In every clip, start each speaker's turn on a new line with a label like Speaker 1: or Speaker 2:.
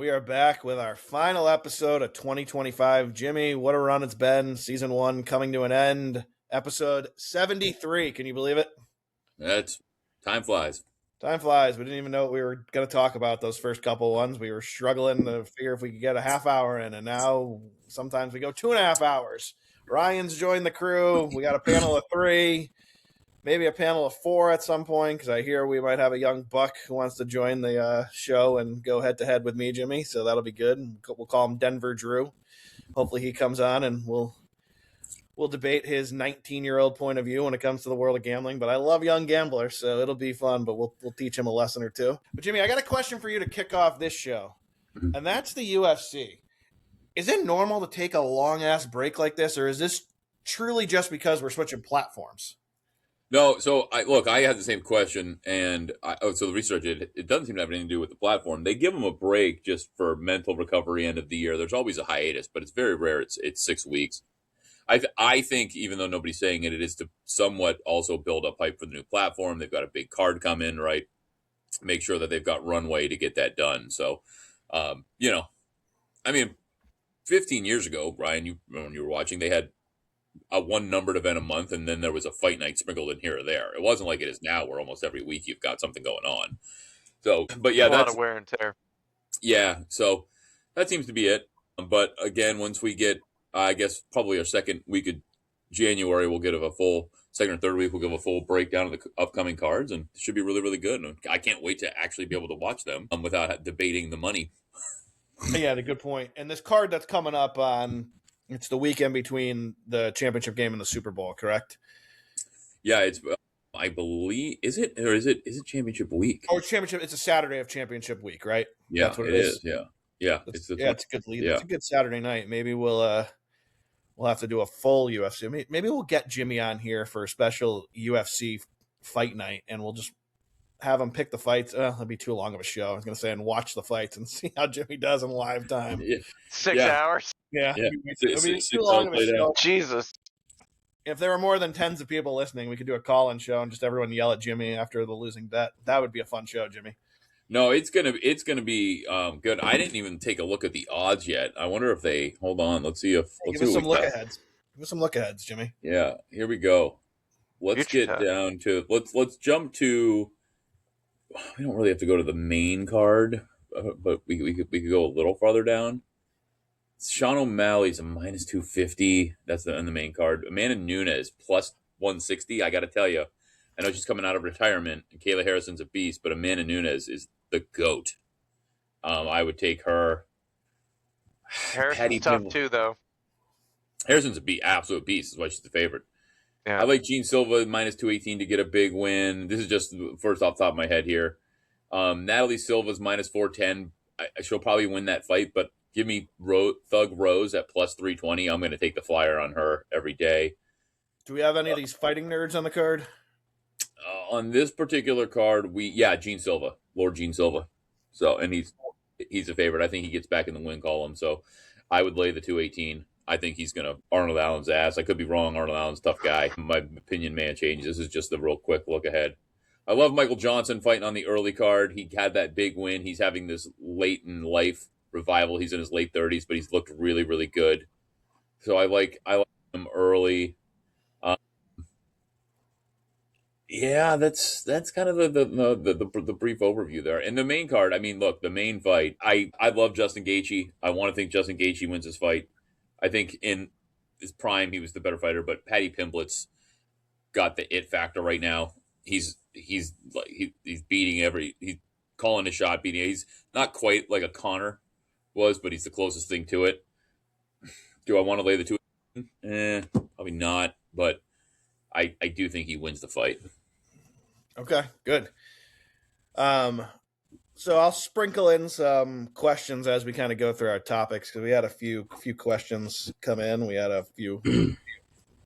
Speaker 1: We are back with our final episode of 2025. Jimmy, what a run it's been. Season 1 coming to an end. Episode 73. Can you believe it?
Speaker 2: Time flies.
Speaker 1: Time flies. We didn't even know what we were going to talk about those first couple ones. We were struggling to figure if we could get a half hour in, and now sometimes we go 2.5 hours. Ryan's joined the crew. We got a panel of 3. Maybe a panel of 4 at some point, because I hear we might have a young buck who wants to join the show and go head-to-head with me, Jimmy, so that'll be good. We'll call him Denver Drew. Hopefully he comes on, and we'll debate his 19-year-old point of view when it comes to the world of gambling. But I love young gamblers, so it'll be fun, but we'll teach him a lesson or two. But, Jimmy, I got a question for you to kick off this show, and that's the UFC. Is it normal to take a long-ass break like this, or is this truly just because we're switching platforms?
Speaker 2: No, so I had the same question, and so the research it doesn't seem to have anything to do with the platform. They give them a break just for mental recovery end of the year. There's always a hiatus, but it's very rare. It's 6 weeks. I think even though nobody's saying it, it is to somewhat also build up hype for the new platform. They've got a big card come in, right? Make sure that they've got runway to get that done. So, 15 years ago, Brian, when you were watching, they had a one numbered event a month, and then there was a fight night sprinkled in here or there. It wasn't like it is now, where almost every week you've got something going on. So, but yeah,
Speaker 3: a lot of wear and tear.
Speaker 2: Yeah, so that seems to be it. But again, once we get, I guess probably our second week of January, we'll get a full second or third week. We'll give a full breakdown of the upcoming cards, and it should be really, really good. And I can't wait to actually be able to watch them without debating the money.
Speaker 1: Yeah, a good point. And this card that's coming up on. It's the weekend between the championship game and the Super Bowl, correct?
Speaker 2: Yeah, it's. I believe is it championship week?
Speaker 1: Oh, it's championship. It's a Saturday of championship week, right?
Speaker 2: Yeah, that's what it is. Yeah.
Speaker 1: It's a good lead. Yeah. It's a good Saturday night. Maybe we'll have to do a full UFC. Maybe we'll get Jimmy on here for a special UFC fight night, and we'll just have him pick the fights. That'd be too long of a show. I was going to say, and watch the fights and see how Jimmy does in live time.
Speaker 2: Yeah.
Speaker 3: 6 hours.
Speaker 1: Yeah.
Speaker 2: It'd be too long of a show.
Speaker 3: Jesus.
Speaker 1: If there were more than tens of people listening, we could do a call-in show and just everyone yell at Jimmy after the losing bet. That would be a fun show, Jimmy.
Speaker 2: No, it's gonna be good. I didn't even take a look at the odds yet. I wonder if they hold on. Let's see if
Speaker 1: give us some look aheads. Give us some look aheads, Jimmy.
Speaker 2: Yeah, here we go. Let's get down to let's jump to. We don't really have to go to the main card, but we could go a little farther down. Sean O'Malley's a minus 250. That's on the main card. Amanda Nunes plus 160. I got to tell you, I know she's coming out of retirement, and Kayla Harrison's a beast, but Amanda Nunes is the GOAT. I would take her.
Speaker 3: Harrison's tough too, though.
Speaker 2: Harrison's absolute beast. Is why she's the favorite. Yeah. I like Jean Silva minus 218 to get a big win. This is just first off the top of my head here. Natalie Silva's minus 410. She'll probably win that fight, but give me Thug Rose at plus 320. I'm going to take the flyer on her every day.
Speaker 1: Do we have any of these fighting nerds on the card?
Speaker 2: On this particular card, Gene Silva, Lord Gene Silva. So, and he's a favorite. I think he gets back in the win column. So, I would lay the 218. I think he's going to Arnold Allen's ass. I could be wrong. Arnold Allen's a tough guy. My opinion may change. This is just the real quick look ahead. I love Michael Johnson fighting on the early card. He had that big win. He's having this late in life revival. He's in his late 30s, but he's looked really, really good. So I like him early. That's kind of the brief overview there. And the main card, I mean, look, the main fight. I love Justin Gaethje. I want to think Justin Gaethje wins this fight. I think in his prime he was the better fighter, but Paddy Pimblett's got the it factor right now. He's beating he's calling a shot, beating. He's not quite like a Conor was, but he's the closest thing to it. Do I want to lay the 2? Probably not, but I do think he wins the fight.
Speaker 1: Okay, good. So I'll sprinkle in some questions as we kind of go through our topics, because we had a few questions come in. We had a few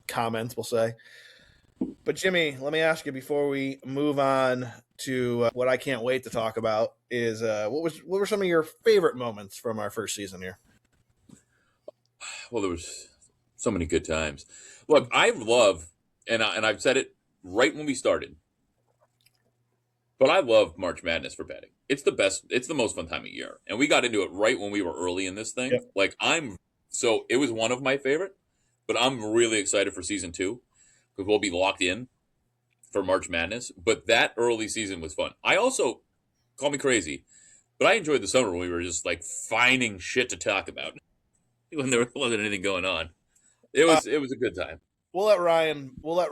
Speaker 1: comments, we'll say. But Jimmy, let me ask you before we move on to what I can't wait to talk about is what were some of your favorite moments from our first season here?
Speaker 2: Well, there was so many good times. Look, I love, and I've said it right when we started, But I love March Madness for betting. It's the best. It's the most fun time of year, and we got into it right when we were early in this thing.
Speaker 1: Yep.
Speaker 2: Like so it was one of my favorite, but I'm really excited for season 2 because we'll be locked in for March Madness. But that early season was fun. I also, call me crazy, but I enjoyed the summer when we were just like finding shit to talk about when there wasn't anything going on. It was a good time.
Speaker 1: We'll let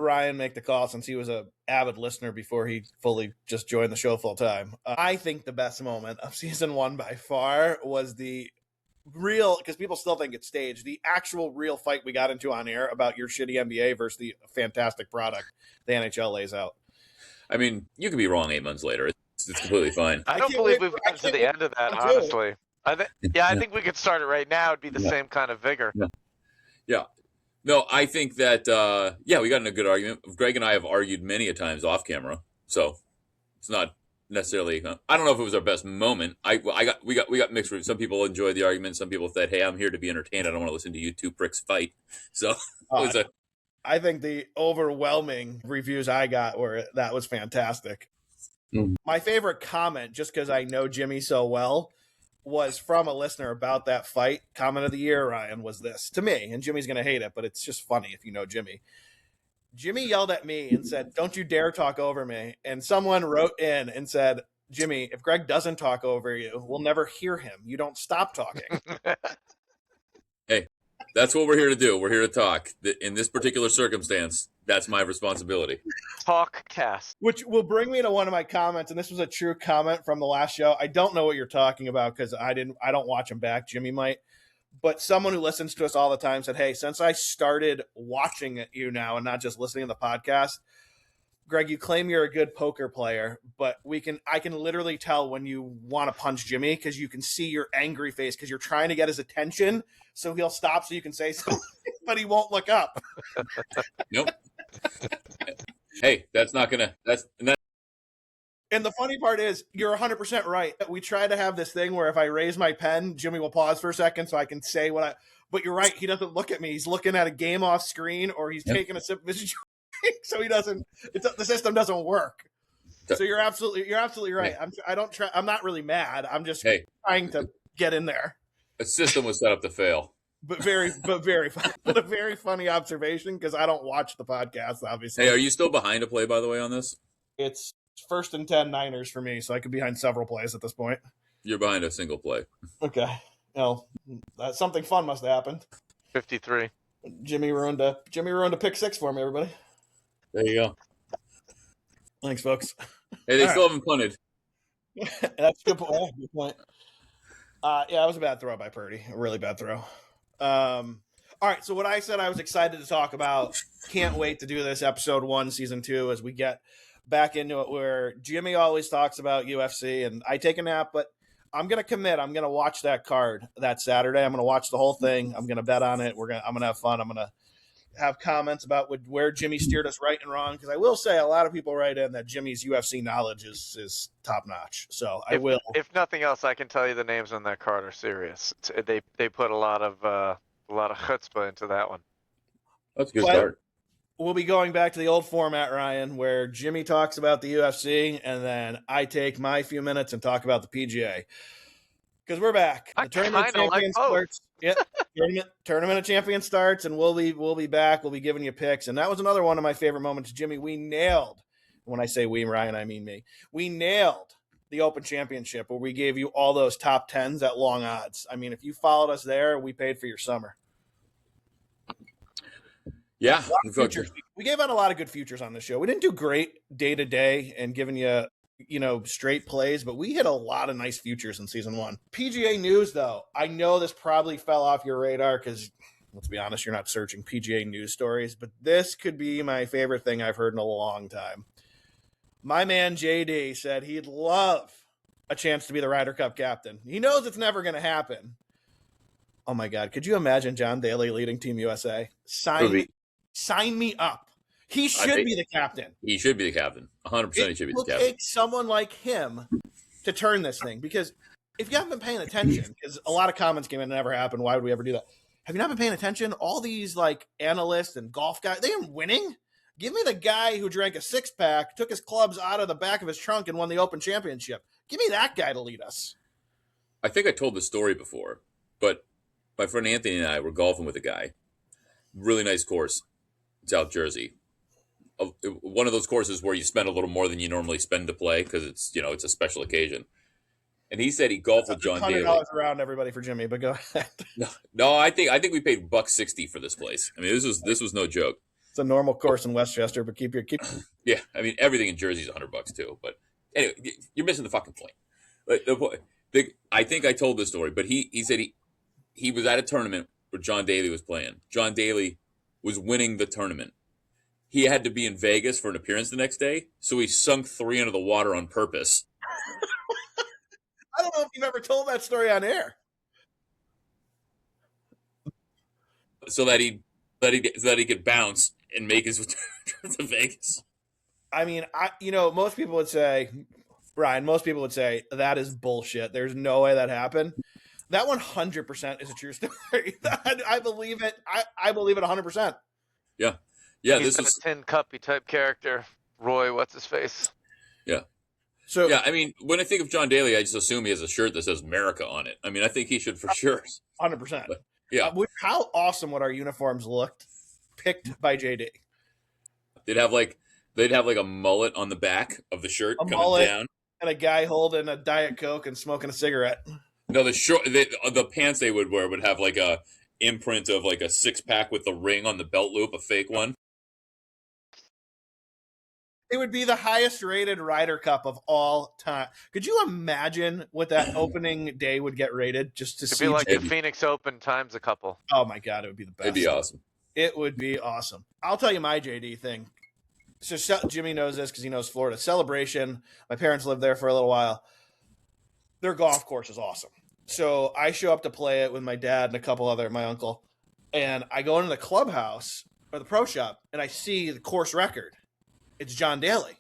Speaker 1: Ryan make the call since he was a avid listener before he fully just joined the show full time. I think the best moment of season 1 by far was the real, because people still think it's staged, the actual real fight we got into on air about your shitty NBA versus the fantastic product the NHL lays out.
Speaker 2: I mean, you could be wrong 8 months later. It's completely fine.
Speaker 3: I don't believe we've gotten to the end of that, honestly. I think we could start it right now. It'd be the same kind of vigor.
Speaker 2: Yeah. No, I think that, we got in a good argument. Greg and I have argued many a times off camera, so it's not necessarily. I don't know if it was our best moment. We got mixed reviews. Some people enjoyed the argument. Some people said, "Hey, I'm here to be entertained. I don't want to listen to you two pricks fight." So
Speaker 1: I think the overwhelming reviews I got were that was fantastic.
Speaker 2: Mm.
Speaker 1: My favorite comment, just because I know Jimmy so well, was from a listener about that fight. Comment of the year, Ryan, was this to me, and Jimmy's going to hate it, but it's just funny if you know Jimmy. Jimmy yelled at me and said, "Don't you dare talk over me." And someone wrote in and said, "Jimmy, if Greg doesn't talk over you, we'll never hear him. You don't stop talking."
Speaker 2: Hey, that's what we're here to do. We're here to talk. In this particular circumstance, that's my responsibility.
Speaker 3: Talk cast.
Speaker 1: Which will bring me to one of my comments, and this was a true comment from the last show. I don't know what you're talking about because I don't watch them back. Jimmy might. But someone who listens to us all the time said, "Hey, since I started watching you now and not just listening to the podcast, Greg, you claim you're a good poker player, but I can literally tell when you want to punch Jimmy because you can see your angry face because you're trying to get his attention so he'll stop so you can say something, but he won't look up."
Speaker 2: Nope. Hey, that's not gonna.
Speaker 1: And the funny part is, you're 100% right. We try to have this thing where if I raise my pen, Jimmy will pause for a second so I can say what I. But you're right. He doesn't look at me. He's looking at a game off screen, or he's taking a sip of his drink, so he doesn't. The system doesn't work. So you're absolutely right. I'm not really mad. I'm just trying to get in there.
Speaker 2: A system was set up to fail.
Speaker 1: But a very funny observation because I don't watch the podcast. Obviously.
Speaker 2: Hey, are you still behind a play, by the way, on this?
Speaker 1: It's 1st and 10 Niners for me, so I could be behind several plays at this point.
Speaker 2: You're behind a single play.
Speaker 1: Okay. Well, something fun must have happened.
Speaker 3: 53.
Speaker 1: Jimmy ruined a pick 6 for me, everybody.
Speaker 2: There you go.
Speaker 1: Thanks, folks.
Speaker 2: Hey, they still haven't punted.
Speaker 1: That's a good point. Yeah, good point. It was a bad throw by Purdy. A really bad throw. All right, so what I said I was excited to talk about, can't wait to do this, episode 1, season 2, as we get back into it, where Jimmy always talks about UFC, and I take a nap, but I'm going to commit. I'm going to watch that card that Saturday. I'm going to watch the whole thing. I'm going to bet on it. I'm going to have fun. I'm going to have comments about where Jimmy steered us right and wrong, because I will say a lot of people write in that Jimmy's UFC knowledge is top notch. So I will.
Speaker 3: If nothing else, I can tell you the names on that card are serious. They put a lot of chutzpah into that one.
Speaker 2: That's a good start.
Speaker 1: We'll be going back to the old format, Ryan, where Jimmy talks about the UFC, and then I take my few minutes and talk about the PGA. Because we're back.
Speaker 3: The tournament of champions starts.
Speaker 1: Yeah, tournament of champions starts, and we'll be back. We'll be giving you picks, and that was another one of my favorite moments, Jimmy. We nailed. When I say we, Ryan, I mean me. We nailed the Open Championship, where we gave you all those top 10s at long odds. I mean, if you followed us there, we paid for your summer.
Speaker 2: Yeah,
Speaker 1: we gave out a lot of good futures on this show. We didn't do great day to day and giving you straight plays, but we hit a lot of nice futures in season 1. PGA news, though, I know this probably fell off your radar because, let's be honest, you're not searching PGA news stories, but this could be my favorite thing I've heard in a long time. My man JD said he'd love a chance to be the Ryder Cup captain. He knows it's never going to happen. Oh my God, could you imagine John Daly leading Team USA? Sign me up. He should be the captain.
Speaker 2: He should be the captain. 100% he should be the captain. It will
Speaker 1: take someone like him to turn this thing. Because if you haven't been paying attention, because a lot of comments came in, it never happened. Why would we ever do that? Have you not been paying attention? All these analysts and golf guys, they are winning. Give me the guy who drank a 6-pack, took his clubs out of the back of his trunk, and won the Open Championship. Give me that guy to lead us.
Speaker 2: I think I told the story before, but my friend Anthony and I were golfing with a guy. Really nice course, South Jersey. One of those courses where you spend a little more than you normally spend to play because it's a special occasion. And he said he golfed with John Daly.
Speaker 1: $100 around everybody for Jimmy, but go ahead.
Speaker 2: No, I think we paid $160 for this place. I mean, this was no joke.
Speaker 1: It's a normal course in Westchester, but keep.
Speaker 2: Yeah, I mean everything in Jersey is $100 too. But anyway, you're missing the fucking point. But the point, I think I told this story, but he said he was at a tournament where John Daly was playing. John Daly was winning the tournament. He had to be in Vegas for an appearance the next day, so he sunk 3 under the water on purpose.
Speaker 1: I don't know if you've ever told that story on air.
Speaker 2: So that he could bounce and make his return to Vegas.
Speaker 1: I mean, most people would say, Ryan, that is bullshit. There's no way that happened. That 100% is a true story. I believe it. I believe it 100%.
Speaker 2: Yeah.
Speaker 3: He's a tin cuppy type character. Roy, what's his face?
Speaker 2: Yeah.
Speaker 1: So
Speaker 2: yeah, I mean, when I think of John Daly, I just assume he has a shirt that says America on it. I mean, I think he should for sure.
Speaker 1: 100%.
Speaker 2: But, yeah.
Speaker 1: How awesome would our uniforms looked picked by JD?
Speaker 2: They'd have like a mullet on the back of the shirt coming down,
Speaker 1: and a guy holding a Diet Coke and smoking a cigarette.
Speaker 2: No, the pants they would wear would have like a imprint of like a 6-pack with the ring on the belt loop, a fake one.
Speaker 1: It would be the highest rated Ryder Cup of all time. Could you imagine what that opening day would get rated just to see?
Speaker 3: It'd be like the Phoenix Open times a couple.
Speaker 1: Oh my God, it would be the best.
Speaker 2: It'd be awesome.
Speaker 1: It would be awesome. I'll tell you my JD thing. So Jimmy knows this because he knows Florida. Celebration. My parents lived there for a little while. Their golf course is awesome. So I show up to play it with my dad and my uncle. And I go into the clubhouse or the pro shop and I see the course record. It's John Daly.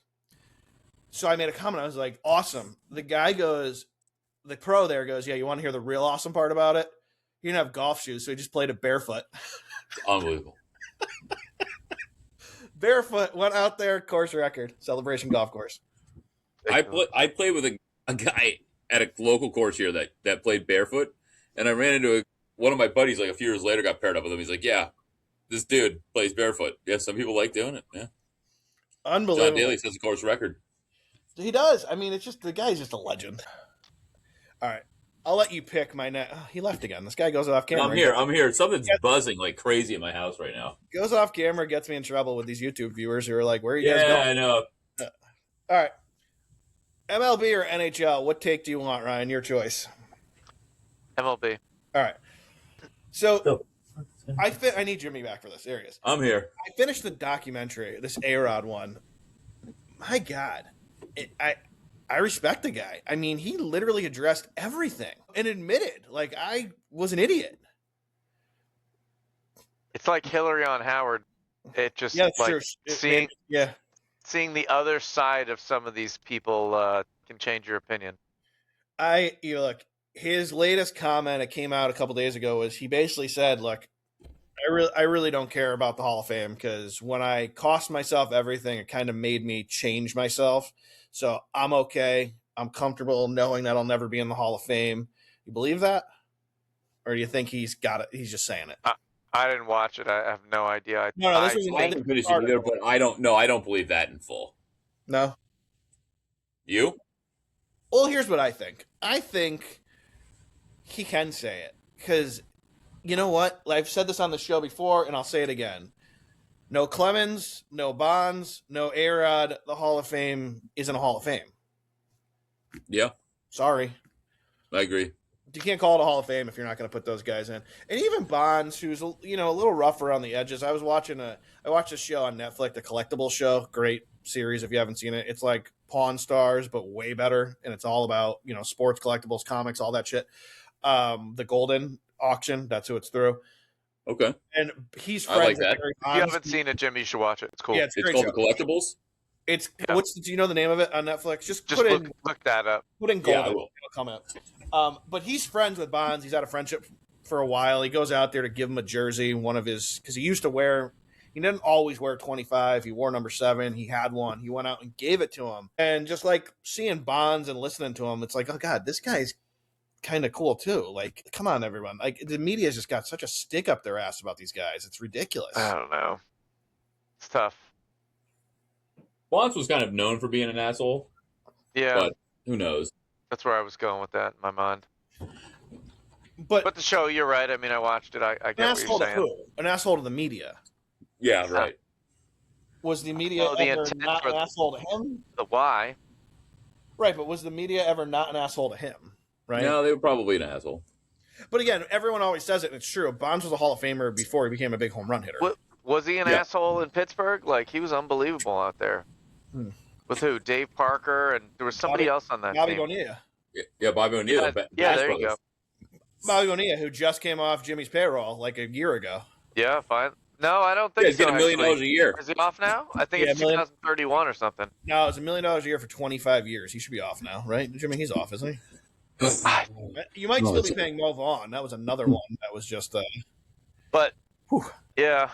Speaker 1: So I made a comment. I was like, awesome. The guy goes, the pro there goes, yeah, you want to hear the real awesome part about it? He didn't have golf shoes, so he just played it barefoot.
Speaker 2: Unbelievable.
Speaker 1: Barefoot, went out there, course record, Celebration Golf Course.
Speaker 2: I played with a guy at a local course here that played barefoot, and I ran into one of my buddies like a few years later, got paired up with him. He's like, yeah, this dude plays barefoot. Yeah, some people like doing it. Yeah.
Speaker 1: Unbelievable.
Speaker 2: John Daly sets a course record.
Speaker 1: He does. I mean, it's just the guy's just a legend. All right. I'll let you pick my next. Oh, he left again. This guy goes off camera.
Speaker 2: I'm here. Something's buzzing like crazy in my house right now.
Speaker 1: Goes off camera, gets me in trouble with these YouTube viewers who are like, where are you guys going?
Speaker 2: Yeah, I know.
Speaker 1: All right. MLB or NHL? What take do you want, Ryan? Your choice.
Speaker 3: MLB.
Speaker 1: All right. So I need Jimmy back for this. There he is.
Speaker 2: I'm here.
Speaker 1: I finished the documentary, this A-Rod one. My God. I respect the guy. I mean, he literally addressed everything and admitted, like, I was an idiot.
Speaker 3: It's like Hillary on Howard. It just seeing the other side of some of these people can change your opinion.
Speaker 1: Look, his latest comment, it came out a couple days ago, was he basically said, look, I really don't care about the Hall of Fame because when I cost myself everything, it kind of made me change myself. So I'm okay. I'm comfortable knowing that I'll never be in the Hall of Fame. You believe that? Or do you think he's got it? He's just saying it.
Speaker 3: I didn't watch it. I have no idea.
Speaker 1: This was
Speaker 2: I haven't finished it either, but I don't know. I don't believe that in full.
Speaker 1: No?
Speaker 2: You?
Speaker 1: Well, here's what I think. I think he can say it because you know what? I've said this on the show before, and I'll say it again. No Clemens, no Bonds, no A-Rod. The Hall of Fame isn't a Hall of Fame.
Speaker 2: Yeah.
Speaker 1: Sorry.
Speaker 2: I agree.
Speaker 1: You can't call it a Hall of Fame if you're not going to put those guys in. And even Bonds, who's a little rougher on the edges. I watched a show on Netflix, the Collectible Show. Great series if you haven't seen it. It's like Pawn Stars, but way better. And it's all about, sports collectibles, comics, all that shit. The Golden Auction, that's who it's through.
Speaker 2: Okay.
Speaker 1: And he's friends with Barry Bonds.
Speaker 3: If you haven't seen it, Jimmy, you should watch it. It's cool.
Speaker 1: Yeah,
Speaker 2: it's called The Collectibles?
Speaker 1: Do you know the name of it on Netflix? Just
Speaker 3: look that up.
Speaker 1: Put in Golden.
Speaker 2: Yeah, I will.
Speaker 1: It'll come up. But he's friends with Bonds. He's had a friendship for a while. He goes out there to give him a jersey, because he used to wear He didn't always wear 25. He wore number 7. He had one. He went out and gave it to him. And just like seeing Bonds and listening to him, it's like, oh God, this guy's kind of cool too. Like, come on, everyone. Like, the media's just got such a stick up their ass about these guys. It's ridiculous.
Speaker 3: I don't know. It's tough.
Speaker 2: Bonds was kind of known for being an asshole.
Speaker 3: Yeah.
Speaker 2: But who knows?
Speaker 3: That's where I was going with that in my mind.
Speaker 1: But
Speaker 3: the show, you're right. I mean, I watched it. I get what you're saying.
Speaker 1: An asshole to the media.
Speaker 2: Yeah, right.
Speaker 1: Was the media ever not an asshole to him?
Speaker 3: The why?
Speaker 1: Right, but was the media ever not an asshole to him? Right?
Speaker 2: No, they were probably an asshole.
Speaker 1: But again, everyone always says it, and it's true. Bonds was a Hall of Famer before he became a big home run hitter.
Speaker 3: Was he an asshole in Pittsburgh? Like, he was unbelievable out there. With who? Dave Parker, and there was somebody else on that
Speaker 1: Bobby
Speaker 3: team.
Speaker 1: Bonilla.
Speaker 2: Yeah, Bobby Bonilla.
Speaker 3: Yeah, there you go.
Speaker 1: Bobby Bonilla, who just came off Jimmy's payroll like a year ago.
Speaker 3: Yeah, fine. No, I don't think
Speaker 2: he's getting $1 million a year.
Speaker 3: Is he off now? I think it's 2031 or something.
Speaker 1: No, it's $1 million a year for 25 years. He should be off now, right? Jimmy, he's off, isn't he? You might still be paying Mo Vaughn. That was another one that was just
Speaker 3: But, yeah.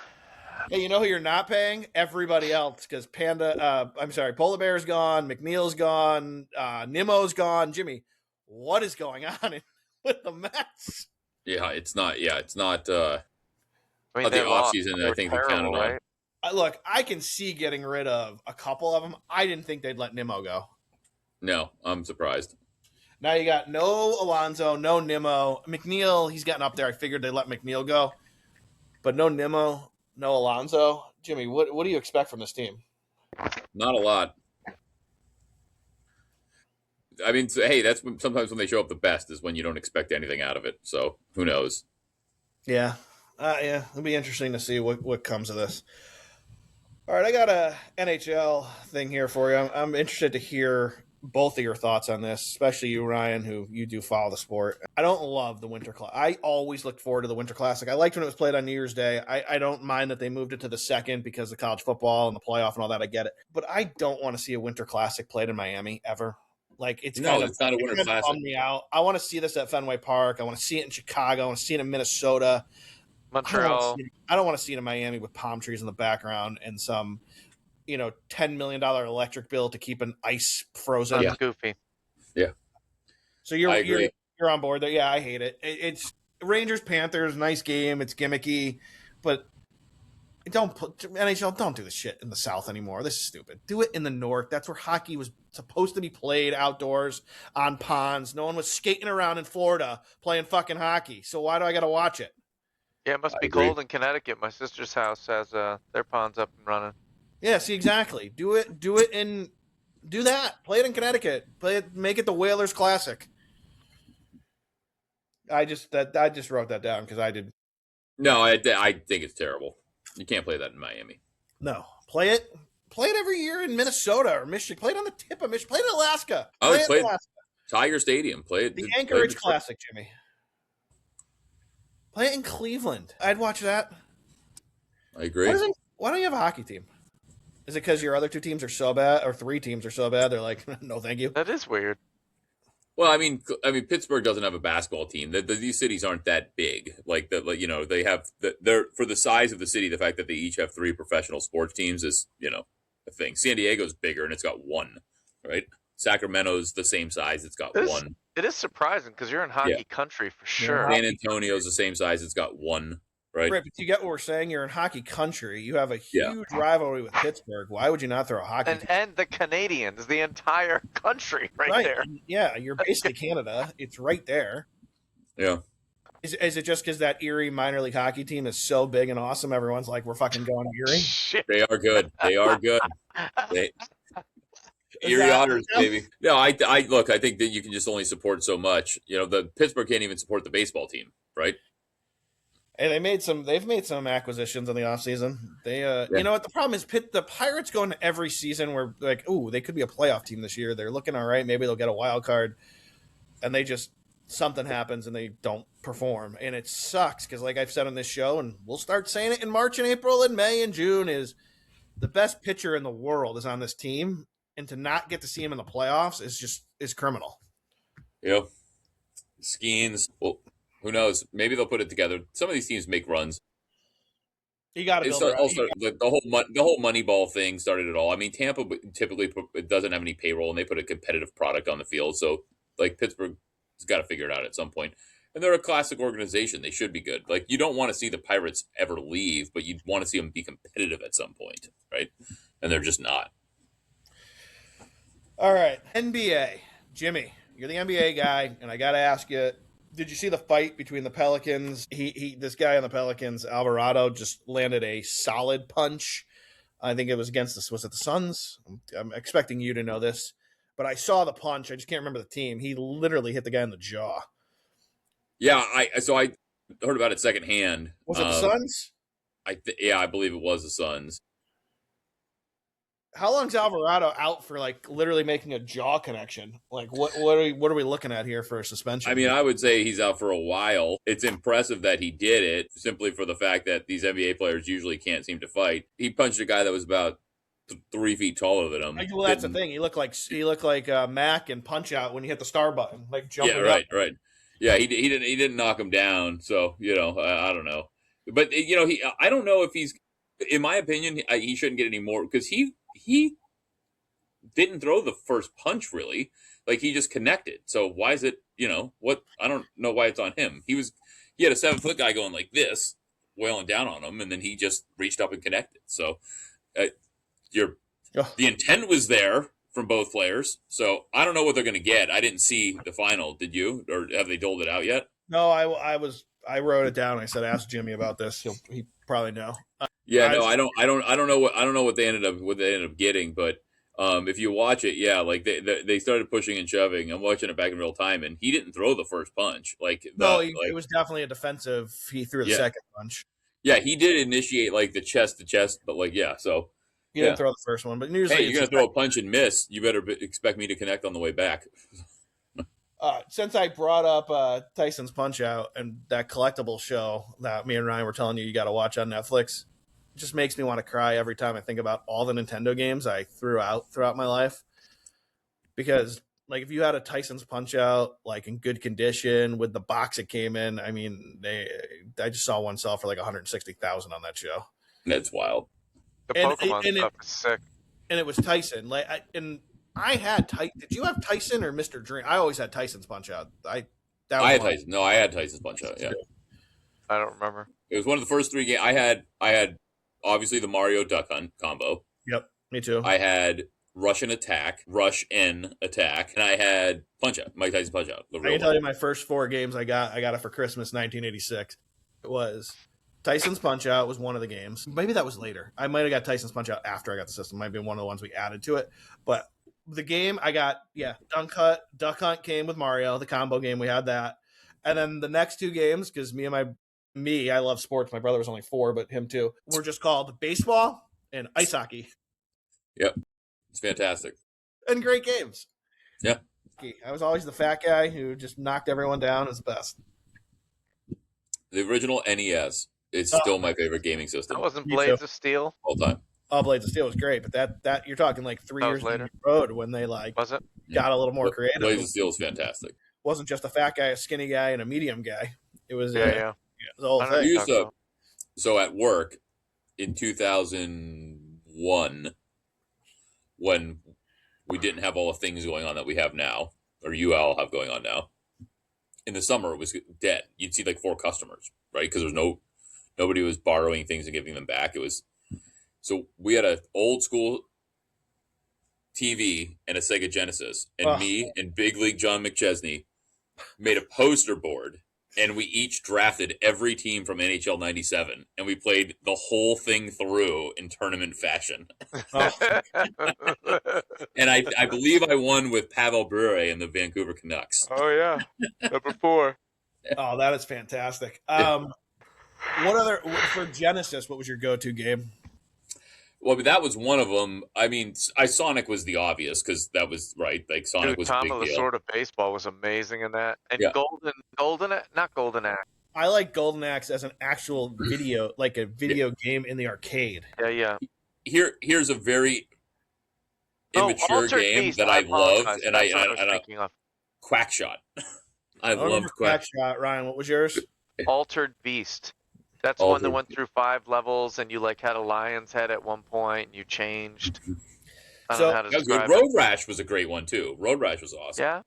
Speaker 1: Hey, you know who you're not paying? Everybody else, because Polar Bear's gone, McNeil's gone, Nimmo's gone. Jimmy, what is going on with the Mets?
Speaker 2: Yeah, it's not.
Speaker 3: I mean,
Speaker 2: the offseason, I think they counted on.
Speaker 1: Look, I can see getting rid of a couple of them. I didn't think they'd let Nimmo go.
Speaker 2: No, I'm surprised.
Speaker 1: Now you got no Alonso, no Nimmo. McNeil, he's gotten up there. I figured they'd let McNeil go. But no Nimmo, no Alonso. Jimmy, what do you expect from this team?
Speaker 2: Not a lot. I mean, hey, that's sometimes when they show up the best is when you don't expect anything out of it. So who knows?
Speaker 1: Yeah. It'll be interesting to see what comes of this. All right, I got a NHL thing here for you. I'm interested to hear both of your thoughts on this, especially you, Ryan, who you do follow the sport. I don't love the Winter Classic. I always looked forward to the Winter Classic. I liked when it was played on New Year's Day. I don't mind that they moved it to the second because of college football and the playoff and all that. I get it. But I don't want to see a Winter Classic played in Miami ever. Like, it's not a Winter Classic. Me out. I want to see this at Fenway Park. I want to see it in Chicago. I want to see it in Minnesota.
Speaker 3: Montreal.
Speaker 1: I don't want to see it in Miami with palm trees in the background and some, $10 million electric bill to keep an ice frozen.
Speaker 3: That's goofy.
Speaker 2: Yeah.
Speaker 1: So you're on board there. Yeah, I hate it. It's Rangers Panthers, nice game. It's gimmicky, but NHL don't do this shit in the South anymore. This is stupid. Do it in the North. That's where hockey was supposed to be played, outdoors on ponds. No one was skating around in Florida playing fucking hockey. So why do I got to watch it?
Speaker 3: Yeah, it must be cold in Connecticut. My sister's house has their ponds up and running.
Speaker 1: Yeah, see, exactly. Do that. Play it in Connecticut. Make it the Whalers Classic. I just wrote that down because I did.
Speaker 2: No, I think it's terrible. You can't play that in Miami.
Speaker 1: No, play it every year in Minnesota or Michigan. Play it on the tip of Michigan. Play it in Alaska.
Speaker 2: Play it in Alaska. Tiger Stadium. Play it.
Speaker 1: The Anchorage Classic, Jimmy. Play it in Cleveland. I'd watch that.
Speaker 2: I agree.
Speaker 1: Why don't you have a hockey team? Is it because your other two teams are so bad, or three teams are so bad? They're like, no, thank you.
Speaker 3: That is weird.
Speaker 2: Well, I mean, Pittsburgh doesn't have a basketball team. These cities aren't that big. They have they're for the size of the city. The fact that they each have 3 professional sports teams is a thing. San Diego's bigger and it's got 1, right? Sacramento's the same size. It's got 1.
Speaker 3: It is surprising because you're in hockey country for sure.
Speaker 2: San Antonio's the same size. It's got 1. Right,
Speaker 1: but you get what we're saying. You're in hockey country. You have a huge rivalry with Pittsburgh. Why would you not throw a hockey team?
Speaker 3: And the Canadians, the entire country right there.
Speaker 1: Yeah, you're basically Canada. It's right there.
Speaker 2: Yeah.
Speaker 1: Is it just because that Erie minor league hockey team is so big and awesome? Everyone's like, we're fucking going to Erie.
Speaker 3: Shit.
Speaker 2: They are good. Erie Otters, baby. No, I think that you can just only support so much. The Pittsburgh can't even support the baseball team, right?
Speaker 1: Hey, they've made some acquisitions in the offseason. You know what? The problem is the Pirates go into every season where like, ooh, they could be a playoff team this year. They're looking all right. Maybe they'll get a wild card. And something happens and they don't perform. And it sucks because like I've said on this show, and we'll start saying it in March and April and May and June, is the best pitcher in the world is on this team. And to not get to see him in the playoffs is criminal.
Speaker 2: Yeah. Skeens. Well, who knows? Maybe they'll put it together. Some of these teams make runs.
Speaker 1: You got to build it.
Speaker 2: Also, the whole Moneyball thing started it all. I mean, Tampa typically doesn't have any payroll, and they put a competitive product on the field. So, like, Pittsburgh's got to figure it out at some point. And they're a classic organization; they should be good. Like, you don't want to see the Pirates ever leave, but you want to see them be competitive at some point, right? And they're just not.
Speaker 1: All right, NBA, Jimmy, you're the NBA guy, and I got to ask you. Did you see the fight between the Pelicans? This guy on the Pelicans, Alvarado, just landed a solid punch. I think it was against was it the Suns? I'm expecting you to know this, but I saw the punch. I just can't remember the team. He literally hit the guy in the jaw.
Speaker 2: Yeah, I heard about it secondhand.
Speaker 1: Was it the Suns?
Speaker 2: I believe it was the Suns.
Speaker 1: How long's Alvarado out for, like, literally making a jaw connection? Like, what are we looking at here for a suspension?
Speaker 2: I mean, I would say he's out for a while. It's impressive that he did it simply for the fact that these NBA players usually can't seem to fight. He punched a guy that was about 3 feet taller than him.
Speaker 1: Well, that's the thing. He looked like Mac in Punch Out when he hit the star button, like jumping.
Speaker 2: Yeah, right, right. Yeah, he didn't knock him down. So I don't know, but I don't know if he's. In my opinion, he shouldn't get any more because he didn't throw the first punch really. Like, he just connected. So why is it, what? I don't know why it's on him. He had a 7-foot guy going like this, wailing down on him, and then he just reached up and connected. So the intent was there from both players. So I don't know what they're going to get. I didn't see the final. Did you? Or have they doled it out yet?
Speaker 1: No, I wrote it down. I said, ask Jimmy about this. He probably know.
Speaker 2: I don't know what they ended up getting, but if you watch it, yeah, like they started pushing and shoving. I'm watching it back in real time, and he didn't throw the first punch. It
Speaker 1: was definitely a defensive. He threw the second punch.
Speaker 2: Yeah, he did initiate like the chest to chest, but so
Speaker 1: he didn't throw the first one. But usually,
Speaker 2: you're gonna throw a punch and miss. You better expect me to connect on the way back.
Speaker 1: Since I brought up Tyson's Punch Out and that collectible show that me and Ryan were telling you got to watch on Netflix, it just makes me want to cry every time I think about all the Nintendo games I threw out throughout my life. Because, like, if you had a Tyson's Punch Out, like, in good condition with the box it came in, I mean, I just saw one sell for like $160,000 on that show.
Speaker 2: That's wild.
Speaker 3: The Pokemon stuff is sick.
Speaker 1: And it was Tyson. I had Tyson. Did you have Tyson or Mr. Dream? I always had Tyson's Punch Out. I had
Speaker 2: Tyson. No, I had Tyson's Punch Out. Yeah,
Speaker 3: I don't remember.
Speaker 2: It was one of the first 3 games I had. Obviously the Mario Duck Hunt combo.
Speaker 1: Yep, me too.
Speaker 2: I had Rush and Attack, Rush and Attack, and I had Punch Out, Mike Tyson Punch Out.
Speaker 1: I can tell you my first 4 games I got it for Christmas 1986. It was Tyson's Punch Out was one of the games. Maybe that was later. I might have got Tyson's Punch Out after I got the system. Might be one of the ones we added to it, but. The game I got, Duck Hunt came with Mario, the combo game, we had that. And then the next 2 games, because I love sports. My brother was only 4, but him too. Were just called baseball and ice hockey.
Speaker 2: Yep. It's fantastic.
Speaker 1: And great games.
Speaker 2: Yeah.
Speaker 1: I was always the fat guy who just knocked everyone down as the best.
Speaker 2: The original NES is still my favorite gaming system.
Speaker 3: That wasn't Blades of Steel?
Speaker 2: All time.
Speaker 1: Oh, Blades of Steel was great, but that you're talking like 3 years later road when they
Speaker 3: was it?
Speaker 1: Got a little more creative.
Speaker 2: Blades of Steel is fantastic.
Speaker 1: Wasn't just a fat guy, a skinny guy, and a medium guy. It was
Speaker 3: the
Speaker 1: whole thing.
Speaker 2: So at work in 2001, when we didn't have all the things going on that we have now, or you all have going on now, in the summer it was dead. You'd see like 4 customers, right? Because nobody was borrowing things and giving them back. So we had an old school TV and a Sega Genesis, and me and Big League John McChesney made a poster board, and we each drafted every team from NHL 97, and we played the whole thing through in tournament fashion. And I believe I won with Pavel Bure and the Vancouver Canucks.
Speaker 3: Oh, yeah. Number 4.
Speaker 1: Oh, that is fantastic. What other, for Genesis, what was your go-to game?
Speaker 2: Well, but that was one of them. I mean, Sonic was the obvious because that was right. Like Sonic was a big
Speaker 3: Tom of the
Speaker 2: deal.
Speaker 3: Sword of Baseball was amazing in that, and not Golden Axe.
Speaker 1: I like Golden Axe as an actual video, like a video game in the arcade.
Speaker 3: Yeah.
Speaker 2: Here's a very immature game
Speaker 3: Beast,
Speaker 2: that I loved, and I Quackshot. I loved
Speaker 1: Quackshot. Ryan, what was yours?
Speaker 3: Altered Beast. That's one that went through 5 levels, and you like had a lion's head at one point, and you changed. I don't know how to describe it.
Speaker 2: Road Rash was a great one too. Road Rash was awesome.
Speaker 3: Yeah.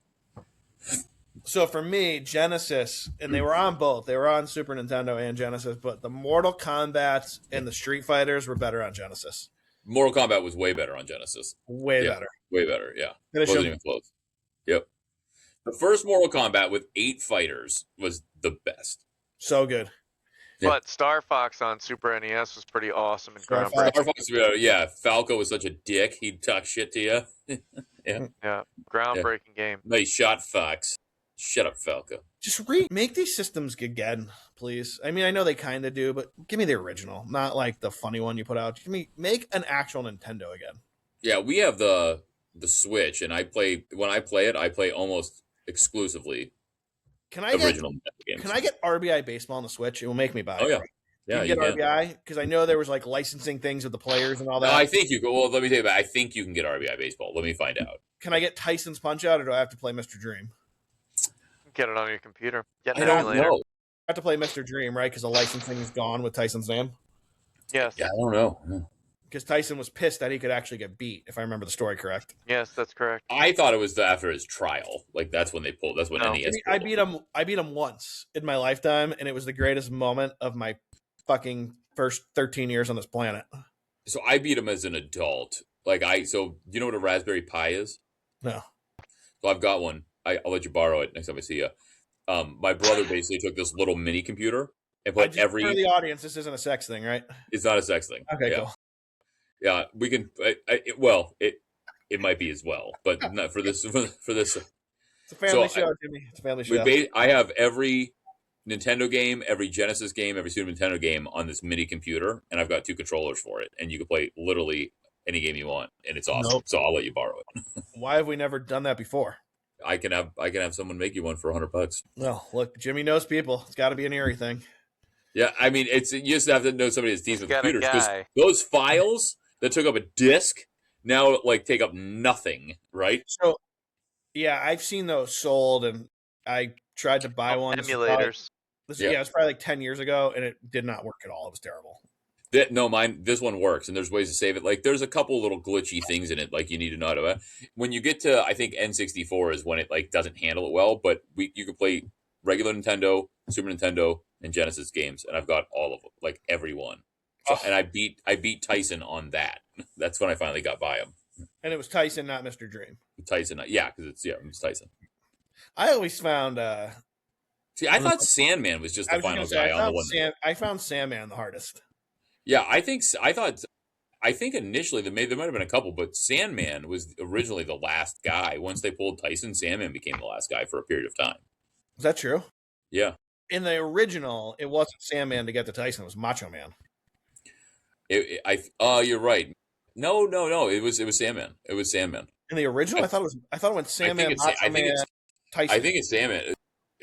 Speaker 1: So for me, Genesis, and they were on both. They were on Super Nintendo and Genesis, but the Mortal Kombat and the Street Fighters were better on Genesis.
Speaker 2: Mortal Kombat was way better on Genesis.
Speaker 1: Way better.
Speaker 2: Way better, yeah. Wasn't even close. Yep. The first Mortal Kombat with 8 fighters was the best.
Speaker 1: So good.
Speaker 2: Yeah.
Speaker 3: But Star Fox on Super NES was pretty awesome and
Speaker 2: groundbreaking. Star Fox, yeah. Falco was such a dick. He'd talk shit to you.
Speaker 3: Yeah. Groundbreaking game.
Speaker 2: Nice shot, Fox. Shut up, Falco.
Speaker 1: Just remake these systems again, please. I mean, I know they kind of do, but give me the original, not like the funny one you put out. Make an actual Nintendo again.
Speaker 2: Yeah, we have the Switch, and when I play it, I play almost exclusively original games.
Speaker 1: Can I get RBI Baseball on the Switch? It will make me buy it.
Speaker 2: Oh, yeah. Yeah,
Speaker 1: you can get RBI? Because I know there was like licensing things with the players and all that.
Speaker 2: No, I think you can. Well, let me tell you, I think you can get RBI Baseball. Let me find out.
Speaker 1: Can I get Tyson's Punch-Out, or do I have to play Mr. Dream?
Speaker 3: Get it on your computer. Get
Speaker 2: I don't know.
Speaker 1: I have to play Mr. Dream, right? Because the licensing is gone with Tyson's name.
Speaker 3: Yes.
Speaker 2: Yeah, I don't know.
Speaker 1: Because Tyson was pissed that he could actually get beat, if I remember the story correct.
Speaker 3: Yes, that's correct.
Speaker 2: I thought it was after his trial. Like that's when they pulled. That's when NES.
Speaker 1: I beat him once in my lifetime, and it was the greatest moment of my fucking first 13 years on this planet.
Speaker 2: So I beat him as an adult. So you know what a Raspberry Pi is?
Speaker 1: No.
Speaker 2: So I've got one. I'll let you borrow it next time I see you. My brother basically took this little mini computer and put
Speaker 1: for the audience, this isn't a sex thing, right?
Speaker 2: It's not a sex thing.
Speaker 1: Okay, cool.
Speaker 2: Yeah, we can. It might be as well, but not for this. For this,
Speaker 1: it's a family show, Jimmy. It's a family show.
Speaker 2: I have every Nintendo game, every Genesis game, every Super Nintendo game on this mini computer, and I've got 2 controllers for it, and you can play literally any game you want, and it's awesome. Nope. So I'll let you borrow it.
Speaker 1: Why have we never done that before?
Speaker 2: I can have someone make you one for $100.
Speaker 1: Well, look, Jimmy knows people. It's got to be an Erie thing.
Speaker 2: Yeah, I mean, you just have to know somebody that's decent with computers. Because those files that took up a disk now take up nothing, right?
Speaker 1: So, yeah, I've seen those sold, and I tried to buy one.
Speaker 3: Emulators.
Speaker 1: It was probably 10 years ago, and it did not work at all. It was terrible.
Speaker 2: This one works, and there's ways to save it. There's a couple little glitchy things in it, you need to know how to. When you get to, I think N64 is when it doesn't handle it well, but you can play regular Nintendo, Super Nintendo, and Genesis games, and I've got all of them, every one. So, and I beat Tyson on that. That's when I finally got by him.
Speaker 1: And it was Tyson, not Mr. Dream.
Speaker 2: Tyson, yeah, because it's Tyson.
Speaker 1: I always found.
Speaker 2: See, I thought Sandman was just the final guy on the one.
Speaker 1: I found Sandman the hardest.
Speaker 2: Yeah, I think initially there might have been a couple, but Sandman was originally the last guy. Once they pulled Tyson, Sandman became the last guy for a period of time.
Speaker 1: Is that true?
Speaker 2: Yeah.
Speaker 1: In the original, it wasn't Sandman to get to Tyson; it was Macho Man.
Speaker 2: You're right. No. It was Sandman. It was Sandman.
Speaker 1: In the original, I thought it went Sandman, Macho Man, Tyson.
Speaker 2: I think it's Sandman.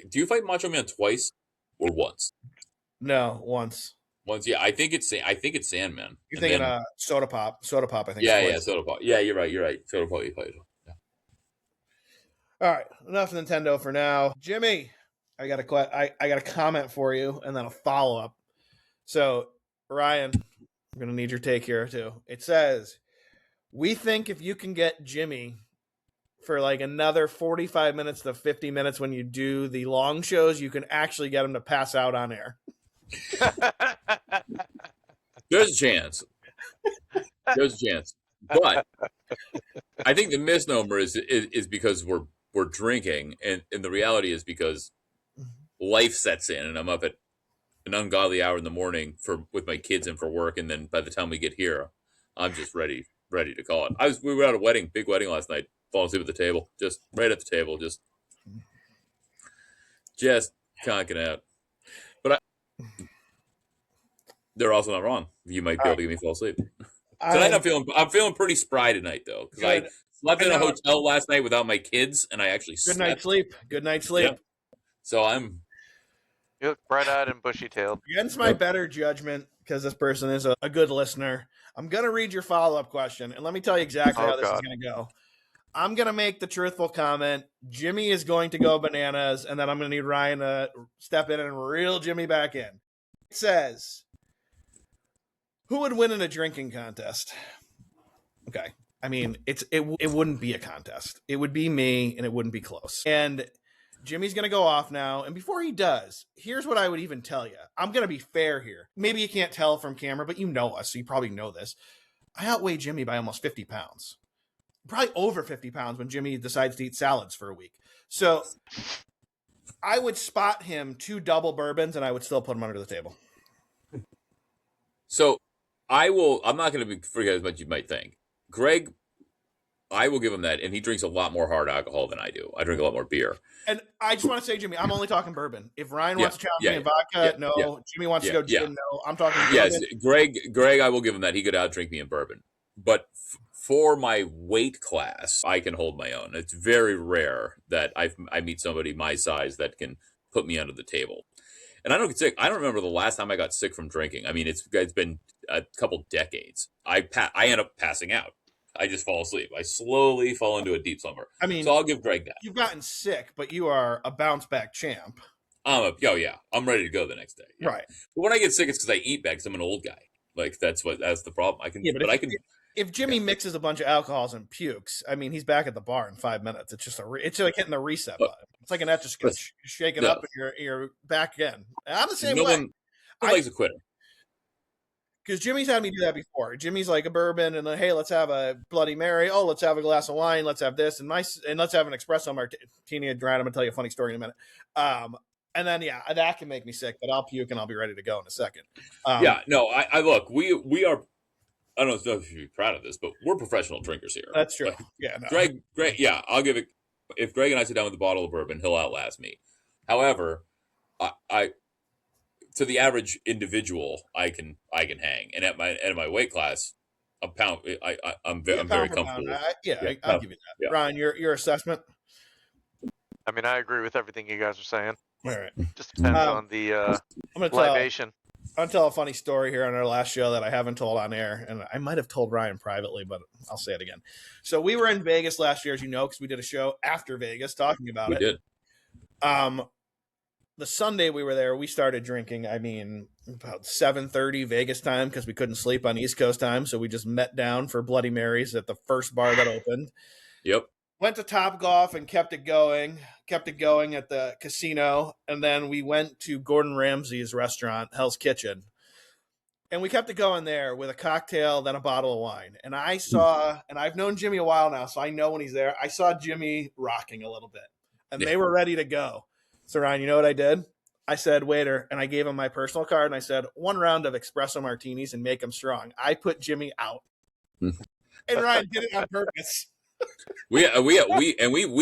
Speaker 2: Do you fight Macho Man twice or once?
Speaker 1: No, once.
Speaker 2: Once, yeah. I think it's Sandman.
Speaker 1: You're thinking Soda Pop. Soda Pop, I think.
Speaker 2: Yeah, Soda Pop. Yeah, you're right. Soda Pop, you played. Yeah.
Speaker 1: All right, enough Nintendo for now. Jimmy, I got a comment for you, and then a follow up. So, Ryan, I'm gonna need your take here too. It says, we think if you can get Jimmy for another 45 minutes to 50 minutes when you do the long shows, you can actually get him to pass out on air.
Speaker 2: There's a chance. But I think the misnomer is because we're drinking, and the reality is because life sets in, and I'm up at an ungodly hour in the morning with my kids and for work, and then by the time we get here, I'm just ready to call it. We were at a big wedding last night, falling asleep at the table, just right at the table, just conking out. But they're also not wrong. You might be able to get me fall asleep. Tonight I'm feeling pretty spry tonight though, because I slept in a hotel last night without my kids, and I actually
Speaker 1: slept. Good night's sleep.
Speaker 2: Yep. So
Speaker 3: you look bright-eyed and bushy-tailed.
Speaker 1: Against my better judgment, because this person is a good listener, I'm going to read your follow-up question, and let me tell you exactly how this is going to go. I'm going to make the truthful comment. Jimmy is going to go bananas, and then I'm going to need Ryan to step in and reel Jimmy back in. says, who would win in a drinking contest? Okay. I mean, it wouldn't be a contest. It would be me, and it wouldn't be close. And Jimmy's going to go off now. And before he does, here's what I would even tell you. I'm going to be fair here. Maybe you can't tell from camera, but you know us, so you probably know this. I outweigh Jimmy by almost 50 pounds. Probably over 50 pounds when Jimmy decides to eat salads for a week. So I would spot him 2 double bourbons, and I would still put him under the table.
Speaker 2: So I'm not going to forget as much as you might think. Greg, I will give him that, and he drinks a lot more hard alcohol than I do. I drink a lot more beer.
Speaker 1: And I just want to say, Jimmy, I'm only talking bourbon. If Ryan wants to challenge me in vodka, no. Jimmy wants to go gin, no. I'm talking bourbon.
Speaker 2: Yes, Greg, I will give him that. He could outdrink me in bourbon. But for my weight class, I can hold my own. It's very rare that I meet somebody my size that can put me under the table. And I don't get sick. I don't remember the last time I got sick from drinking. I mean, it's been a couple decades. I end up passing out. I just fall asleep. I slowly fall into a deep slumber. I mean, so I'll give Greg that.
Speaker 1: You've gotten sick, but you are a bounce back champ.
Speaker 2: I'm ready to go the next day. Yeah.
Speaker 1: Right.
Speaker 2: But when I get sick, it's because I eat bad because I'm an old guy. Like that's the problem.
Speaker 1: If Jimmy mixes a bunch of alcohols and pukes, I mean, he's back at the bar in 5 minutes. It's just it's like hitting the reset button. It's like an etch a sketch. You shake it up, and you're back again. And I'm the same way.
Speaker 2: One likes a quitter.
Speaker 1: Because Jimmy's had me do that before. Jimmy's like a bourbon, and then, hey, let's have a Bloody Mary. Oh, let's have a glass of wine. Let's have this, and let's have an espresso martini. I'm going to tell you a funny story in a minute. And then, that can make me sick, but I'll puke and I'll be ready to go in a second.
Speaker 2: I look, we are. I don't know if you'd be proud of this, but we're professional drinkers here.
Speaker 1: That's true.
Speaker 2: Greg, I'll give it. If Greg and I sit down with a bottle of bourbon, he'll outlast me. However, I to the average individual, I can hang, and at my weight class, I'm very comfortable.
Speaker 1: I'll give you that. Yeah. Ryan, your assessment.
Speaker 3: I mean, I agree with everything you guys are saying.
Speaker 1: All right.
Speaker 3: Just depends on the libation.
Speaker 1: I'm going to tell a funny story here on our last show that I haven't told on air, and I might have told Ryan privately, but I'll say it again. So we were in Vegas last year, as you know, because we did a show after Vegas talking about it.
Speaker 2: We did.
Speaker 1: The Sunday we were there, we started drinking, I mean, about 7:30 Vegas time because we couldn't sleep on East Coast time, so we just met down for Bloody Marys at the first bar that opened.
Speaker 2: Yep.
Speaker 1: Went to Topgolf and kept it going at the casino. And then we went to Gordon Ramsay's restaurant, Hell's Kitchen. And we kept it going there with a cocktail, then a bottle of wine. And I saw, and I've known Jimmy a while now, so I know when he's there, I saw Jimmy rocking a little bit. And they were ready to go. So Ryan, you know what I did? I said, waiter, and I gave him my personal card, and I said, 1 round of espresso martinis and make them strong. I put Jimmy out. And Ryan did it on purpose.
Speaker 2: We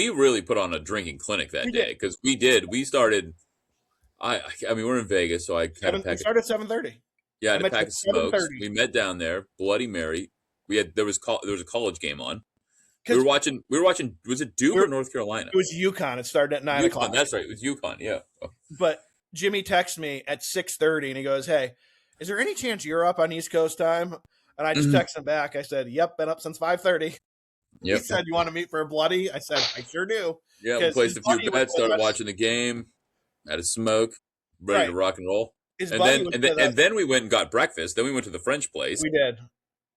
Speaker 2: really put on a drinking clinic that day because we started. I mean, we're in Vegas, so I had to pack.
Speaker 1: We started at 7:30.
Speaker 2: Yeah, I had a pack of smokes. We met down there, Bloody Mary. There was a college game on. We were watching. Was it Duke or North Carolina?
Speaker 1: It was UConn. It started at 9 o'clock.
Speaker 2: That's right. It was UConn. Yeah.
Speaker 1: But Jimmy texts me at 6:30, and he goes, "Hey, is there any chance you're up on East Coast time?" And I just text him back. I said, "Yep, been up since 5:30." Yep. He said, "You want to meet for a bloody?" I said, "I sure do."
Speaker 2: Yeah, we placed a few bets, started watching the game, had a smoke, ready to rock and roll. And then we went and got breakfast. Then we went to the French place.
Speaker 1: We did.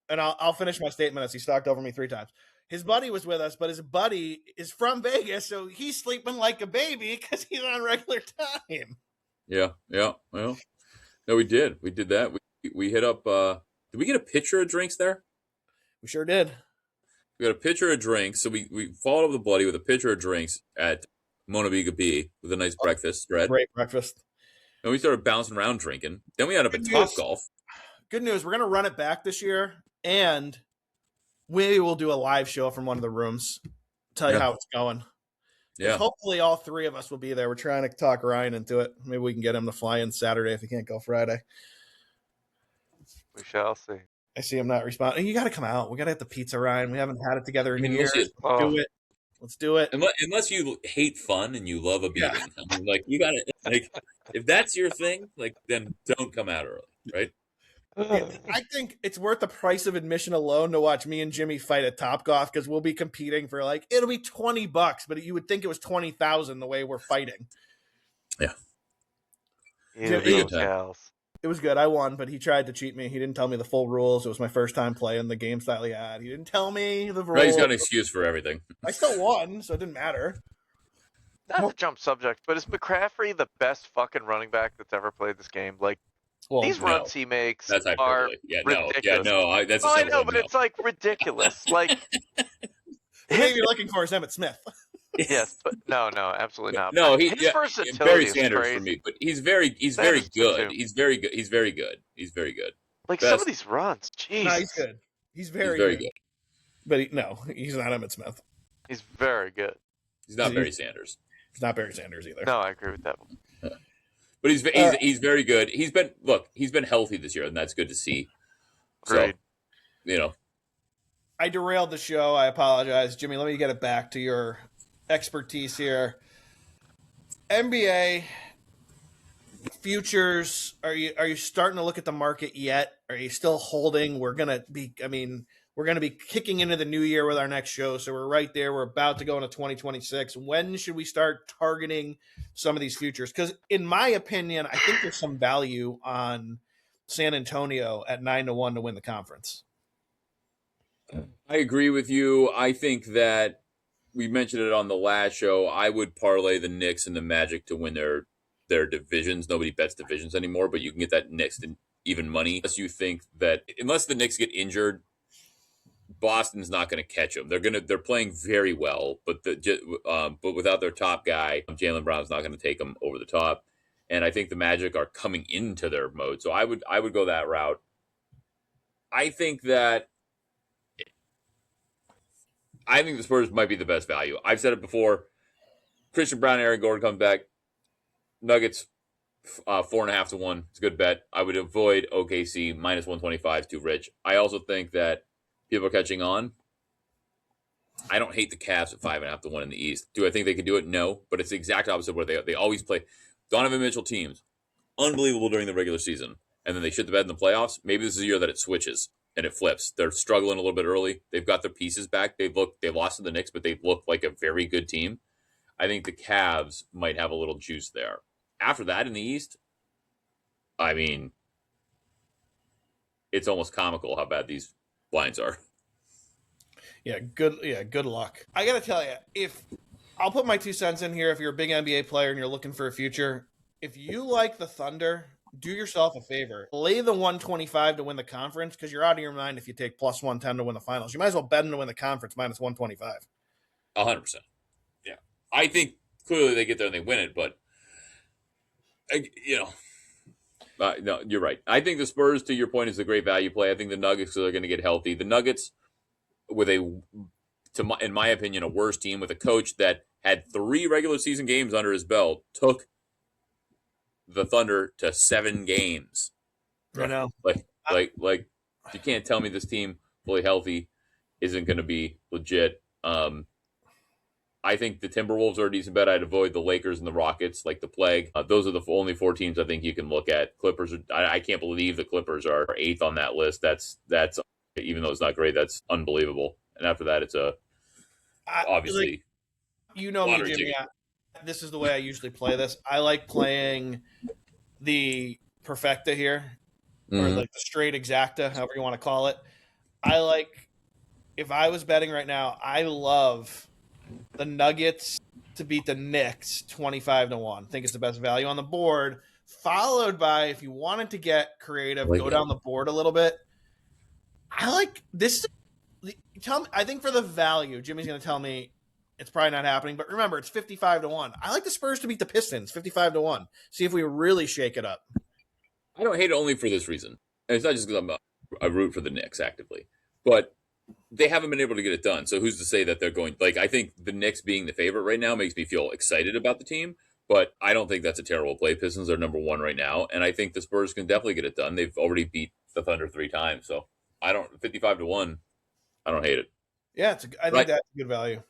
Speaker 1: And I'll finish my statement as he stalked over me 3 times. His buddy was with us, but his buddy is from Vegas, so he's sleeping like a baby because he's on regular time.
Speaker 2: Yeah. Well, no, we did. We did that. We hit up. Did we get a pitcher of drinks there?
Speaker 1: We sure did.
Speaker 2: We got a pitcher of drinks, so we followed up the bloody with a pitcher of drinks at Mona Biga B with a nice breakfast spread.
Speaker 1: Great breakfast.
Speaker 2: And we started bouncing around drinking. Then we ended up at Topgolf.
Speaker 1: Good news, we're going to run it back this year, and maybe we'll do a live show from one of the rooms, tell you how it's going. Yeah. Hopefully all 3 of us will be there. We're trying to talk Ryan into it. Maybe we can get him to fly in Saturday if he can't go Friday.
Speaker 3: We shall see.
Speaker 1: I see him not responding. You got to come out. We got to hit the pizza, Ryan. We haven't had it together in years. Let's do it.
Speaker 2: Unless you hate fun and you love a beating. Yeah. I mean, like, you got to, if that's your thing, then don't come out early, right?
Speaker 1: I think it's worth the price of admission alone to watch me and Jimmy fight at Topgolf because we'll be competing for it'll be $20, but you would think it was 20,000 the way we're fighting.
Speaker 2: Yeah.
Speaker 3: Jimmy,
Speaker 1: It was good. I won, but he tried to cheat me. He didn't tell me the full rules. It was my first time playing the game style he had. He didn't tell me the rules.
Speaker 2: Right, he's got an excuse for everything.
Speaker 1: I still won, so it didn't matter.
Speaker 3: Not to jump subject, but is McCaffrey the best fucking running back that's ever played this game? Like, these runs he makes
Speaker 2: that's
Speaker 3: are
Speaker 2: ridiculous.
Speaker 3: That's I know, but it's like ridiculous. Like,
Speaker 1: the name you're looking for is Emmitt Smith.
Speaker 3: Yes, but no, absolutely not.
Speaker 2: No,
Speaker 3: his versatility
Speaker 2: Barry
Speaker 3: is
Speaker 2: Sanders
Speaker 3: crazy.
Speaker 2: for me, but he's very good. He's very good. He's very good.
Speaker 3: Like some of these runs, jeez.
Speaker 1: No, he's good. He's very good. But he's not Emmitt Smith.
Speaker 3: He's very good.
Speaker 2: He's not Barry Sanders.
Speaker 1: He's not Barry Sanders either.
Speaker 3: No, I agree with that one.
Speaker 2: But he's very good. He's been healthy this year, and that's good to see.
Speaker 3: Great.
Speaker 2: So,
Speaker 1: I derailed the show. I apologize, Jimmy. Let me get it back to your expertise here. NBA futures. Are you starting to look at the market yet? Are you still holding? We're gonna be kicking into the new year with our next show, so we're right there. We're about to go into 2026. When should we start targeting some of these futures? Because in my opinion, I think there's some value on San Antonio at 9-1 to win the conference.
Speaker 2: I agree with you. I think that we mentioned it on the last show. I would parlay the Knicks and the Magic to win their divisions. Nobody bets divisions anymore, but you can get that Knicks in even money. Unless the Knicks get injured, Boston's not going to catch them. They're playing very well, but without their top guy, Jaylen Brown's not going to take them over the top. And I think the Magic are coming into their mode, so I would go that route. I think the Spurs might be the best value. I've said it before. Christian Brown, Aaron Gordon comes back. Nuggets 4.5 to 1. It's a good bet. I would avoid OKC minus 125 is too rich. I also think that people are catching on. I don't hate the Cavs at 5.5 to 1 in the East. Do I think they can do it? No, but it's the exact opposite where they always play. Donovan Mitchell teams, unbelievable during the regular season, and then they shit the bed in the playoffs. Maybe this is a year that it switches and it flips. They're struggling a little bit early. They've got their pieces back. They lost to the Knicks, but they look like a very good team. I think the Cavs might have a little juice there. After that in the East, I mean, it's almost comical how bad these lines are.
Speaker 1: Yeah, good luck. I got to tell you, I'll put my 2 cents in here. If you're a big NBA player and you're looking for a future, if you like the Thunder, do yourself a favor. Lay the 125 to win the conference, because you're out of your mind if you take plus 110 to win the finals. You might as well bet them to win the conference minus 125.
Speaker 2: 100%. Yeah. I think clearly they get there and they win it, but, no, you're right. I think the Spurs, to your point, is a great value play. I think the Nuggets are going to get healthy. The Nuggets, with in my opinion, a worse team with a coach that had 3 regular season games under his belt, took the Thunder to 7 games.
Speaker 1: I know.
Speaker 2: Like you can't tell me this team fully healthy isn't going to be legit. I think the Timberwolves are a decent bet. I'd avoid the Lakers and the Rockets like the plague. Those are the only 4 teams I think you can look at. Clippers, I can't believe the Clippers are 8th on that list. That's even though it's not great, that's unbelievable. And after that, it's obviously.
Speaker 1: Me, Jimmy. This is the way I usually play this. I like playing the perfecta here, or like the straight exacta, however you want to call it. If I was betting right now, I love the Nuggets to beat the Knicks 25 to 1. I think it's the best value on the board. Followed by, if you wanted to get creative, go down the board a little bit. I like this. I think for the value, Jimmy's going to tell me it's probably not happening. But remember, it's 55 to 1. I like the Spurs to beat the Pistons 55 to 1. See if we really shake it up.
Speaker 2: I don't hate it only for this reason. And it's not just because I root for the Knicks actively, but they haven't been able to get it done. So who's to say that they're going? I think the Knicks being the favorite right now makes me feel excited about the team, but I don't think that's a terrible play. Pistons are number 1 right now, and I think the Spurs can definitely get it done. They've already beat the Thunder 3 times, so 55 to 1. I don't hate it.
Speaker 1: Yeah, I think that's a good value.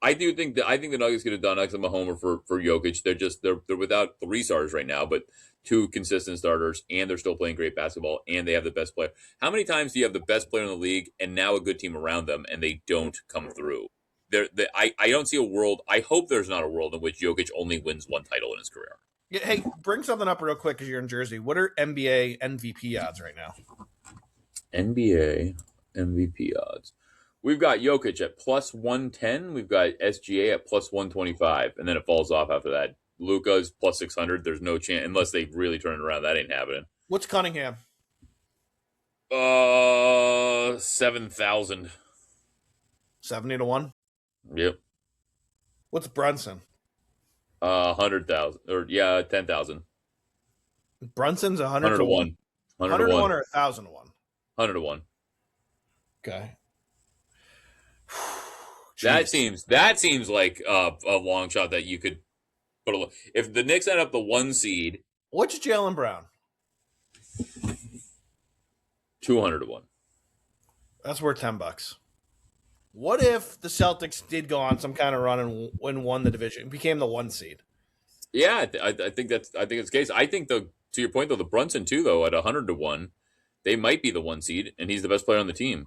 Speaker 2: I think the Nuggets get it done. I'm a homer for Jokic. They're without 3 stars right now, but 2 consistent starters, and they're still playing great basketball, and they have the best player. How many times do you have the best player in the league and now a good team around them, and they don't come through? I don't see a world. I hope there's not a world in which Jokic only wins 1 title in his career.
Speaker 1: Hey, bring something up real quick because you're in Jersey. What are NBA MVP odds right now?
Speaker 2: NBA MVP odds. We've got Jokic at plus 110. We've got SGA at plus 125. And then it falls off after that. Luka's plus 600. There's no chance unless they really turn it around. That ain't happening.
Speaker 1: What's Cunningham?
Speaker 2: 7,000.
Speaker 1: 70-1?
Speaker 2: Yep.
Speaker 1: What's Brunson?
Speaker 2: 100,000 or 10,000.
Speaker 1: Brunson's
Speaker 2: 100 to 1.
Speaker 1: 100 to 1 or 1,000 to 1?
Speaker 2: 100 to 1.
Speaker 1: Okay.
Speaker 2: That seems like a long shot that you could put if the Knicks end up the 1 seed.
Speaker 1: What's Jaylen Brown?
Speaker 2: 200 to 1.
Speaker 1: That's worth $10. What if the Celtics did go on some kind of run and won the division, became the 1 seed?
Speaker 2: Yeah, I think it's the case. I think to your point though, the Brunson too though at 100 to 1, they might be the 1 seed, and he's the best player on the team.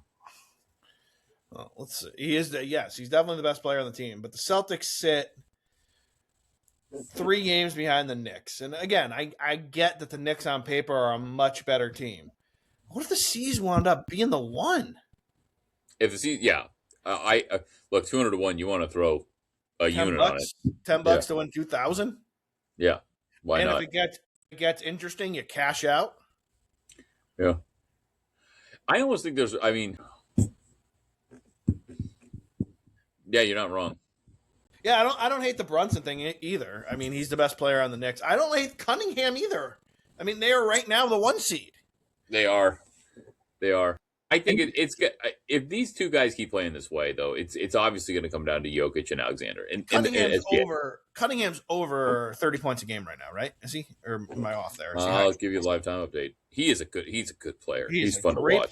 Speaker 1: Well, let's see. He's definitely the best player on the team. But the Celtics sit 3 games behind the Knicks, and again, I get that the Knicks on paper are a much better team. What if the C's wound up being the 1?
Speaker 2: If the C's, yeah. I look 200 to 1. You want to throw a unit on it?
Speaker 1: $10 to win 2,000.
Speaker 2: Yeah, why
Speaker 1: and
Speaker 2: not?
Speaker 1: If it gets interesting, you cash out.
Speaker 2: Yeah, I almost think there's. I mean, yeah, you're not wrong.
Speaker 1: Yeah, I don't hate the Brunson thing either. I mean, he's the best player on the Knicks. I don't hate Cunningham either. I mean, they are right now the 1 seed.
Speaker 2: They are. I think it's if these two guys keep playing this way, though, it's obviously going to come down to Jokic and Alexander. And
Speaker 1: Cunningham's over 30 points a game right now, right? Is he? Or am I off there?
Speaker 2: I'll give you a lifetime update. He's a good player. He's fun to watch. Player.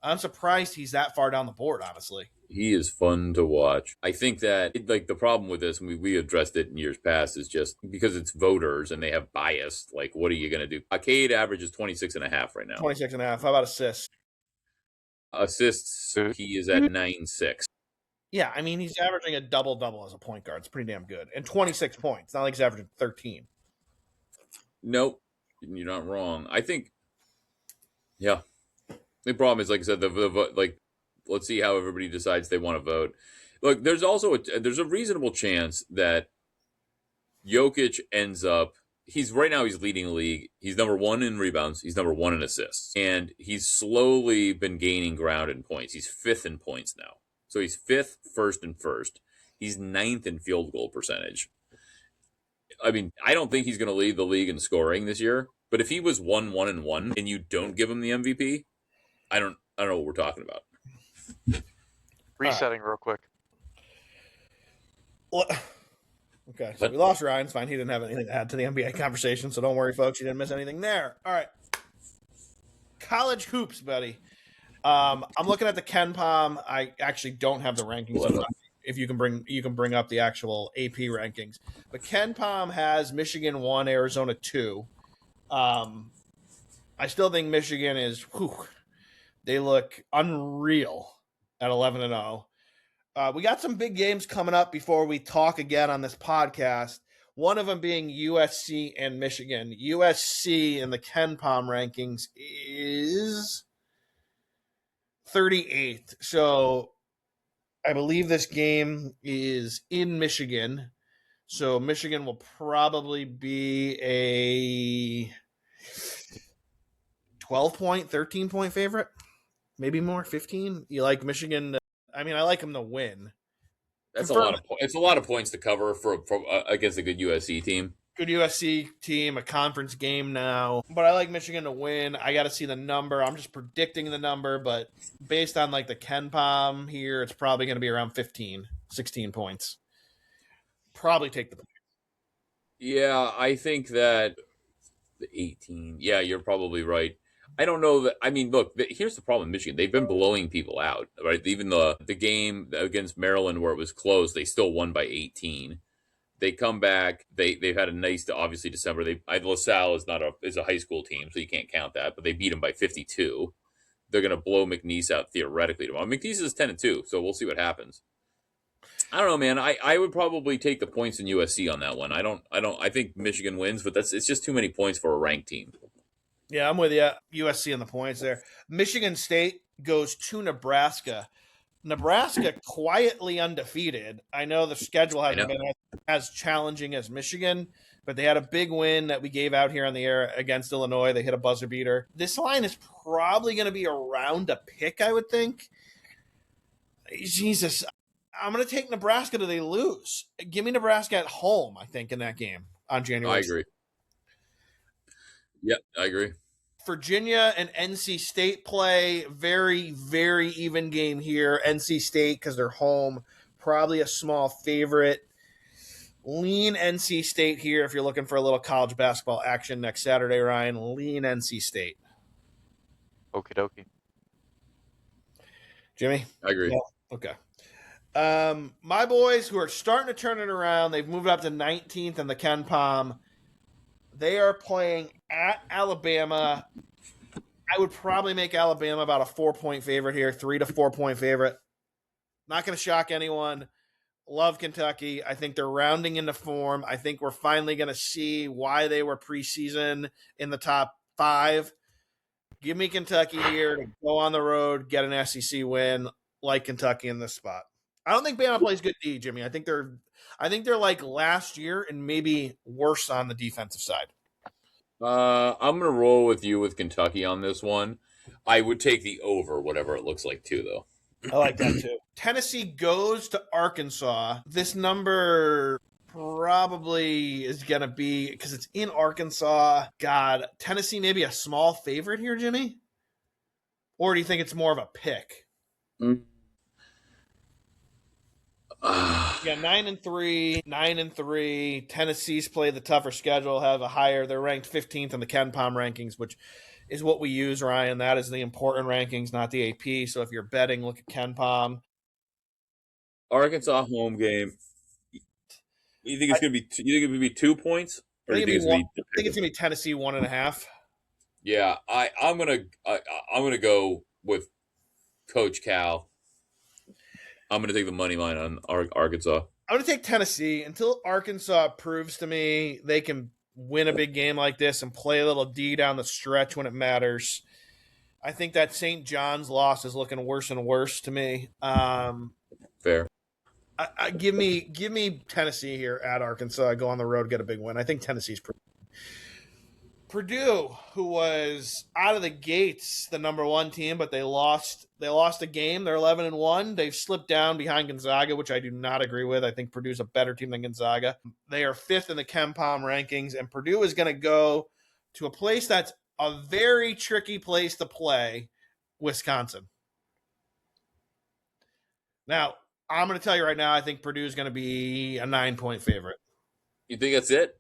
Speaker 1: I'm surprised he's that far down the board, honestly.
Speaker 2: He is fun to watch. I think that the problem with this, and we addressed it in years past, is just because it's voters and they have bias. Like, what are you going to do? Cade averages 26.5 right now.
Speaker 1: 26.5. How about assists?
Speaker 2: Assists, he is at 9.6.
Speaker 1: Yeah, I mean, he's averaging a double-double as a point guard. It's pretty damn good. And 26 points. Not like he's averaging 13.
Speaker 2: Nope. You're not wrong. I think, yeah. The problem is, like I said, let's see how everybody decides they want to vote. Look, there's also there's a reasonable chance that Jokic ends up. Right now he's leading the league. He's number 1 in rebounds. He's number 1 in assists, and he's slowly been gaining ground in points. He's 5th in points now, so he's 5th, first. He's 9th in field goal percentage. I mean, I don't think he's going to lead the league in scoring this year. But if he was 1-1-1 and you don't give him the MVP, I don't know what we're talking about.
Speaker 3: Resetting real quick.
Speaker 1: Okay, so we lost Ryan. It's fine. He didn't have anything to add to the NBA conversation, so don't worry, folks. You didn't miss anything there. All right. College hoops, buddy. I'm looking at the KenPom. I actually don't have the rankings. If you can bring up the actual AP rankings. But KenPom has Michigan 1, Arizona 2. I still think Michigan is they look unreal at 11-0. We got some big games coming up before we talk again on this podcast. One of them being USC and Michigan. USC in the KenPom rankings is 38th. So I believe this game is in Michigan. So Michigan will probably be a 12-point, 13-point favorite. Maybe more, 15. You like Michigan? I mean, I like them to win.
Speaker 2: It's a lot of points to cover for against a good USC team.
Speaker 1: Good USC team, a conference game now. But I like Michigan to win. I got to see the number. I'm just predicting the number, but based on like the KenPom here, it's probably going to be around 15, 16 points. Probably take the point.
Speaker 2: Yeah, I think that the 18. Yeah, you're probably right. I don't know that. I mean, look, here's the problem in Michigan. They've been blowing people out, right? Even the game against Maryland where it was close, they still won by 18. They come back. They've had a nice, obviously, December. LaSalle is a high school team, so you can't count that. But they beat them by 52. They're going to blow McNeese out theoretically tomorrow. McNeese is 10-2, so we'll see what happens. I don't know, man. I would probably take the points in USC on that one. I think Michigan wins, but it's just too many points for a ranked team.
Speaker 1: Yeah, I'm with you. USC on the points there. Michigan State goes to Nebraska. Nebraska quietly undefeated. I know the schedule hasn't been as challenging as Michigan, but they had a big win that we gave out here on the air against Illinois. They hit a buzzer beater. This line is probably going to be around a pick, I would think. Jesus, I'm going to take Nebraska till they lose. Give me Nebraska at home, I think, in that game on January.
Speaker 2: I agree. Yep, I agree.
Speaker 1: Virginia and NC State play. Very, very even game here. NC State, because they're home, probably a small favorite. Lean NC State here if you're looking for a little college basketball action next Saturday, Ryan. Lean NC State.
Speaker 3: Okie dokie.
Speaker 1: Jimmy?
Speaker 2: I agree.
Speaker 1: Yeah. Okay. My boys who are starting to turn it around, they've moved up to 19th in the Ken Palm. They are playing at Alabama. I would probably make Alabama about a 4-point favorite here, 3 to 4 point favorite. Not going to shock anyone. Love Kentucky. I think they're rounding into form. I think we're finally going to see why they were preseason in the top 5. Give me Kentucky here to go on the road, get an SEC win, like Kentucky in this spot. I don't think Bama plays good D, Jimmy. I think they're like last year and maybe worse on the defensive side.
Speaker 2: I'm going to roll with you with Kentucky on this one. I would take the over, whatever it looks like, too, though.
Speaker 1: I like that, too. Tennessee goes to Arkansas. This number probably is going to be, because it's in Arkansas, God, Tennessee maybe a small favorite here, Jimmy? Or do you think it's more of a pick? Yeah, 9-3. Tennessee's play the tougher schedule, have a higher. They're ranked 15th in the Ken Palm rankings, which is what we use, Ryan. That is the important rankings, not the AP. So if you're betting, look at Ken Palm.
Speaker 2: Arkansas home game. You think it's going to be? You think it would be 2 points?
Speaker 1: Or I think it's going to be Tennessee 1.5.
Speaker 2: Yeah, I'm gonna go with Coach Cal. I'm going to take the money line on Arkansas.
Speaker 1: I'm going to take Tennessee until Arkansas proves to me they can win a big game like this and play a little D down the stretch when it matters. I think that St. John's loss is looking worse and worse to me.
Speaker 2: Fair.
Speaker 1: Give me Tennessee here at Arkansas. Go on the road, get a big win. I think Tennessee's pretty. Purdue, who was out of the gates the number 1 team, but they lost a game. They're 11-1. They've slipped down behind Gonzaga, which I do not agree with. I think Purdue's a better team than Gonzaga. They are 5th in the Ken Palm rankings, and Purdue is going to go to a place that's a very tricky place to play, Wisconsin. Now, I'm going to tell you right now, I think Purdue is going to be a 9-point favorite.
Speaker 2: You think that's it?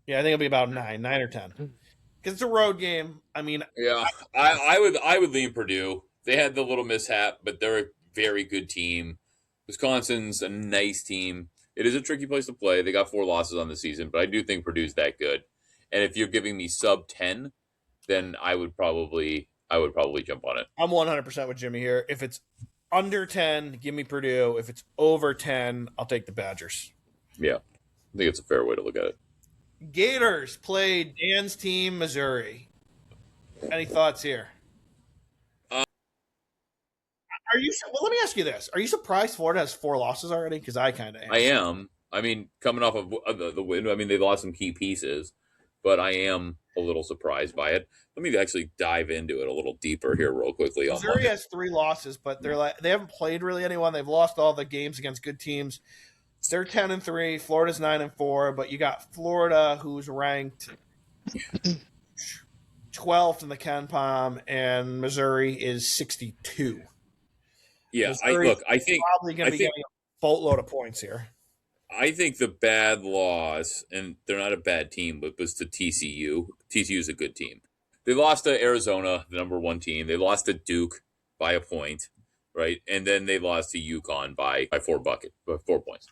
Speaker 1: Yeah, I think it'll be about 9 or 10. Because it's a road game. I mean,
Speaker 2: yeah, I would lean Purdue. They had the little mishap, but they're a very good team. Wisconsin's a nice team. It is a tricky place to play. They got 4 losses on the season, but I do think Purdue's that good. And if you're giving me sub 10, then I would probably jump on it.
Speaker 1: I'm 100% with Jimmy here. If it's under 10, give me Purdue. If it's over 10, I'll take the Badgers.
Speaker 2: Yeah, I think it's a fair way to look at it.
Speaker 1: Gators played Dan's team, Missouri. Any thoughts here? Are you? Well, let me ask you this: are you surprised Florida has 4 losses already? Because I kind of am.
Speaker 2: I am. I mean, coming off of the win, I mean they lost some key pieces, but I am a little surprised by it. Let me actually dive into it a little deeper here, real quickly.
Speaker 1: Missouri has 3 losses, but they haven't played really anyone. They've lost all the games against good teams. They're 10-3. Florida's 9-4, but you got Florida, who's ranked 12th in the Ken Palm, and Missouri is 62.
Speaker 2: Yeah, I think
Speaker 1: probably going to be getting a boatload of points here.
Speaker 2: I think the bad loss, and they're not a bad team, but was to TCU. TCU is a good team. They lost to Arizona, the number 1 team. They lost to Duke by a point, right? And then they lost to UConn by 4 points.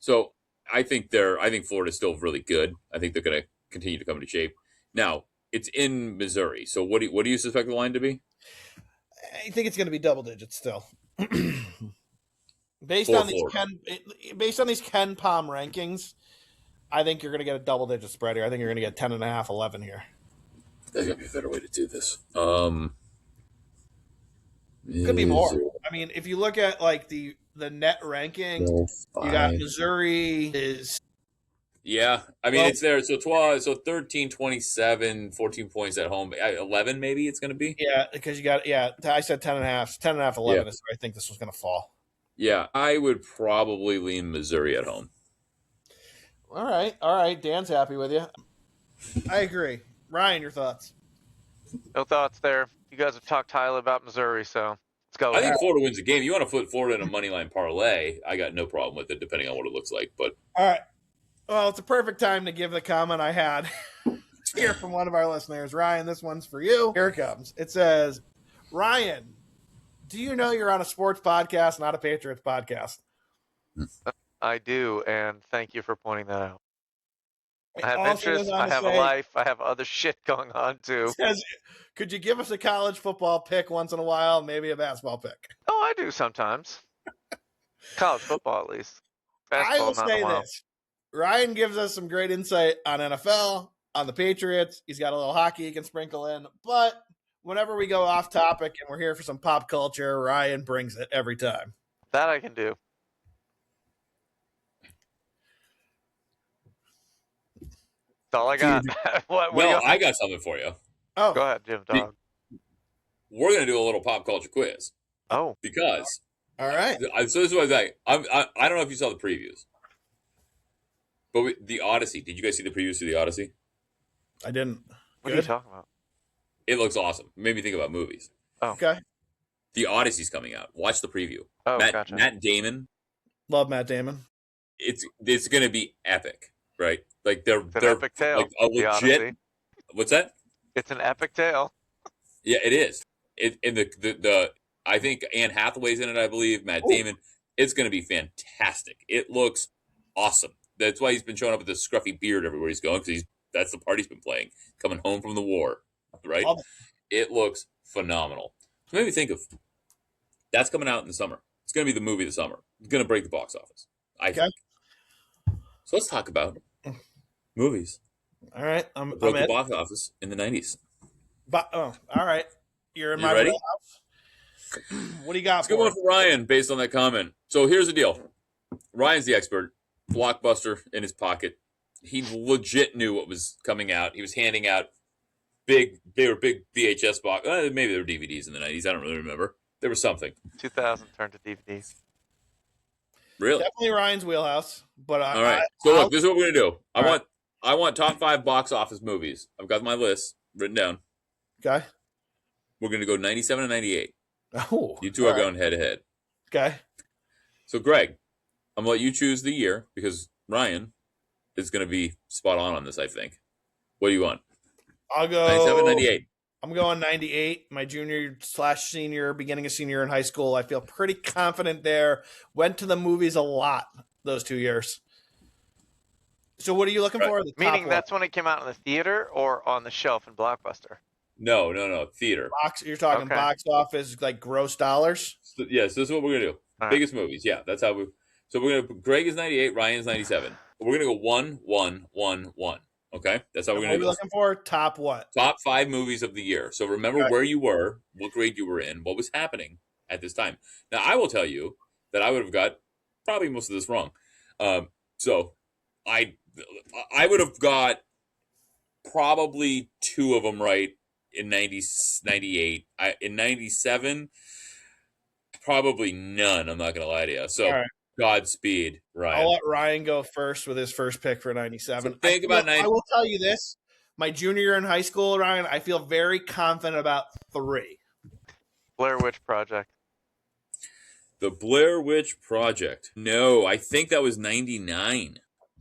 Speaker 2: So I think Florida's still really good. I think they're going to continue to come into shape. Now, it's in Missouri. So what do you suspect the line to be?
Speaker 1: I think it's going to be double digits still. Based on these KenPom rankings, I think you're going to get a double-digit spread here. I think you're going to get 10.5, 11 here.
Speaker 2: There's got to be a better way to do this.
Speaker 1: Could be more. I mean, if you look at like the net rankings, you got Missouri is.
Speaker 2: Yeah, I mean, it's there. So 12, so 13, 27, 14 points at home. 11 maybe it's going to be.
Speaker 1: Yeah, because you got, I said 10.5, 10.5, 11 is where I think this was going to fall.
Speaker 2: Yeah, I would probably lean Missouri at home.
Speaker 1: All right. Dan's happy with you. I agree. Ryan, your thoughts?
Speaker 3: No thoughts there. You guys have talked highly about Missouri, so let's go.
Speaker 2: I think Florida wins the game. You want to put Florida in a money line parlay, I got no problem with it, depending on what it looks like. But
Speaker 1: all right. Well, it's a perfect time to give the comment I had here from one of our listeners. Ryan, this one's for you. Here it comes. It says, Ryan, do you know you're on a sports podcast, not a Patriots podcast?
Speaker 3: I do, and thank you for pointing that out. I have interests. I have a life. I have other shit going on, too.
Speaker 1: Says, could you give us a college football pick once in a while, maybe a basketball pick?
Speaker 3: Oh, I do sometimes. College football, at least.
Speaker 1: Basketball, I will say this. Ryan gives us some great insight on NFL, on the Patriots. He's got a little hockey he can sprinkle in. But whenever we go off topic and we're here for some pop culture, Ryan brings it every time.
Speaker 3: That I can do. That's all I got.
Speaker 2: I got something for you.
Speaker 3: Oh, go ahead, Jim Dog.
Speaker 2: We're going to do a little pop culture quiz.
Speaker 3: Oh.
Speaker 2: Because.
Speaker 1: All right.
Speaker 2: So this is what I don't know if you saw the previews. But the Odyssey, did you guys see the previews to the Odyssey?
Speaker 1: I didn't.
Speaker 3: What are you talking about?
Speaker 2: It looks awesome. It made me think about movies.
Speaker 3: Oh.
Speaker 1: Okay.
Speaker 2: The Odyssey's coming out. Watch the preview.
Speaker 3: Oh, gotcha.
Speaker 2: Matt Damon.
Speaker 1: Love Matt Damon.
Speaker 2: It's going to be epic, right? Like they're
Speaker 3: an epic tale.
Speaker 2: Like a legit. What's that?
Speaker 3: It's an epic tale.
Speaker 2: Yeah, it is. The I think Anne Hathaway's in it. I believe Matt Damon. It's going to be fantastic. It looks awesome. That's why he's been showing up with this scruffy beard everywhere he's going, because that's the part he's been playing, coming home from the war, right? It looks phenomenal. So maybe think of that's coming out in the summer. It's going to be the movie of the summer. It's going to break the box office, I think. So let's talk about movies.
Speaker 1: All right,
Speaker 2: broke the box office in the 90s.
Speaker 1: All right, you're in my wheelhouse. What do you got?
Speaker 2: Let's get one for Ryan based on that comment. So here's the deal. Ryan's the expert. Blockbuster in his pocket. He legit knew what was coming out. He was handing out big VHS box. Maybe there were DVDs in the 90s. I don't really remember. There was something.
Speaker 3: 2000 turned to DVDs.
Speaker 2: Really?
Speaker 1: Definitely Ryan's wheelhouse. But
Speaker 2: all right. So look, this is what we're gonna do. I want top 5 box office movies. I've got my list written down.
Speaker 1: Okay.
Speaker 2: We're gonna go 97 and 98.
Speaker 1: Oh.
Speaker 2: You two are going head to head.
Speaker 1: Okay.
Speaker 2: So Greg, I'm going to let you choose the year because Ryan is going to be spot on this, I think. What do you want?
Speaker 1: I'll go
Speaker 2: 97, 98.
Speaker 1: I'm going 98, my junior/senior, beginning of senior in high school. I feel pretty confident there. Went to the movies a lot those 2 years. So what are you looking for?
Speaker 3: Meaning that's when it came out in the theater or on the shelf in Blockbuster?
Speaker 2: No. Theater.
Speaker 1: You're talking box office, like gross dollars?
Speaker 2: So, yes, this is what we're going to do. All biggest movies. Yeah, that's how we... So we're gonna. Greg is 98. Ryan's 97. We're gonna go 1, 1, 1, 1. Okay, that's how we're gonna.
Speaker 1: What are you looking for? Top what?
Speaker 2: Top 5 movies of the year. So remember where you were, what grade you were in, what was happening at this time. Now I will tell you that I would have got probably most of this wrong. So I would have got probably 2 of them right in 98. In 97, probably none. I'm not gonna lie to you. So. Godspeed, Ryan.
Speaker 1: I'll let Ryan go first with his first pick for 97.
Speaker 2: So think about 90.
Speaker 1: I will tell you this. My junior year in high school, Ryan, I feel very confident about 3.
Speaker 3: Blair Witch Project.
Speaker 2: The Blair Witch Project. No, I think that was 99.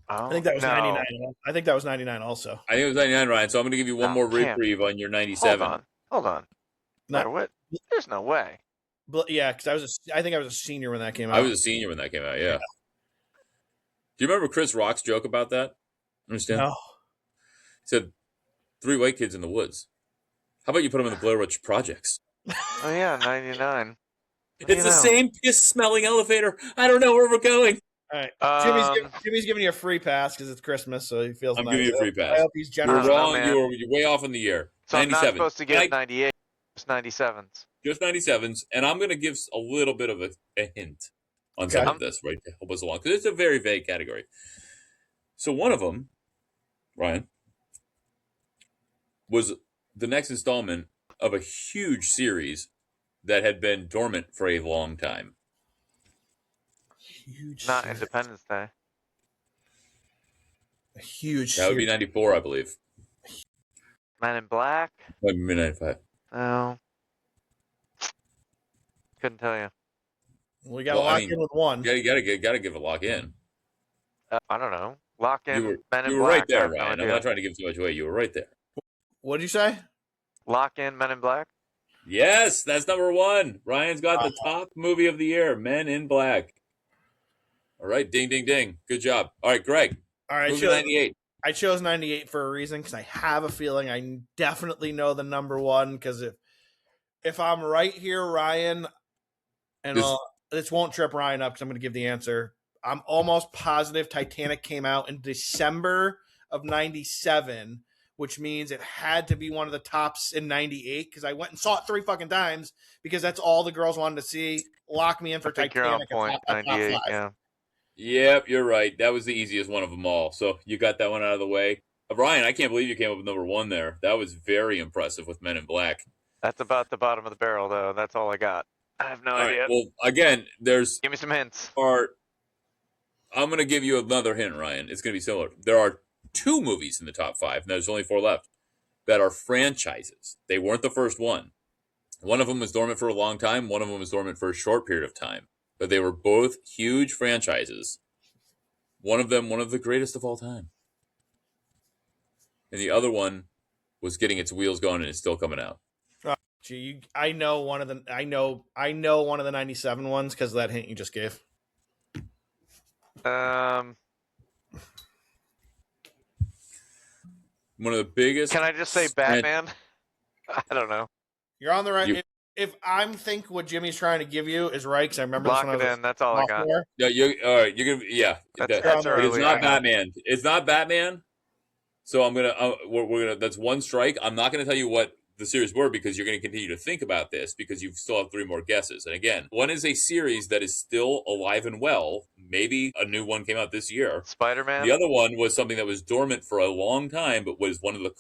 Speaker 1: I think that was 99. I think that was 99 also.
Speaker 2: I think it was 99, Ryan. So I'm going to give you one more reprieve on your 97.
Speaker 3: Hold on. Blair Witch? There's no way.
Speaker 1: Yeah, because I think I was a senior when that came out.
Speaker 2: I was a senior when that came out, yeah. Do you remember Chris Rock's joke about that? Understand?
Speaker 1: No.
Speaker 2: He said, 3 white kids in the woods. How about you put them in the Blair Witch Projects?
Speaker 3: Oh, yeah, 99.
Speaker 2: It's the same piss-smelling elevator. I don't know where we're going.
Speaker 1: All right, Jimmy's giving you a free pass because it's Christmas, so he feels.
Speaker 2: I'm
Speaker 1: nice.
Speaker 2: giving you a free pass.
Speaker 1: I hope he's generous.
Speaker 2: You're wrong. You're way off in the year.
Speaker 3: So 97. I'm not supposed to give 98, just 97s.
Speaker 2: Just 97s, and I'm going to give a little bit of a hint on some of this, right, to help us along, because it's a very vague category. So one of them, Ryan, was the next installment of a huge series that had been dormant for a long time.
Speaker 3: Not Independence Day.
Speaker 1: A huge.
Speaker 2: That would be 94, I believe.
Speaker 3: Men in Black.
Speaker 2: That would be 95.
Speaker 3: Oh, couldn't tell you.
Speaker 1: We got to lock in with one.
Speaker 2: You gotta give a lock in.
Speaker 3: I don't know. Lock in.
Speaker 2: Men in
Speaker 3: Black.
Speaker 2: You were right there, Ryan. I'm not trying to give too much away. You were right there.
Speaker 1: What did you say?
Speaker 3: Lock in Men in Black.
Speaker 2: Yes, that's number one. Ryan's got the top movie of the year, Men in Black. All right, ding, ding, ding. Good job. All right, Greg.
Speaker 1: All right,
Speaker 2: movie 98.
Speaker 1: I chose 98 for a reason because I have a feeling I definitely know the number one. Because if I'm right here, Ryan, and this won't trip Ryan up because I'm going to give the answer. I'm almost positive Titanic came out in December of 97, which means it had to be one of the tops in 98 because I went and saw it 3 fucking times because that's all the girls wanted to see. Lock me in for Titanic. You're on
Speaker 3: point, 98, yeah.
Speaker 2: Yep, you're right. That was the easiest one of them all. So you got that one out of the way. Ryan, I can't believe you came up with number one there. That was very impressive with Men in Black.
Speaker 3: That's about the bottom of the barrel, though. That's all I got. I have no idea.
Speaker 2: Right. Well, again,
Speaker 3: Give me some hints.
Speaker 2: I'm going to give you another hint, Ryan. It's going to be similar. There are 2 movies in the top 5, and there's only 4 left, that are franchises. They weren't the first one. One of them was dormant for a long time. One of them was dormant for a short period of time. But they were both huge franchises. One of them, one of the greatest of all time. And the other one was getting its wheels going and it's still coming out.
Speaker 1: Gee, I know one of the 97 ones because of that hint you just gave.
Speaker 2: One of the biggest.
Speaker 3: Can I just say Batman? I don't know.
Speaker 1: You're on the right. If I'm think what Jimmy's trying to give you is right, because I remember
Speaker 3: Lock it in. That's all I got.
Speaker 2: Yeah, all right. You're gonna. Yeah,
Speaker 3: that's early.
Speaker 2: It's not Batman. It's not Batman. So I'm gonna. We're gonna. That's one strike. I'm not gonna tell you what the series were because you're gonna continue to think about this because you still have 3 more guesses. And again, one is a series that is still alive and well. Maybe a new one came out this year.
Speaker 3: Spider-Man.
Speaker 2: The other one was something that was dormant for a long time, but was one of the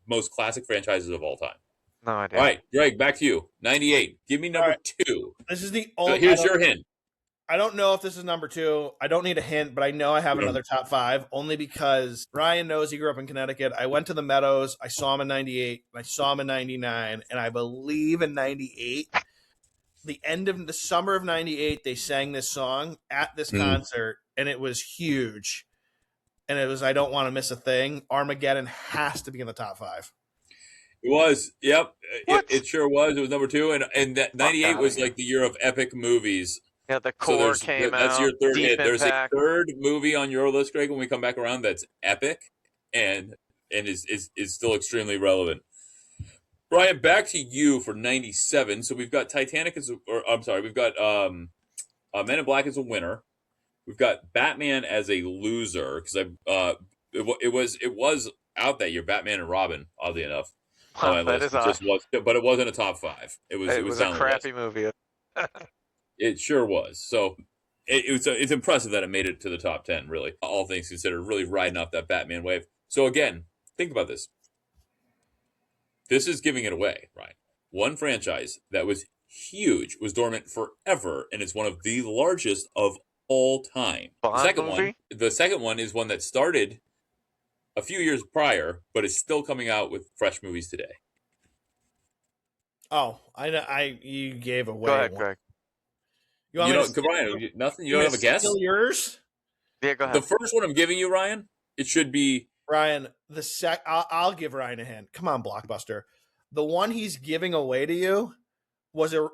Speaker 2: most classic franchises of all time.
Speaker 3: No idea.
Speaker 2: All right, Greg, back to you. 98. Give me number 2.
Speaker 1: This is the only.
Speaker 2: Here's your hint.
Speaker 1: I don't know if this is number 2. I don't need a hint, but I know I have another top 5 only because Ryan knows he grew up in Connecticut. I went to the Meadows. I saw him in 98. I saw him in 99. And I believe in 98, the summer of 98, they sang this song at this concert, and it was huge. And it was I Don't Want to Miss a Thing. Armageddon has to be in the top 5.
Speaker 2: It was, yep. It sure was. It was number 2, and that 98 was like the year of epic movies.
Speaker 3: Yeah, The Core came out.
Speaker 2: That's your third hit. There's a
Speaker 3: Impact.
Speaker 2: 3rd movie on your list, Greg, when we come back around that's epic and is still extremely relevant. Brian, back to you for 97. So we've got Titanic we've got Men in Black as a winner. We've got Batman as a loser because it was out that year. Batman and Robin, oddly enough.
Speaker 3: That is odd.
Speaker 2: But it wasn't a top 5. It was
Speaker 3: a crappy movie.
Speaker 2: It sure was. So it's impressive that it made it to the top 10, really. All things considered, really riding off that Batman wave. So again, think about this. This is giving it away, right? One franchise that was huge, was dormant forever, and it's one of the largest of all time. The second one is one that started a few years prior, but is still coming out with fresh movies today.
Speaker 1: Oh, you gave away.
Speaker 3: Go ahead, Greg.
Speaker 2: Ryan, nothing. You don't have a guess?
Speaker 1: Still yours?
Speaker 3: Yeah, go ahead.
Speaker 2: The first one I'm giving you, Ryan, it should be
Speaker 1: Ryan. I'll give Ryan a hint. Come on, Blockbuster. The one he's giving away to you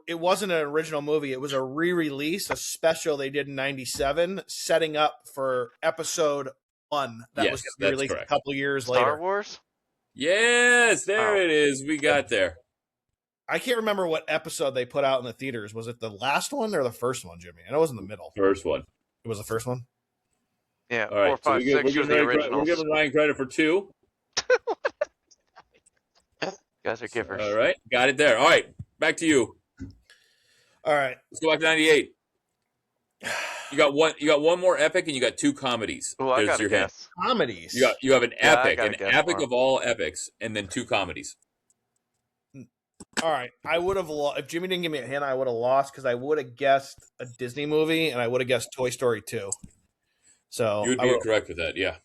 Speaker 1: it wasn't an original movie. It was a re-release, a special they did in 97, setting up for episode 1 that was going to be released a couple years later.
Speaker 3: Star Wars?
Speaker 2: Yes, there it is. We got there.
Speaker 1: I can't remember what episode they put out in the theaters. Was it the last one or the first one, Jimmy? I know it was in the middle.
Speaker 2: First one.
Speaker 1: It was the first one?
Speaker 3: Yeah,
Speaker 2: all right,
Speaker 3: 4, 5, 6 were the originals.
Speaker 2: We're giving Ryan credit for 2.
Speaker 3: You guys are givers.
Speaker 2: All right, got it there. All right, back to you.
Speaker 1: All right.
Speaker 2: Let's go back to 98. You got one more epic, and you got 2 comedies.
Speaker 3: Oh, I got a guess.
Speaker 1: Comedies.
Speaker 2: You have an epic, of all epics, and then 2 comedies.
Speaker 1: All right, I would have lost if Jimmy didn't give me a hint. I would have lost because I would have guessed a Disney movie, and I would have guessed Toy Story 2. So
Speaker 2: you would be correct with that, yeah.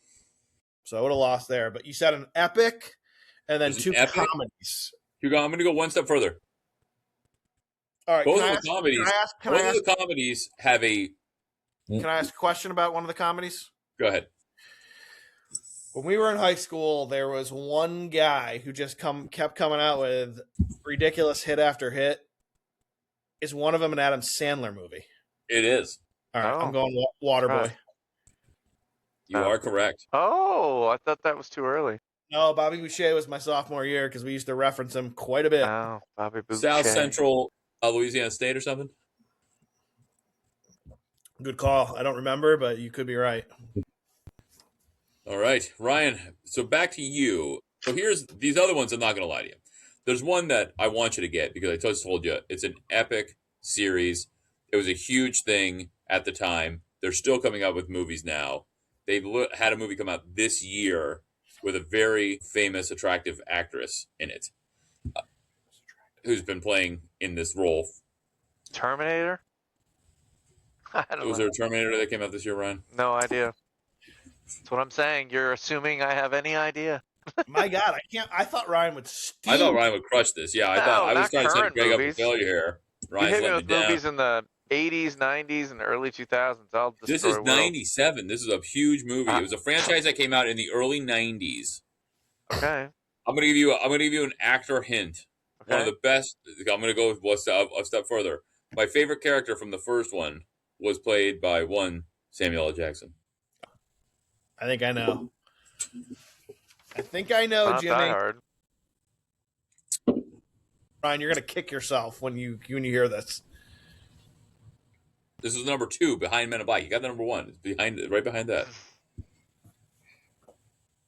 Speaker 1: So I would have lost there. But you said an epic, and then 2 comedies.
Speaker 2: I'm going to go one step further.
Speaker 1: All right,
Speaker 2: both of the comedies have a.
Speaker 1: Can I ask a question about one of the comedies?
Speaker 2: Go ahead.
Speaker 1: When we were in high school, there was one guy who just kept coming out with ridiculous hit after hit. Is one of them an Adam Sandler movie?
Speaker 2: It is.
Speaker 1: All right, I'm going Waterboy.
Speaker 2: You are correct.
Speaker 3: Oh, I thought that was too early.
Speaker 1: No, Bobby Boucher was my sophomore year because we used to reference him quite a bit.
Speaker 3: Oh, Bobby Boucher.
Speaker 2: South Central Louisiana State or something?
Speaker 1: Good call. I don't remember, but you could be right.
Speaker 2: All right, Ryan. So back to you. So here's these other ones. I'm not going to lie to you. There's one that I want you to get because I just told you it's an epic series. It was a huge thing at the time. They're still coming out with movies now. They've had a movie come out this year with a very famous, attractive actress in it, who's been playing in this role.
Speaker 3: Terminator? I don't know.
Speaker 2: Was there a Terminator that came out this year, Ryan?
Speaker 3: No idea. That's what I'm saying. You're assuming I have any idea.
Speaker 1: My God, I thought Ryan would steal.
Speaker 2: I thought Ryan would crush this. Yeah, I was trying to set Greg up for failure here. Ryan's
Speaker 3: you hit me
Speaker 2: with
Speaker 3: movies in the 80s, 90s, and early 2000s.
Speaker 2: This is 97. This is a huge movie. It was a franchise that came out in the early 90s.
Speaker 3: Okay.
Speaker 2: I'm gonna give you an actor hint. Okay. One of the best. I'm gonna go a step further. My favorite character from the first one was played by one Samuel L. Jackson.
Speaker 1: I think I know. Jimmy.
Speaker 3: Not hard.
Speaker 1: Ryan, you're gonna kick yourself when you hear this.
Speaker 2: This is number 2 behind Men in Black. You got the number 1. It's right behind that.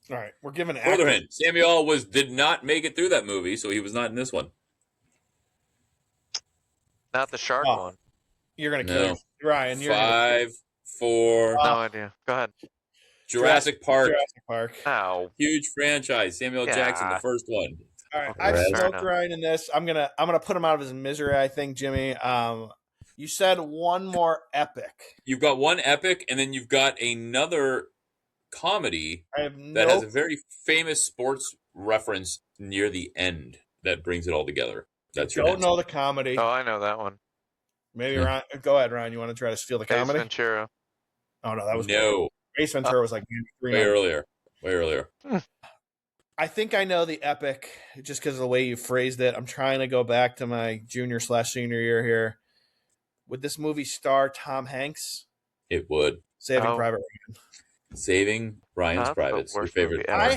Speaker 1: All right, we're giving
Speaker 2: further hint. Samuel did not make it through that movie, so he was not in this one.
Speaker 3: Not the shark one.
Speaker 1: You're gonna kill Ryan.
Speaker 2: 5, 4.
Speaker 3: No idea. Go ahead.
Speaker 2: Jurassic Park.
Speaker 3: Ow.
Speaker 2: Huge franchise. Samuel Jackson, the first one.
Speaker 1: All right, I've smoked Ryan in this. I'm gonna put him out of his misery. I think, Jimmy. You said one more epic.
Speaker 2: You've got one epic, and then you've got another comedy that has a very famous sports reference near the end that brings it all together. That's your
Speaker 1: don't know the comedy.
Speaker 3: Oh, I know that one.
Speaker 1: Maybe Ryan. Go ahead, Ryan. You want to try to steal the comedy?
Speaker 3: Ace Ventura.
Speaker 1: Oh no, that was Ace Ventura was like
Speaker 2: way earlier. Way earlier.
Speaker 1: I think I know the epic just because of the way you phrased it. I'm trying to go back to my junior/senior year here. Would this movie star Tom Hanks?
Speaker 2: It would.
Speaker 1: Saving Private Ryan.
Speaker 2: Saving Ryan's Privates. Your favorite.
Speaker 1: I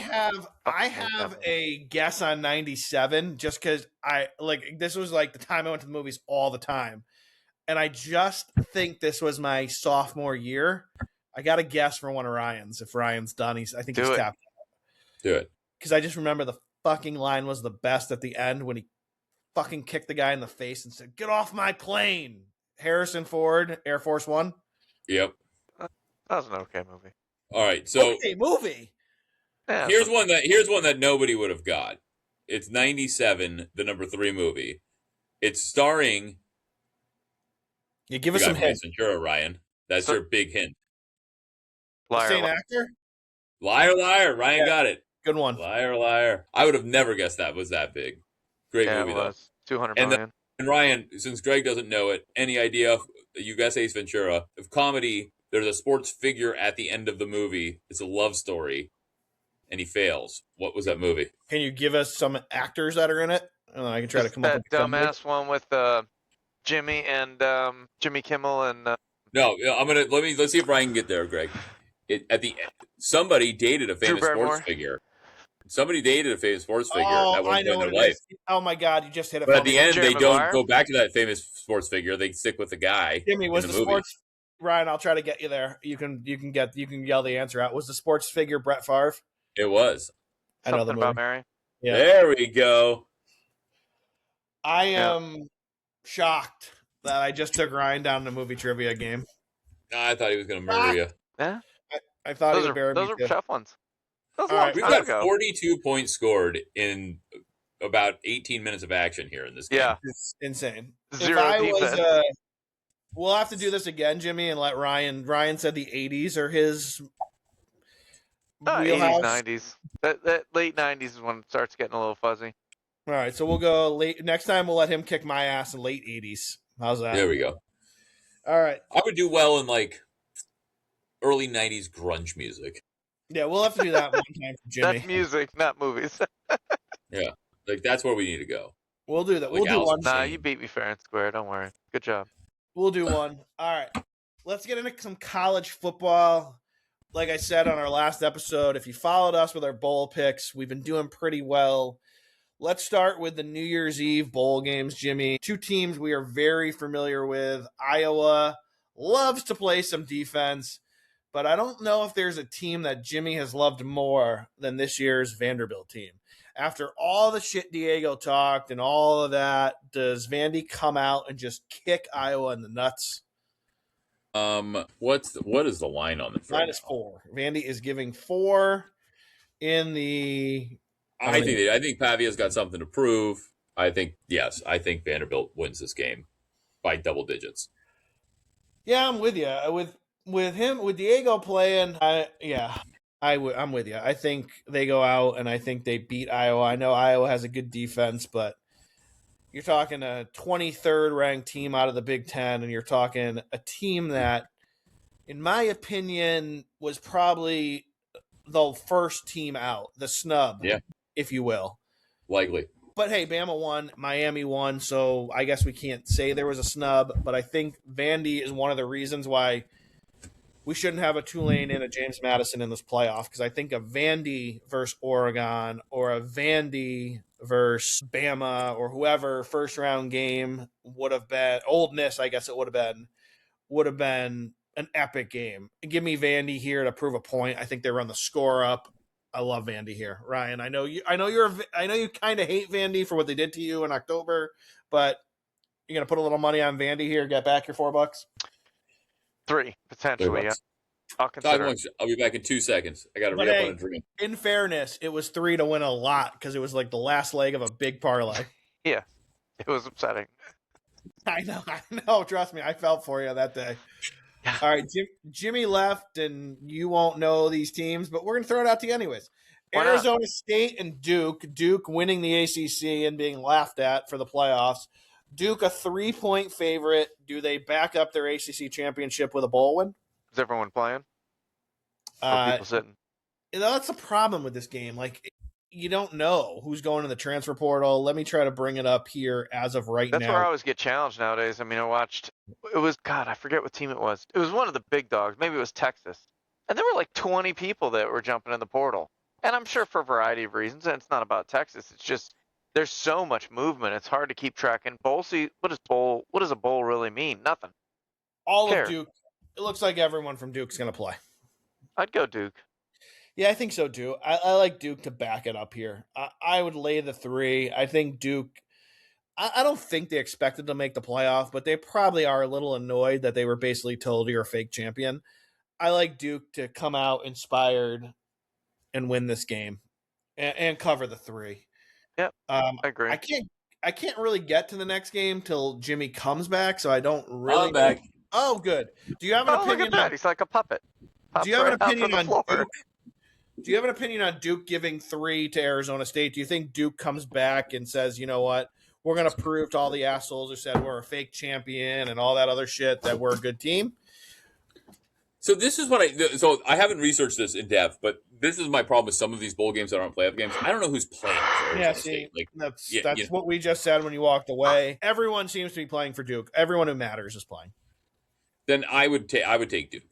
Speaker 1: have a guess on 97 just because this was like the time I went to the movies all the time. And I just think this was my sophomore year. I got a guess for one of Ryan's. If Ryan's done, I think he's tapped.
Speaker 2: Do it.
Speaker 1: Because I just remember the fucking line was the best at the end when he fucking kicked the guy in the face and said, "Get off my plane." Harrison Ford, Air Force One.
Speaker 2: Yep.
Speaker 3: That was an okay movie.
Speaker 2: All right, so
Speaker 1: okay movie.
Speaker 3: Yeah,
Speaker 2: here's one that nobody would have got. It's 97, the number 3 movie. It's starring.
Speaker 1: You give us some hints.
Speaker 2: Ventura, Ryan. That's your big hint.
Speaker 1: Same actor.
Speaker 2: Liar, liar. Ryan got it.
Speaker 1: Good one.
Speaker 2: Liar, liar. I would have never guessed that was that big. Great movie though.
Speaker 3: 200 million.
Speaker 2: And Ryan, since Greg doesn't know it, any idea? You guess Ace Ventura. Of comedy, there's a sports figure at the end of the movie. It's a love story, and he fails. What was that movie?
Speaker 1: Can you give us some actors that are in it? I can try to come up with
Speaker 3: that dumbass one with Jimmy and Jimmy Kimmel and.
Speaker 2: No, let's see if Ryan can get there, Greg. Somebody dated a famous sports figure. Somebody dated a famous sports figure at one
Speaker 1: I know
Speaker 2: point in
Speaker 1: what
Speaker 2: their
Speaker 1: it
Speaker 2: life.
Speaker 1: is. Oh my God, you just hit it.
Speaker 2: But at the end,
Speaker 3: Jerry
Speaker 2: they don't
Speaker 3: Maguire?
Speaker 2: go back to that famous sports figure. They stick with the guy.
Speaker 1: Jimmy, was
Speaker 2: in
Speaker 1: the
Speaker 2: the movie.
Speaker 1: sports Ryan? I'll try to get you there. You can yell the answer out. Was the sports figure Brett Favre?
Speaker 2: It was.
Speaker 1: I know the
Speaker 3: Something
Speaker 1: movie.
Speaker 3: about Mary.
Speaker 1: Yeah.
Speaker 2: There we go.
Speaker 1: I am shocked that I just took Ryan down to movie trivia game.
Speaker 2: I thought he was going to murder you.
Speaker 3: Yeah,
Speaker 1: I thought
Speaker 3: those
Speaker 1: he would bury me.
Speaker 3: Those are tough ones. Those
Speaker 1: All right.
Speaker 2: We've got 42 points scored in about 18 minutes of action here in this game.
Speaker 3: Yeah,
Speaker 1: it's insane.
Speaker 3: Zero defense.
Speaker 1: We'll have to do this again, Jimmy, and let Ryan. Ryan said the 80s are his wheelhouse.
Speaker 3: 80s, 90s. That late 90s is when it starts getting a little fuzzy.
Speaker 1: All right, so we'll go late. Next time, we'll let him kick my ass in late 80s. How's that?
Speaker 2: There we go.
Speaker 1: All right.
Speaker 2: I would do well in like early 90s grunge music.
Speaker 1: Yeah, we'll have to do that one time for Jimmy.
Speaker 3: That's music, not movies.
Speaker 2: Yeah, like that's where we need to go.
Speaker 1: We'll do that.
Speaker 2: Like
Speaker 1: we'll do one.
Speaker 3: Nah, you beat me fair and square. Don't worry. Good job.
Speaker 1: We'll do one. All right. Let's get into some college football. Like I said on our last episode, if you followed us with our bowl picks, we've been doing pretty well. Let's start with the New Year's Eve bowl games, Jimmy. Two teams we are very familiar with. Iowa loves to play some defense, but I don't know if there's a team that Jimmy has loved more than this year's Vanderbilt team. After all the shit Diego talked and all of that, does Vandy come out and just kick Iowa in the nuts?
Speaker 2: What is the line on this?
Speaker 1: -4. Vandy is giving 4 in the.
Speaker 2: I think Pavia's got something to prove. I think Vanderbilt wins this game by double digits.
Speaker 1: Yeah, I'm with you. With Diego playing, I'm with you. I think they go out and I think they beat Iowa. I know Iowa has a good defense, but you're talking a 23rd ranked team out of the Big Ten, and you're talking a team that, in my opinion, was probably the first team out, the snub, if you will.
Speaker 2: Likely.
Speaker 1: But hey, Bama won, Miami won, so I guess we can't say there was a snub, but I think Vandy is one of the reasons why we shouldn't have a Tulane and a James Madison in this playoff, because I think a Vandy versus Oregon or a Vandy versus Bama or whoever first round game would have been, Ole Miss, I guess it would have been an epic game. Give me Vandy here to prove a point. I think they run the score up. I love Vandy here. Ryan, I know you kind of hate Vandy for what they did to you in October, but you're going to put a little money on Vandy here, get back your $4?
Speaker 3: 3, potentially, yeah. I'll consider it.
Speaker 2: I'll be back in 2 seconds. I got to re-up on a drink.
Speaker 1: In fairness, it was 3 to win a lot because it was like the last leg of a big parlay.
Speaker 3: Yeah, it was upsetting.
Speaker 1: I know. Trust me, I felt for you that day. All right, Jimmy left, and you won't know these teams, but we're going to throw it out to you anyways. Arizona State and Duke. Duke winning the ACC and being laughed at for the playoffs. Duke a 3-point favorite. Do they back up their ACC championship with a bowl win?
Speaker 3: Is everyone playing? Or people sitting?
Speaker 1: That's the problem with this game. Like, you don't know who's going to the transfer portal. Let me try to bring it up here as of right now.
Speaker 3: That's where I always get challenged nowadays. I mean, I forget what team it was. It was one of the big dogs. Maybe it was Texas. And there were like 20 people that were jumping in the portal. And I'm sure for a variety of reasons, and it's not about Texas. It's just there's so much movement. It's hard to keep track. And what does a bowl really mean? Nothing.
Speaker 1: All of Duke. It looks like everyone from Duke's going to play.
Speaker 3: I'd go Duke.
Speaker 1: Yeah, I think so too. I like Duke to back it up here. I would lay the 3. I think Duke, I don't think they expected to make the playoff, but they probably are a little annoyed that they were basically told you're a fake champion. I like Duke to come out inspired and win this game and cover the 3.
Speaker 3: Yep, I agree.
Speaker 1: I can't really get to the next game till Jimmy comes back, so I don't really.
Speaker 2: I'm back.
Speaker 1: Oh, good. Do you have an opinion?
Speaker 3: Look at that. He's like a puppet.
Speaker 1: Do you have an opinion on Duke? Do you have an opinion on Duke giving 3 to Arizona State? Do you think Duke comes back and says, you know what, we're going to prove to all the assholes who said we're a fake champion and all that other shit that we're a good team?
Speaker 2: So this is what I haven't researched this in depth, but this is my problem with some of these bowl games that aren't playoff games. I don't know who's playing for Arizona State. Like,
Speaker 1: that's what we just said when you walked away. Everyone seems to be playing for Duke. Everyone who matters is playing.
Speaker 2: Then I would take Duke.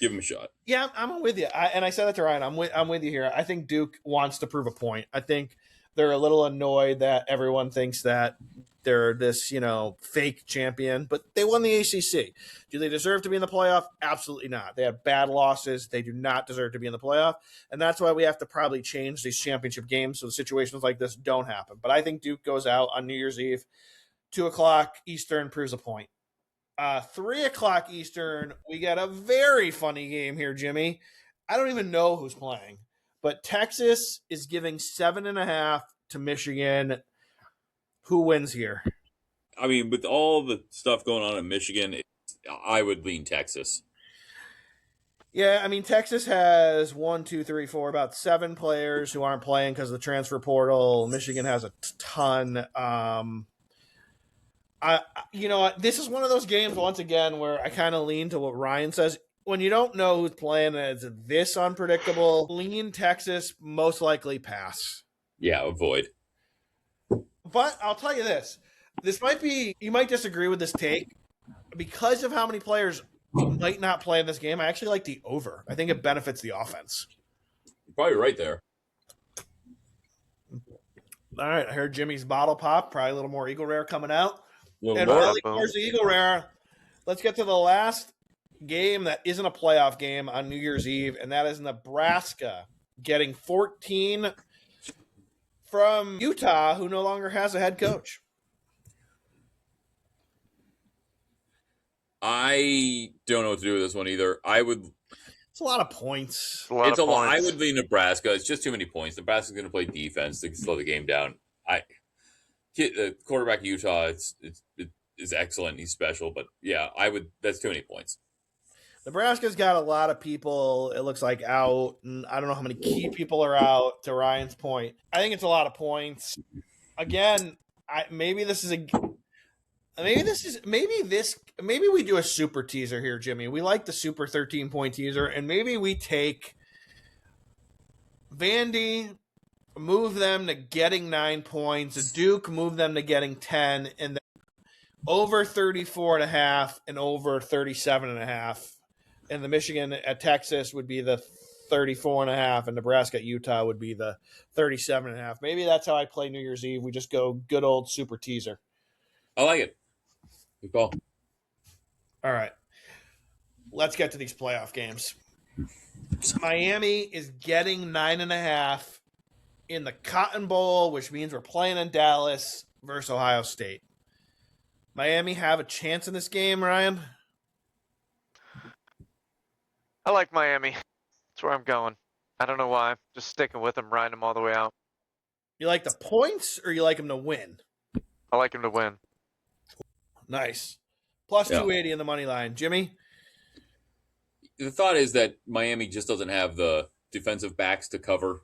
Speaker 2: Give him a shot.
Speaker 1: Yeah, I'm with you. I said that to Ryan. I'm with you here. I think Duke wants to prove a point. I think they're a little annoyed that everyone thinks that they're this, fake champion, but they won the ACC. Do they deserve to be in the playoff? Absolutely not. They have bad losses. They do not deserve to be in the playoff, and that's why we have to probably change these championship games so situations like this don't happen. But I think Duke goes out on New Year's Eve, 2:00 Eastern, proves a point. 3:00 Eastern, we got a very funny game here, Jimmy. I don't even know who's playing, but Texas is giving 7.5 to Michigan. Who wins here?
Speaker 2: I mean, with all the stuff going on in Michigan, I would lean Texas.
Speaker 1: Yeah, I mean, Texas has 1, 2, 3, 4, about 7 players who aren't playing because of the transfer portal. Michigan has a ton. This is one of those games, once again, where I kind of lean to what Ryan says. When you don't know who's playing and it's this unpredictable, lean Texas, most likely pass.
Speaker 2: Yeah, avoid.
Speaker 1: But I'll tell you this. You might disagree with this take. Because of how many players might not play in this game, I actually like the over. I think it benefits the offense.
Speaker 2: You're probably right there.
Speaker 1: All right, I heard Jimmy's bottle pop. Probably a little more Eagle Rare coming out. And
Speaker 2: more.
Speaker 1: while he pours the Eagle Rare, let's get to the last game that isn't a playoff game on New Year's Eve, and that is Nebraska getting 14 from Utah, who no longer has a head coach.
Speaker 2: I don't know what to do with this one either.
Speaker 1: It's a lot of points.
Speaker 2: It's a lot. I would lean Nebraska. It's just too many points. Nebraska's going to play defense. They can slow the game down. The quarterback of Utah is excellent. He's special, but yeah, that's too many points.
Speaker 1: Nebraska's got a lot of people, it looks like, out, and I don't know how many key people are out, to Ryan's point. I think it's a lot of points. Again, maybe we do a super teaser here, Jimmy. We like the super 13-point teaser, and maybe we take Vandy, move them to getting 9 points, Duke, move them to getting 10, and then over 34.5 and over 37.5. And the Michigan at Texas would be the 34.5, and Nebraska at Utah would be the 37.5. Maybe that's how I play New Year's Eve. We just go good old super teaser.
Speaker 2: I like it. Good call.
Speaker 1: All right. Let's get to these playoff games. Miami is getting 9.5 in the Cotton Bowl, which means we're playing in Dallas versus Ohio State. Miami have a chance in this game, Ryan?
Speaker 3: I like Miami. That's where I'm going. I don't know why. Just sticking with them, riding them all the way out.
Speaker 1: You like the points or you like them to win?
Speaker 3: I like them to win.
Speaker 1: Nice. Plus 280 in the money line. Jimmy?
Speaker 2: The thought is that Miami just doesn't have the defensive backs to cover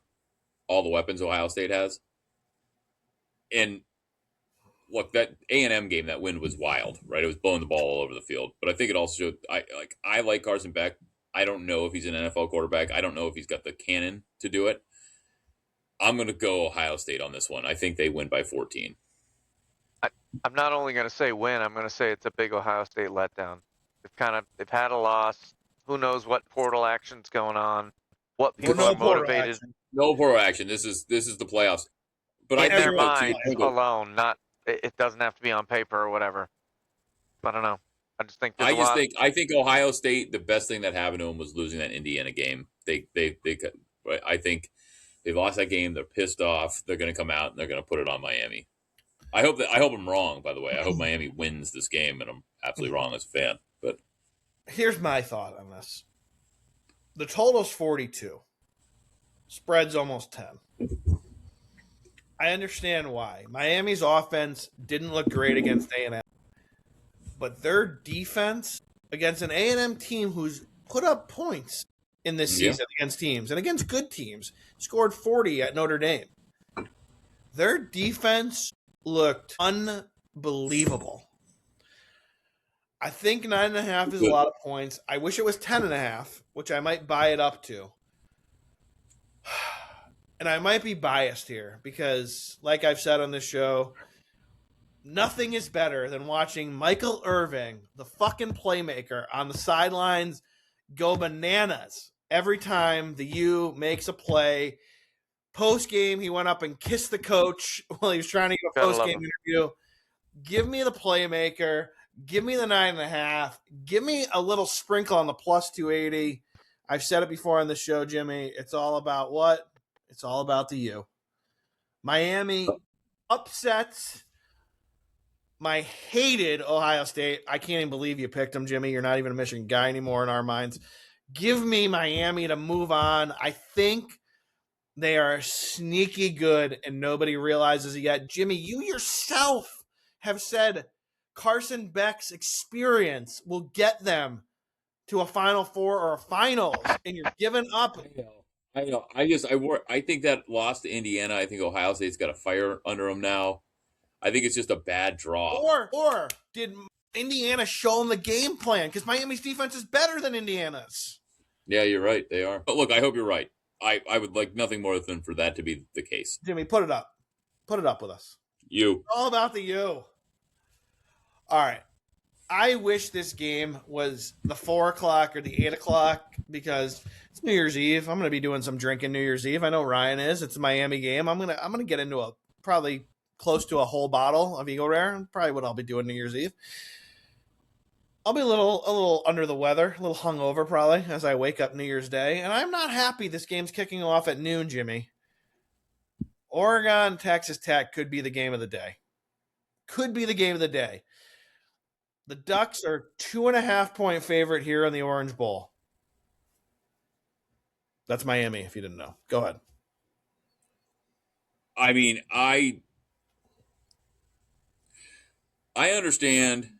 Speaker 2: all the weapons Ohio State has. And look, that A&M game, that win was wild, right? It was blowing the ball all over the field. But I think it also showed I like Carson Beck. I don't know if he's an NFL quarterback. I don't know if he's got the cannon to do it. I'm going to go Ohio State on this one. I think they win by 14.
Speaker 3: I'm not only going to say win, I'm going to say it's a big Ohio State letdown. They've had a loss. Who knows what portal action's going on? What people are motivated.
Speaker 2: No portal action. This is the playoffs. But
Speaker 3: in their mind alone, it doesn't have to be on paper or whatever. I don't know. I just think
Speaker 2: I think Ohio State, the best thing that happened to them was losing that Indiana game. I think they lost that game. They're pissed off. They're going to come out and they're going to put it on Miami. I hope I'm wrong, by the way. I hope Miami wins this game, and I'm absolutely wrong as a fan. But
Speaker 1: here's my thought on this. The total's 42. Spread's almost 10. I understand why. Miami's offense didn't look great against A&M. But their defense against an A&M team who's put up points in this season against teams and against good teams, scored 40 at Notre Dame. Their defense looked unbelievable. I think 9.5 is a lot of points. I wish it was 10.5, which I might buy it up to. And I might be biased here because, like I've said on this show, nothing is better than watching Michael Irving, the fucking playmaker, on the sidelines go bananas every time the U makes a play. Post game, he went up and kissed the coach while he was trying to get a
Speaker 3: Gotta
Speaker 1: post
Speaker 3: love
Speaker 1: game
Speaker 3: him.
Speaker 1: interview. Give me the playmaker. Give me the 9.5. Give me a little sprinkle on the plus 280. I've said it before on the show, Jimmy. It's all about what? It's all about the U. Miami upsets my hated Ohio State. I can't even believe you picked them, Jimmy. You're not even a Michigan guy anymore in our minds. Give me Miami to move on. I think they are sneaky good and nobody realizes it yet. Jimmy, you yourself have said Carson Beck's experience will get them to a Final Four or a finals, and you're giving up.
Speaker 2: I know. I think that loss to Indiana. I think Ohio State's got a fire under them now. I think it's just a bad draw.
Speaker 1: Or did Indiana show them the game plan? Because Miami's defense is better than Indiana's.
Speaker 2: Yeah, you're right. They are. But look, I hope you're right. I would like nothing more than for that to be the case.
Speaker 1: Jimmy, put it up. Put it up with us.
Speaker 2: You.
Speaker 1: All about the U. All right. I wish this game was the 4 o'clock or the 8 o'clock because it's New Year's Eve. I'm going to be doing some drinking New Year's Eve. I know Ryan is. It's a Miami game. I'm gonna get into a probably close to a whole bottle of Eagle Rare. Probably what I'll be doing New Year's Eve. I'll be a little under the weather, a little hungover probably as I wake up New Year's Day, and I'm not happy this game's kicking off at noon, Jimmy. Oregon, Texas Tech could be the game of the day. Could be the game of the day. The Ducks are 2.5-point favorite here in the Orange Bowl. That's Miami, if you didn't know. Go ahead.
Speaker 2: I mean, I understand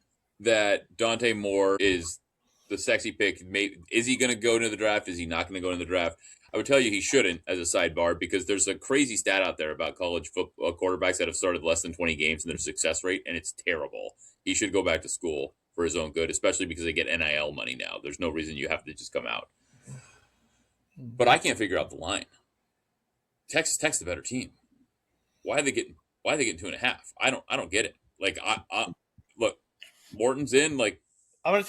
Speaker 2: that Dante Moore is the sexy pick. Is he going to go into the draft? Is he not going to go into the draft? I would tell you he shouldn't as a sidebar because there's a crazy stat out there about college football quarterbacks that have started less than 20 games and their success rate, and it's terrible. He should go back to school for his own good, especially because they get NIL money now. There's no reason you have to just come out. But I can't figure out the line. Texas Tech's the better team. Why are they getting 2.5? I don't get it. Like look, Morton's in. Like
Speaker 1: I'm gonna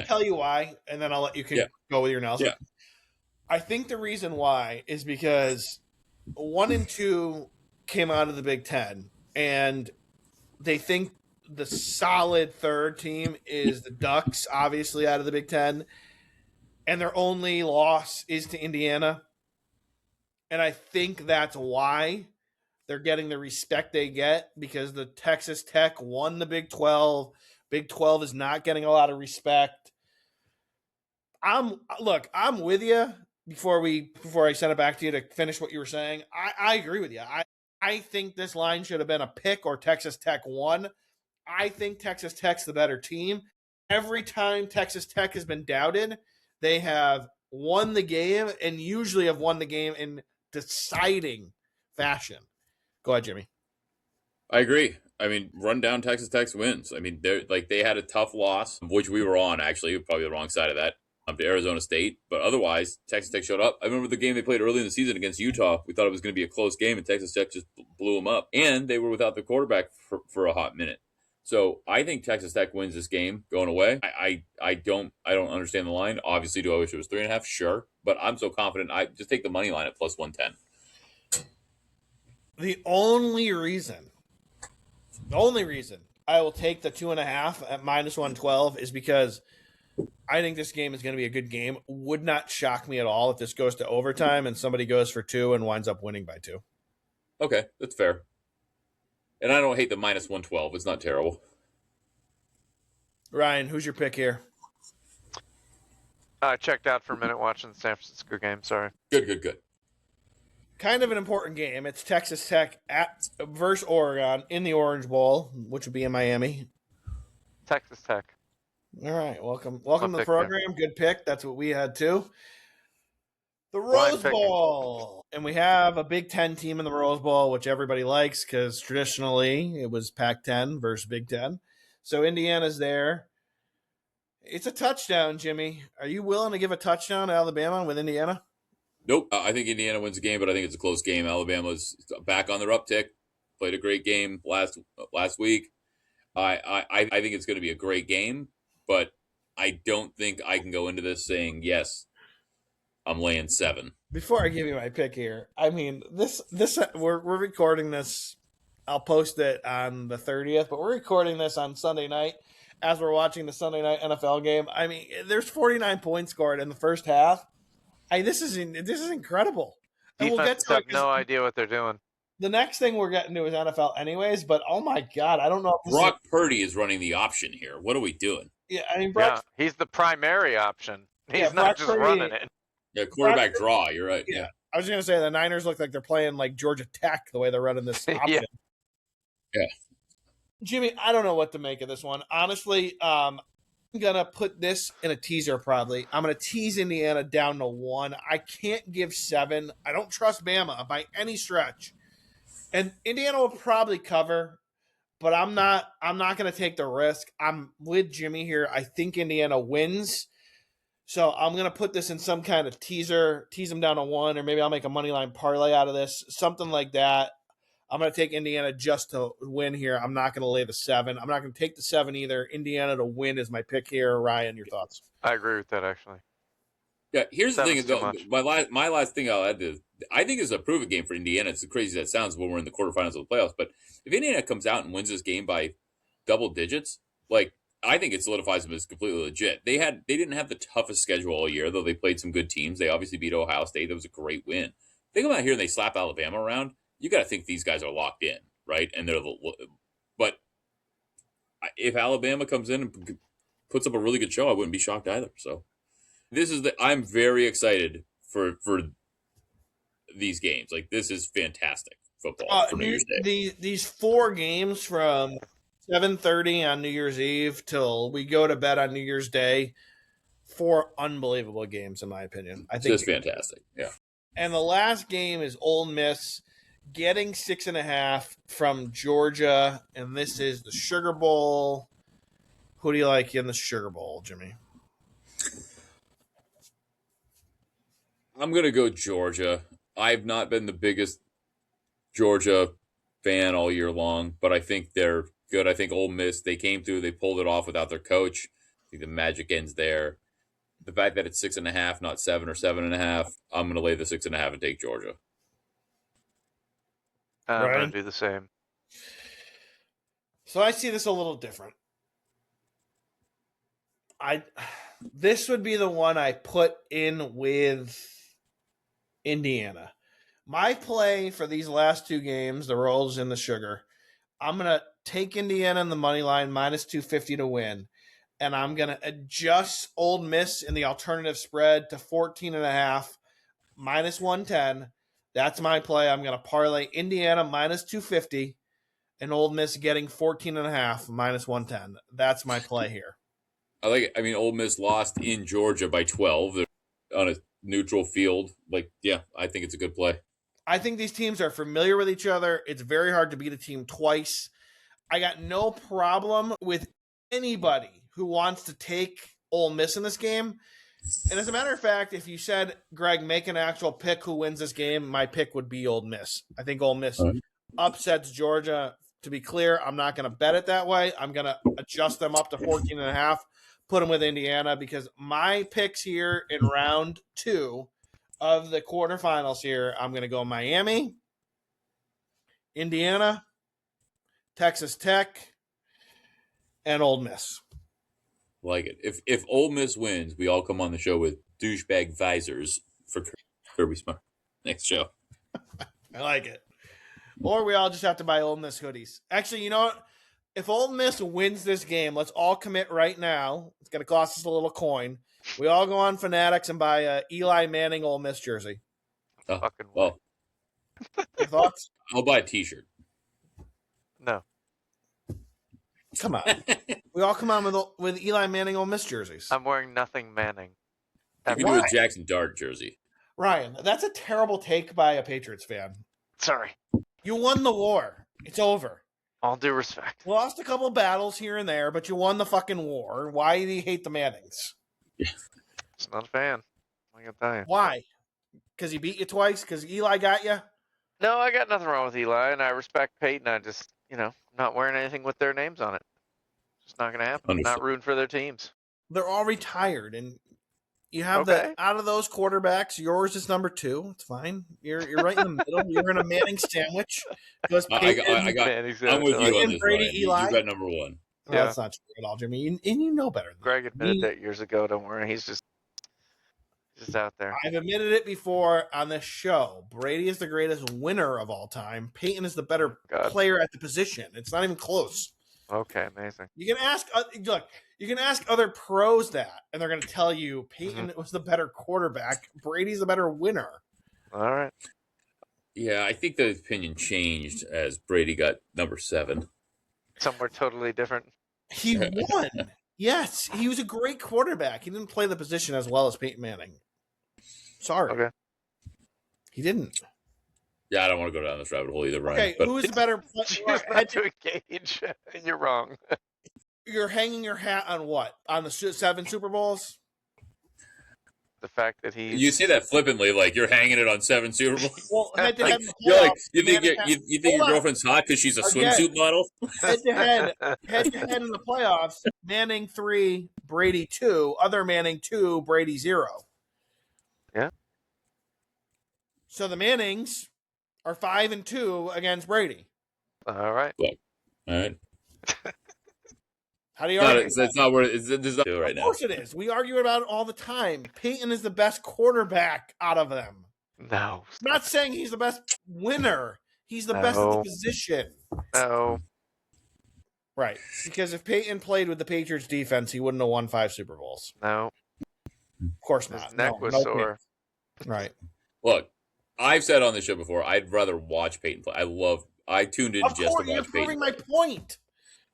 Speaker 1: tell you why, and then I'll let you go with your analysis.
Speaker 2: Yeah.
Speaker 1: I think the reason why is because 1 and 2 came out of the Big Ten, and they think the solid third team is the Ducks, obviously out of the Big Ten, and their only loss is to Indiana. And I think that's why they're getting the respect they get, because the Texas Tech won the Big 12. Big 12 is not getting a lot of respect. I'm with you before I send it back to you to finish what you were saying. I agree with you. I think this line should have been a pick or Texas Tech won. I think Texas Tech's the better team. Every time Texas Tech has been doubted, they have won the game and usually have won the game in deciding fashion. Go ahead, Jimmy.
Speaker 2: I agree. I mean, run down Texas Tech's wins. I mean, they had a tough loss, which we were on, actually, probably the wrong side of that, to Arizona State. But otherwise, Texas Tech showed up. I remember the game they played early in the season against Utah. We thought it was going to be a close game, and Texas Tech just blew them up. And they were without the quarterback for a hot minute. So I think Texas Tech wins this game going away. I don't understand the line. Obviously, do I wish it was 3.5? Sure. But I'm so confident. I just take the money line at plus 110.
Speaker 1: The only reason I will take the 2.5 at minus 112 is because I think this game is going to be a good game. Would not shock me at all if this goes to overtime and somebody goes for 2 and winds up winning by 2.
Speaker 2: Okay, that's fair. And I don't hate the minus 112. It's not terrible.
Speaker 1: Ryan, who's your pick here?
Speaker 3: I checked out for a minute watching the San Francisco game. Sorry.
Speaker 2: Good.
Speaker 1: Kind of an important game. It's Texas Tech versus Oregon in the Orange Bowl, which would be in Miami.
Speaker 3: Texas Tech.
Speaker 1: All right, welcome to the program. Good pick. That's what we had too. The Rose Bowl, and we have a Big Ten team in the Rose Bowl, which everybody likes because traditionally it was Pac-10 versus Big Ten. So Indiana's there. It's a touchdown, Jimmy. Are you willing to give a touchdown to Alabama with Indiana?
Speaker 2: Nope. I think Indiana wins the game, but I think it's a close game. Alabama's back on their uptick. Played a great game last week. I think it's going to be a great game, but I don't think I can go into this saying, yes, I'm laying 7.
Speaker 1: Before I give you my pick here, I mean this we're recording this. I'll post it on the 30th, but we're recording this on Sunday night as we're watching the Sunday night NFL game. I mean, there's 49 points scored in the first half. This is incredible. And we'll get
Speaker 3: Defenses
Speaker 1: to
Speaker 3: have
Speaker 1: it
Speaker 3: no idea what they're doing.
Speaker 1: the next thing we're getting to is NFL anyways, but oh my god, I don't know if
Speaker 2: Brock Purdy is running the option here. What are we doing?
Speaker 1: I mean,
Speaker 3: Yeah, he's the primary option. He's
Speaker 1: Yeah,
Speaker 3: not
Speaker 1: Brock
Speaker 3: just
Speaker 1: Purdy-
Speaker 3: running it.
Speaker 2: Yeah, quarterback draw. You're right.
Speaker 1: Yeah. I was going to say the Niners look like they're playing like Georgia Tech the way they're running this option.
Speaker 2: Yeah.
Speaker 1: Jimmy, I don't know what to make of this one. Honestly, I'm going to put this in a teaser probably. I'm going to tease Indiana down to 1. I can't give 7. I don't trust Bama by any stretch. And Indiana will probably cover, but I'm not going to take the risk. I'm with Jimmy here. I think Indiana wins. So I'm going to put this in some kind of tease them down to 1, or maybe I'll make a money line parlay out of this, something like that. I'm going to take Indiana just to win here. I'm not going to lay the 7. I'm not going to take the 7 either. Indiana to win is my pick here. Ryan, your thoughts?
Speaker 3: I agree with that, actually.
Speaker 2: Yeah, here's the thing.
Speaker 3: 7's too
Speaker 2: Though,
Speaker 3: much.
Speaker 2: my last thing I'll add to, I think it's a prove it game for Indiana. It's as crazy as that sounds when we're in the quarterfinals of the playoffs. But if Indiana comes out and wins this game by double digits, like, I think it solidifies them as completely legit. They didn't have the toughest schedule all year, though they played some good teams. They obviously beat Ohio State. That was a great win. They come out here and they slap Alabama around. You got to think these guys are locked in, right? And but if Alabama comes in and puts up a really good show, I wouldn't be shocked either. So I'm very excited for these games. Like, this is fantastic football for New Year's Day.
Speaker 1: These 4 games from 7:30 on New Year's Eve till we go to bed on New Year's Day, 4 unbelievable games in my opinion. I think
Speaker 2: It's just fantastic. Yeah.
Speaker 1: And the last game is Ole Miss getting 6.5 from Georgia, and this is the Sugar Bowl. Who do you like in the Sugar Bowl, Jimmy?
Speaker 2: I'm going to go Georgia. I've not been the biggest Georgia fan all year long, but I think they're good. I think Ole Miss, they came through, they pulled it off without their coach. I think the magic ends there. The fact that it's 6.5, not 7 or 7.5, I'm going to lay the 6.5 and take Georgia.
Speaker 3: I'm
Speaker 1: Ryan?
Speaker 3: going to do the same.
Speaker 1: So I see this a little different. This would be the one I put in with Indiana. My play for these last 2 games, the Rolls and the Sugar, I'm going to take Indiana in the money line minus 250 to win. And I'm going to adjust Ole Miss in the alternative spread to 14.5 minus 110. That's my play. I'm going to parlay Indiana minus 250 and Ole Miss getting 14.5 minus 110. That's my play here.
Speaker 2: I like it. I mean, Ole Miss lost in Georgia by 12. They're on a neutral field. Like, yeah, I think it's a good play.
Speaker 1: I think these teams are familiar with each other. It's very hard to beat a team twice. I got no problem with anybody who wants to take Ole Miss in this game. And as a matter of fact, if you said, Greg, make an actual pick who wins this game, my pick would be Ole Miss. I think Ole Miss upsets Georgia. To be clear, I'm not going to bet it that way. I'm going to adjust them up to 14.5, put them with Indiana, because my picks here in round 2 of the quarterfinals here, I'm going to go Miami, Indiana, Texas Tech, and Ole Miss.
Speaker 2: Like it. If Ole Miss wins, we all come on the show with douchebag visors for Kirby Smart. Next show.
Speaker 1: I like it. Or we all just have to buy Ole Miss hoodies. Actually, you know what? If Ole Miss wins this game, let's all commit right now. It's going to cost us a little coin. We all go on Fanatics and buy a Eli Manning Ole Miss jersey.
Speaker 3: Fucking
Speaker 2: well,
Speaker 1: Your thoughts?
Speaker 2: I'll buy a T-shirt.
Speaker 3: No.
Speaker 1: Come on. We all come on with Eli Manning Ole Miss jerseys.
Speaker 3: I'm wearing nothing Manning.
Speaker 2: You can do a Jackson Dart jersey.
Speaker 1: Ryan, that's a terrible take by a Patriots fan.
Speaker 3: Sorry.
Speaker 1: You won the war. It's over.
Speaker 3: All due respect.
Speaker 1: Lost a couple battles here and there, but you won the fucking war. Why do you hate the Mannings?
Speaker 3: Just not a fan. I can tell you.
Speaker 1: Why? Because he beat you twice? Because Eli got you?
Speaker 3: No, I got nothing wrong with Eli, and I respect Peyton. I just, not wearing anything with their names on it. Just not going to happen.
Speaker 2: Understood.
Speaker 3: Not rooting for their teams.
Speaker 1: They're all retired, and you have that out of those quarterbacks. Yours is number 2. It's fine. You're right in the middle. You're in a Manning sandwich.
Speaker 2: I'm with you on this,
Speaker 1: Brady,
Speaker 2: Ryan.
Speaker 1: Eli.
Speaker 2: You got number 1.
Speaker 1: Well, that's not true at all, Jimmy. And you know better than
Speaker 3: Greg admitted that years ago. Don't worry. He's just out there.
Speaker 1: I've admitted it before on this show. Brady is the greatest winner of all time. Peyton is the better player at the position. It's not even close.
Speaker 3: Okay, amazing.
Speaker 1: You can ask you can ask other pros that, and they're going to tell you Peyton was the better quarterback. Brady's the better winner.
Speaker 3: All right.
Speaker 2: Yeah, I think the opinion changed as Brady got number 7.
Speaker 3: Somewhere totally different.
Speaker 1: He won. Yes, he was a great quarterback. He didn't play the position as well as Peyton Manning. Sorry.
Speaker 3: Okay.
Speaker 1: He didn't.
Speaker 2: Yeah, I don't want to go down this rabbit hole either, Ryan.
Speaker 1: Okay, who is the better
Speaker 3: player? Head to engage, and you're wrong.
Speaker 1: You're hanging your hat on what? On the 7 Super Bowls?
Speaker 3: The fact that he
Speaker 2: you say that flippantly, like you're hanging it on 7 Super Bowls.
Speaker 1: Well, head to head,
Speaker 2: you think your girlfriend's hot because she's a swimsuit model?
Speaker 1: Head to head in the playoffs. Manning 3, Brady 2. Other Manning 2, Brady 0.
Speaker 3: Yeah.
Speaker 1: So the Mannings are 5-2 against Brady.
Speaker 3: All right.
Speaker 2: Look, all right.
Speaker 1: How do you argue?
Speaker 2: That's not where it's not right now.
Speaker 1: Of course it is. We argue about it all the time. Peyton is the best quarterback out of them.
Speaker 3: No.
Speaker 1: I'm not saying he's the best winner. He's the best at the position.
Speaker 3: No.
Speaker 1: Right. Because if Peyton played with the Patriots defense, he wouldn't have won 5 Super Bowls.
Speaker 3: No.
Speaker 1: Of course not.
Speaker 3: His neck was sore.
Speaker 1: Right.
Speaker 2: Look, I've said on the show before, I'd rather watch Peyton play. I tuned in just to watch Peyton.
Speaker 1: You're proving my point.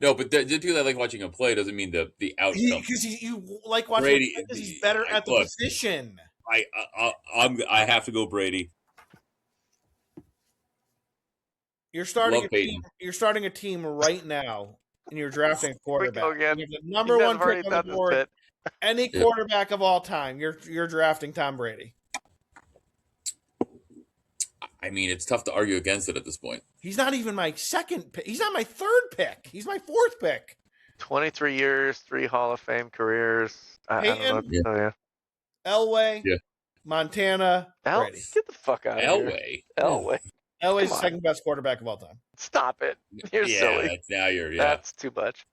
Speaker 2: No, but just because I like watching him play doesn't mean the outcome.
Speaker 1: Because you like watching Brady because he's better at the position.
Speaker 2: I have to go Brady.
Speaker 1: You're starting a team. You're starting a team right now, and you're drafting a quarterback. You have the number 1 pick on the board. Any quarterback of all time, you're drafting Tom Brady.
Speaker 2: I mean, it's tough to argue against it at this point.
Speaker 1: He's not even my 2nd pick. He's not my 3rd pick. He's my 4th pick.
Speaker 3: 23 years, 3 Hall of Fame careers.
Speaker 1: Peyton,
Speaker 3: yeah.
Speaker 1: Elway, Montana, Brady.
Speaker 3: Get the fuck out of here. Elway.
Speaker 1: Elway's the 2nd best quarterback of all time.
Speaker 3: Stop it. You're silly. That's too much.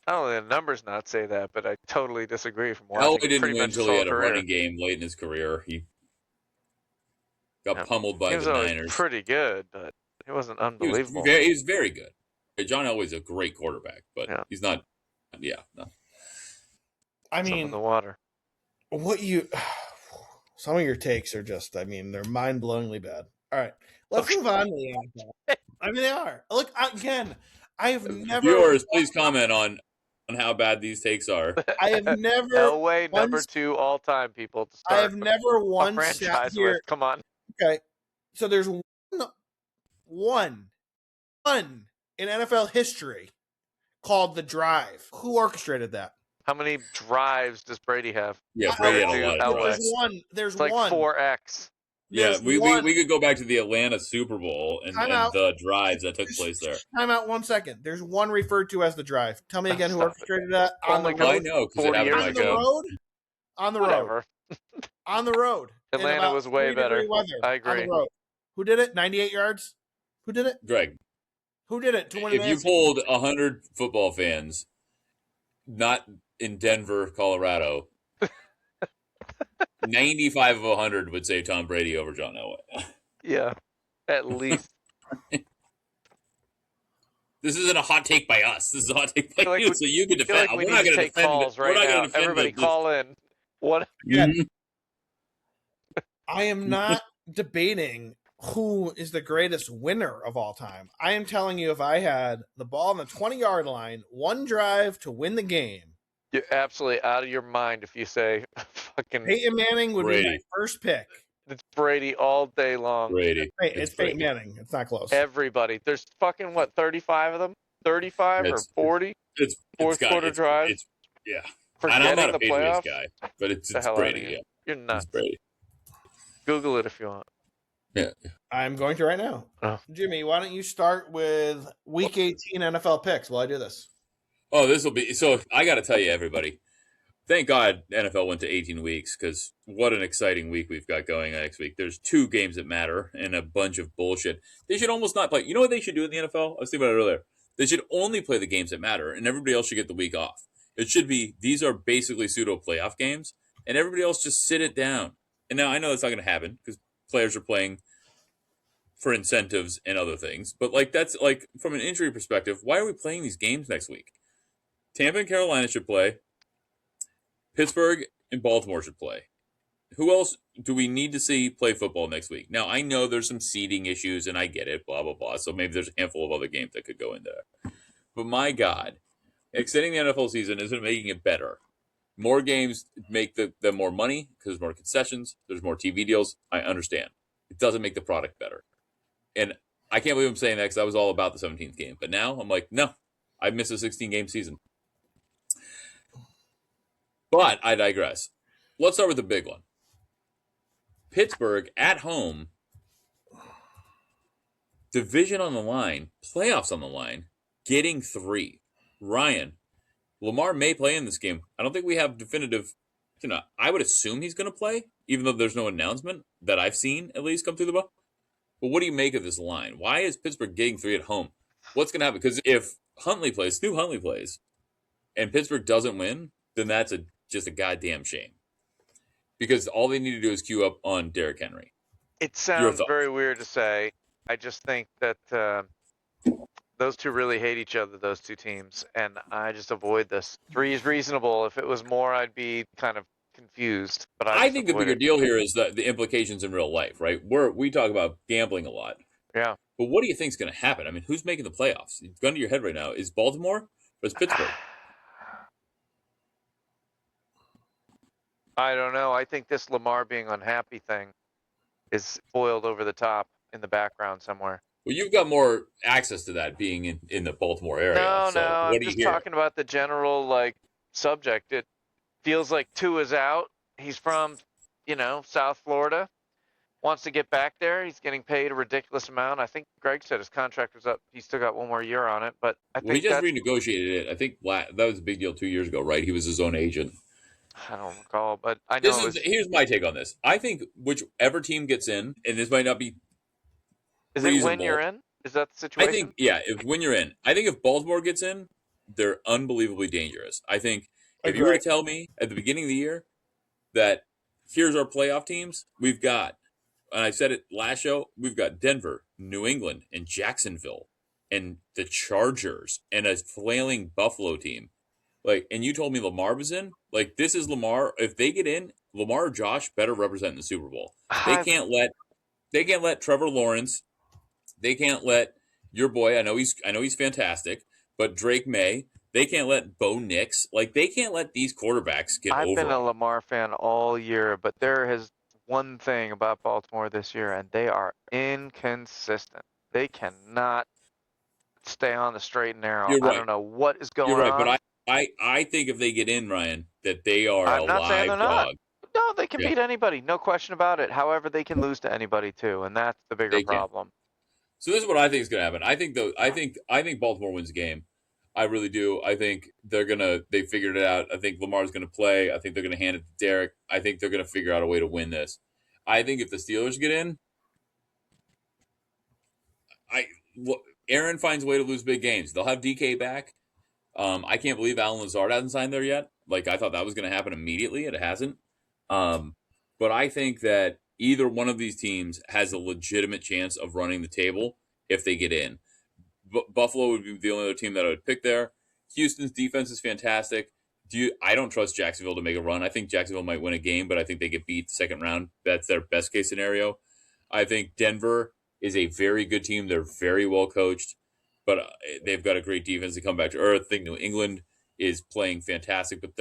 Speaker 3: Not only the numbers not say that, but I totally disagree from watching.
Speaker 2: Elway didn't win until he had a running game late in his career. He got pummeled by the Niners.
Speaker 3: He was pretty good, but it wasn't unbelievable.
Speaker 2: He was very good. John Elway's a great quarterback, but he's not. Yeah, no.
Speaker 1: I mean,
Speaker 3: in the water.
Speaker 1: Some of your takes are just. I mean, they're mind-blowingly bad. All right, let's move on to the NFL. I mean, they are. Look again. I have never.
Speaker 2: Viewers, please comment on how bad these takes are.
Speaker 1: I have never.
Speaker 3: Elway number 2 all time. People to start.
Speaker 1: I have never once sat here.
Speaker 3: With. Come on.
Speaker 1: Okay, so there's one in NFL history called The Drive. Who orchestrated that?
Speaker 3: How many drives does Brady have?
Speaker 2: Yeah, Brady had a lot of
Speaker 1: drives. There's like
Speaker 3: 4x.
Speaker 2: Yeah, we could go back to the Atlanta Super Bowl and the drives that took place there.
Speaker 1: Time out 1 second. There's one referred to as The Drive. Tell me again who orchestrated that.
Speaker 2: On the road? I know, because it happened
Speaker 1: on the road? On the road. On the road.
Speaker 3: Atlanta was way better. I agree.
Speaker 1: On the road. Who did it? 98 yards? Who did it?
Speaker 2: Greg.
Speaker 1: Who did it to win?
Speaker 2: If you polled 100 football fans, not in Denver, Colorado, 95 of 100 would say Tom Brady over John Elway.
Speaker 3: Yeah, at least.
Speaker 2: This isn't a hot take by us. This is a hot take by you, so you can defend.
Speaker 3: We're not going to defend calls right now. Everybody call in. What?
Speaker 1: Yeah. I am not debating who is the greatest winner of all time. I am telling you, if I had the ball on the 20-yard line, one drive to win the game.
Speaker 3: You're absolutely out of your mind if you say fucking
Speaker 1: Peyton Manning would be my first pick.
Speaker 3: It's Brady all day long.
Speaker 2: Brady.
Speaker 1: It's Peyton Manning. It's not close.
Speaker 3: Everybody. There's fucking, 35 of them? 35 or 40?
Speaker 2: It's
Speaker 3: fourth quarter drives?
Speaker 2: Yeah.
Speaker 3: And I'm
Speaker 2: not a Patriots guy, but it's Brady. Yeah.
Speaker 3: You're nuts.
Speaker 2: It's Brady.
Speaker 3: Google it if you want.
Speaker 2: Yeah.
Speaker 1: I'm going to right now.
Speaker 3: Oh.
Speaker 1: Jimmy, why don't you start with Week 18 NFL picks while I do this?
Speaker 2: Oh, this will be so. I got to tell you, everybody. Thank God NFL went to 18 weeks because what an exciting week we've got going next week. There's 2 games that matter and a bunch of bullshit. They should almost not play. You know what they should do in the NFL? I was thinking about it earlier. They should only play the games that matter, and everybody else should get the week off. It should be these are basically pseudo playoff games, and everybody else just sit it down. And now I know that's not going to happen because players are playing for incentives and other things. But like that's like from an injury perspective, why are we playing these games next week? Tampa and Carolina should play. Pittsburgh and Baltimore should play. Who else do we need to see play football next week? Now, I know there's some seeding issues, and I get it, blah, blah, blah. So maybe there's a handful of other games that could go in there. But my God, extending the NFL season isn't making it better. More games make them more money because there's more concessions, there's more TV deals. I understand. It doesn't make the product better. And I can't believe I'm saying that because I was all about the 17th game. But now I'm like, no, I missed a 16-game season. But I digress. Let's start with the big one. Pittsburgh at home, division on the line, playoffs on the line, getting 3. Ryan, Lamar may play in this game. I don't think we have definitive, I would assume he's going to play, even though there's no announcement that I've seen at least come through the ball. But what do you make of this line? Why is Pittsburgh getting 3 at home? What's going to happen? Because if Huntley plays, and Pittsburgh doesn't win, then that's just a goddamn shame. Because all they need to do is queue up on Derrick Henry.
Speaker 3: It sounds very weird to say. I just think that those two really hate each other, those 2 teams, and I just avoid this. 3 is reasonable. If it was more, I'd be kind of confused. But I
Speaker 2: think the bigger deal here is the implications in real life, right? We talk about gambling a lot.
Speaker 3: Yeah.
Speaker 2: But what do you think is going to happen? I mean, who's making the playoffs? Gun to your head right now. Is Baltimore or is Pittsburgh?
Speaker 3: I don't know. I think this Lamar being unhappy thing is boiled over the top in the background somewhere.
Speaker 2: Well, you've got more access to that being in the Baltimore area.
Speaker 3: No, I'm just talking about the general subject. It feels like Tua is out. He's from, South Florida. Wants to get back there. He's getting paid a ridiculous amount. I think Greg said his contract was up. He's still got 1 more year on it. But I think
Speaker 2: he just renegotiated it. I think that was a big deal 2 years ago, right? He was his own agent.
Speaker 3: I don't recall, but I know.
Speaker 2: Here's my take on this. I think whichever team gets in, and this might not be
Speaker 3: Is it when you're in? Is that the situation?
Speaker 2: I think, yeah, when you're in. I think if Baltimore gets in, they're unbelievably dangerous. I think if you were to tell me at the beginning of the year that here's our playoff teams, we've got, and I said it last show, we've got Denver, New England, and Jacksonville, and the Chargers, and a flailing Buffalo team. And you told me Lamar was in? This is Lamar. If they get in, Lamar or Josh better represent the Super Bowl. They can't let Trevor Lawrence. They can't let your boy. I know he's fantastic, but Drake May. They can't let Bo Nix. They can't let these quarterbacks get over.
Speaker 3: I've been a Lamar fan all year, but there has one thing about Baltimore this year, and they are inconsistent. They cannot stay on the straight and narrow.
Speaker 2: You're right.
Speaker 3: I don't know what is going on.
Speaker 2: You're right, but I think if they get in, Ryan, that they are a live dog.
Speaker 3: No, they can beat anybody. No question about it. However, they can lose to anybody too, and that's the bigger problem.
Speaker 2: So this is what I think is going to happen. I think Baltimore wins the game. I really do. I think they figured it out. I think Lamar's going to play. I think they're going to hand it to Derek. I think they're going to figure out a way to win this. I think if the Steelers get in, Aaron finds a way to lose big games. They'll have DK back. I can't believe Allen Lazard hasn't signed there yet. I thought that was going to happen immediately. It hasn't. But I think that either one of these teams has a legitimate chance of running the table if they get in. Buffalo would be the only other team that I would pick there. Houston's defense is fantastic. I don't trust Jacksonville to make a run. I think Jacksonville might win a game, but I think they get beat the second round. That's their best case scenario. I think Denver is a very good team. They're very well coached, but they've got a great defense to come back to earth. I think New England is playing fantastic, but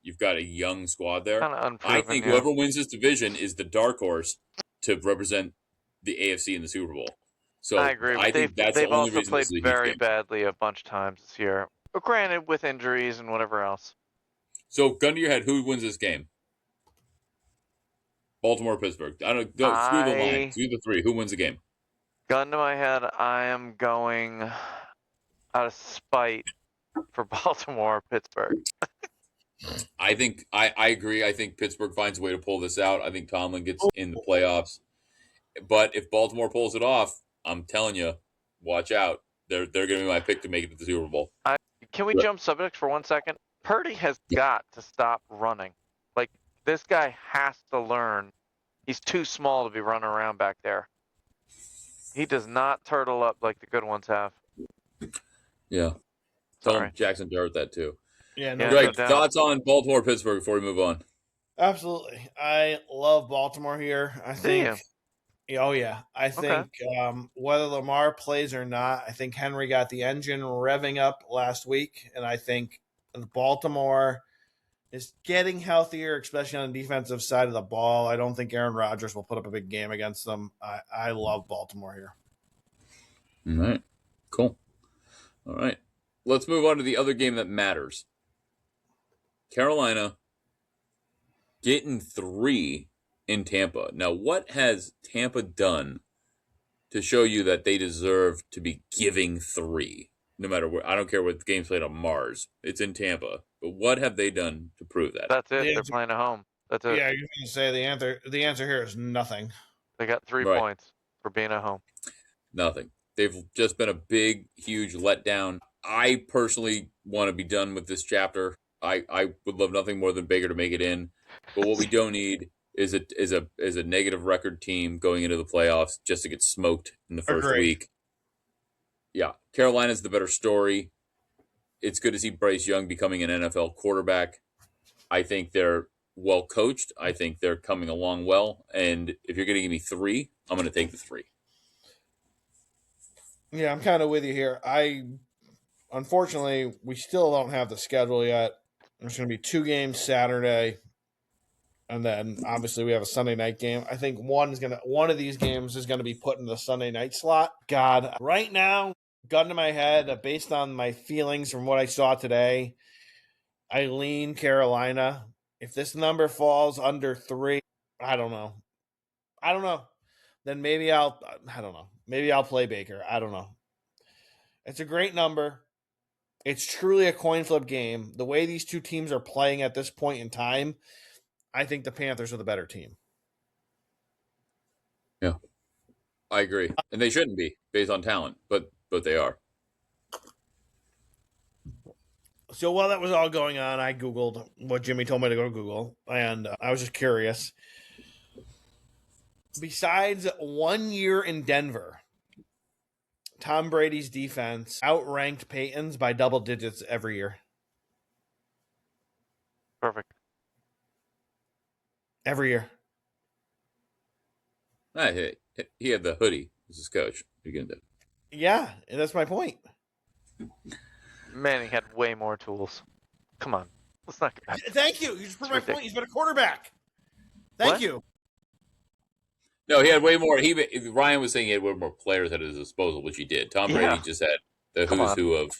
Speaker 2: you've got a young squad there. I think whoever wins this division is the dark horse to represent the AFC in the Super Bowl. So
Speaker 3: I agree.
Speaker 2: I think that's
Speaker 3: they've
Speaker 2: the only
Speaker 3: also
Speaker 2: reason
Speaker 3: played very badly a bunch of times this year. But granted, with injuries and whatever else.
Speaker 2: So, gun to your head, who wins this game? Baltimore or Pittsburgh? I don't know. Screw the line. Screw the 3. Who wins the game?
Speaker 3: Gun to my head, I am going out of spite for Baltimore or Pittsburgh.
Speaker 2: I think I agree. I think Pittsburgh finds a way to pull this out. I think Tomlin gets in the playoffs. But if Baltimore pulls it off, I'm telling you, watch out. They're going to be my pick to make it to the Super Bowl.
Speaker 3: Can we jump subject for 1 second? Purdy has got to stop running. Like, this guy has to learn. He's too small to be running around back there. He does not turtle up like the good ones have.
Speaker 2: Yeah. Tell
Speaker 3: Sorry.
Speaker 2: him Jackson Jarrett that too.
Speaker 1: Yeah,
Speaker 3: Yeah,
Speaker 2: Greg,
Speaker 3: no doubt.
Speaker 2: thoughts on Baltimore Pittsburgh before we move on?
Speaker 1: absolutely. I love Baltimore here. I think.
Speaker 3: Damn.
Speaker 1: Oh yeah, I think whether Lamar plays or not, I think Henry got the engine revving up last week, and I think Baltimore is getting healthier, especially on the defensive side of the ball. I don't think Aaron Rodgers will put up a big game against them. I love Baltimore here.
Speaker 2: All right. Cool. All right. Let's move on to the other game that matters. Carolina getting 3 in Tampa. Now, what has Tampa done to show you that they deserve to be giving 3? No matter where, I don't care what the game's played on Mars. It's in Tampa. But what have they done to prove that?
Speaker 3: That's it.
Speaker 1: Yeah,
Speaker 3: They're playing at home. That's it.
Speaker 1: Yeah, you're going to say the answer here is nothing.
Speaker 3: They got 3
Speaker 2: Right.
Speaker 3: points for being at home.
Speaker 2: Nothing. They've just been a big, huge letdown. I personally want to be done with this chapter. I would love nothing more than Baker to make it in. But what we don't need is a negative record team going into the playoffs just to get smoked in the first
Speaker 1: Agreed.
Speaker 2: week. Yeah, Carolina's the better story. It's good to see Bryce Young becoming an NFL quarterback. I think they're well coached. I think they're coming along well. And if you're going to give me 3, I'm going to take the 3.
Speaker 1: Yeah, I'm kind of with you here. Unfortunately, we still don't have the schedule yet. There's going to be 2 games Saturday, and then obviously we have a Sunday night game. I think one of these games is going to be put in the Sunday night slot. God, right now, gun to my head, based on my feelings from what I saw today, I lean Carolina. If this number falls under 3, I don't know. Then maybe I don't know. Maybe I'll play Baker. I don't know. It's a great number. It's truly a coin flip game. The way these two teams are playing at this point in time, I think the Panthers are the better team.
Speaker 2: Yeah, I agree. And they shouldn't be based on talent, but they are.
Speaker 1: So while that was all going on, I Googled what Jimmy told me to go to Google, and I was just curious. Besides 1 year in Denver, Tom Brady's defense outranked Peyton's by double digits every year.
Speaker 3: Perfect.
Speaker 1: Every year.
Speaker 2: He had the hoodie as his coach.
Speaker 1: Yeah, and that's my point.
Speaker 3: Manning had way more tools. Come on. Let's not get back.
Speaker 1: Thank you. You just proved my
Speaker 3: ridiculous.
Speaker 1: point. He's been a quarterback. Thank
Speaker 3: What?
Speaker 1: you.
Speaker 2: No, he had way more. Ryan was saying he had way more players at his disposal, which he did. Tom Brady
Speaker 3: Yeah.
Speaker 2: just had the
Speaker 3: Come
Speaker 2: who's
Speaker 3: on.
Speaker 2: who of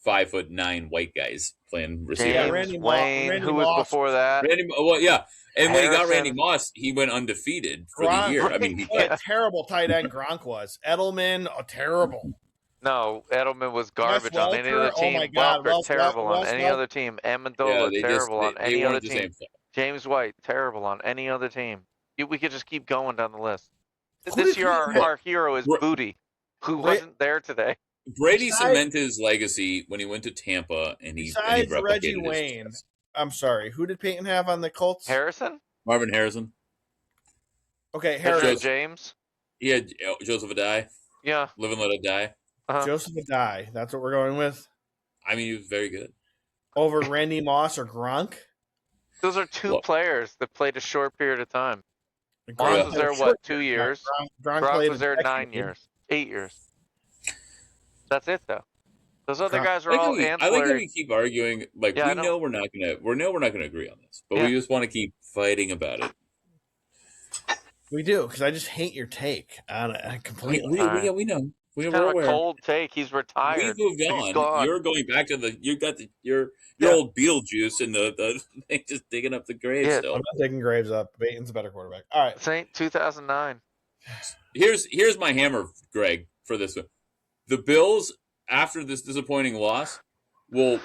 Speaker 2: 5'9" white guys playing receiver.
Speaker 1: Yeah,
Speaker 3: James
Speaker 1: Randy
Speaker 3: Wayne,
Speaker 1: Randy
Speaker 3: who was
Speaker 1: Moss.
Speaker 3: before that?
Speaker 2: Well, yeah. And when he got
Speaker 3: Harrison.
Speaker 2: Randy Moss, he went undefeated for
Speaker 1: Gronk,
Speaker 2: the year. I
Speaker 3: right.
Speaker 2: mean,
Speaker 1: What a terrible tight end Gronk was. Edelman, terrible.
Speaker 3: No, Edelman was garbage on any
Speaker 1: Welker,
Speaker 3: other
Speaker 1: oh
Speaker 3: team.
Speaker 1: my God,
Speaker 3: Welker, terrible on
Speaker 1: Wes
Speaker 3: any
Speaker 1: Welker.
Speaker 3: other team. Amendola,
Speaker 2: they
Speaker 3: terrible on
Speaker 2: they
Speaker 3: any
Speaker 2: weren't
Speaker 3: other
Speaker 2: the
Speaker 3: team.
Speaker 2: same thing.
Speaker 3: James White, terrible on any other team. We could just keep going down the list.
Speaker 1: Who
Speaker 3: This
Speaker 1: did
Speaker 3: year,
Speaker 1: he-
Speaker 3: our hero is
Speaker 2: Ra-
Speaker 3: Booty, who
Speaker 1: Ra-
Speaker 3: wasn't there today.
Speaker 2: Brady
Speaker 1: Besides-
Speaker 2: cemented his legacy when he went to Tampa, and he
Speaker 1: Besides
Speaker 2: replicated
Speaker 1: Reggie
Speaker 2: his
Speaker 1: Wayne.
Speaker 2: success.
Speaker 1: I'm sorry. Who did Peyton have on the Colts?
Speaker 3: Harrison?
Speaker 2: Marvin Harrison.
Speaker 1: Okay,
Speaker 3: Harrison
Speaker 1: Harrison.
Speaker 2: Joseph-
Speaker 3: James?
Speaker 2: He had Joseph Adai.
Speaker 3: Yeah.
Speaker 2: Live and let it die.
Speaker 3: Uh-huh.
Speaker 1: Joseph Adai. That's what we're going with.
Speaker 2: I mean, he was very good.
Speaker 1: Over Randy Moss or Gronk?
Speaker 3: Those are two
Speaker 2: Well-
Speaker 3: players that played a short period of time.
Speaker 1: Gronk
Speaker 3: Moss
Speaker 2: Yeah.
Speaker 3: was
Speaker 1: played
Speaker 3: there,
Speaker 1: a short
Speaker 3: what, 2
Speaker 1: period.
Speaker 3: years?
Speaker 1: Gronk
Speaker 3: Gronk
Speaker 1: played
Speaker 3: was
Speaker 1: a
Speaker 3: there
Speaker 1: decade.
Speaker 3: 9 years. 8 years. That's it, though. Those other
Speaker 1: Gronk-
Speaker 3: guys
Speaker 2: I
Speaker 3: are
Speaker 2: like,
Speaker 3: all
Speaker 2: how we, I like how
Speaker 3: ancillary.
Speaker 2: we keep arguing. Like
Speaker 3: Yeah, I
Speaker 2: we
Speaker 3: know.
Speaker 2: know we're not gonna agree on this, but
Speaker 3: Yeah.
Speaker 2: we just want to keep fighting about it.
Speaker 1: We do, because I just hate your take on it completely.
Speaker 2: We
Speaker 3: Alright.
Speaker 2: know. We're
Speaker 3: Kind of a
Speaker 2: aware.
Speaker 3: cold take. He's retired.
Speaker 2: We've moved
Speaker 3: He's
Speaker 2: on.
Speaker 3: gone.
Speaker 2: You're going back to your
Speaker 3: Yeah.
Speaker 2: old Beetlejuice and the thing just digging up the grave
Speaker 3: Yeah.
Speaker 2: still.
Speaker 1: I'm not taking Graves up. Peyton's a better quarterback. All right.
Speaker 3: Saint 2009.
Speaker 2: Here's my hammer, Greg, for this one. The Bills, after this disappointing loss, will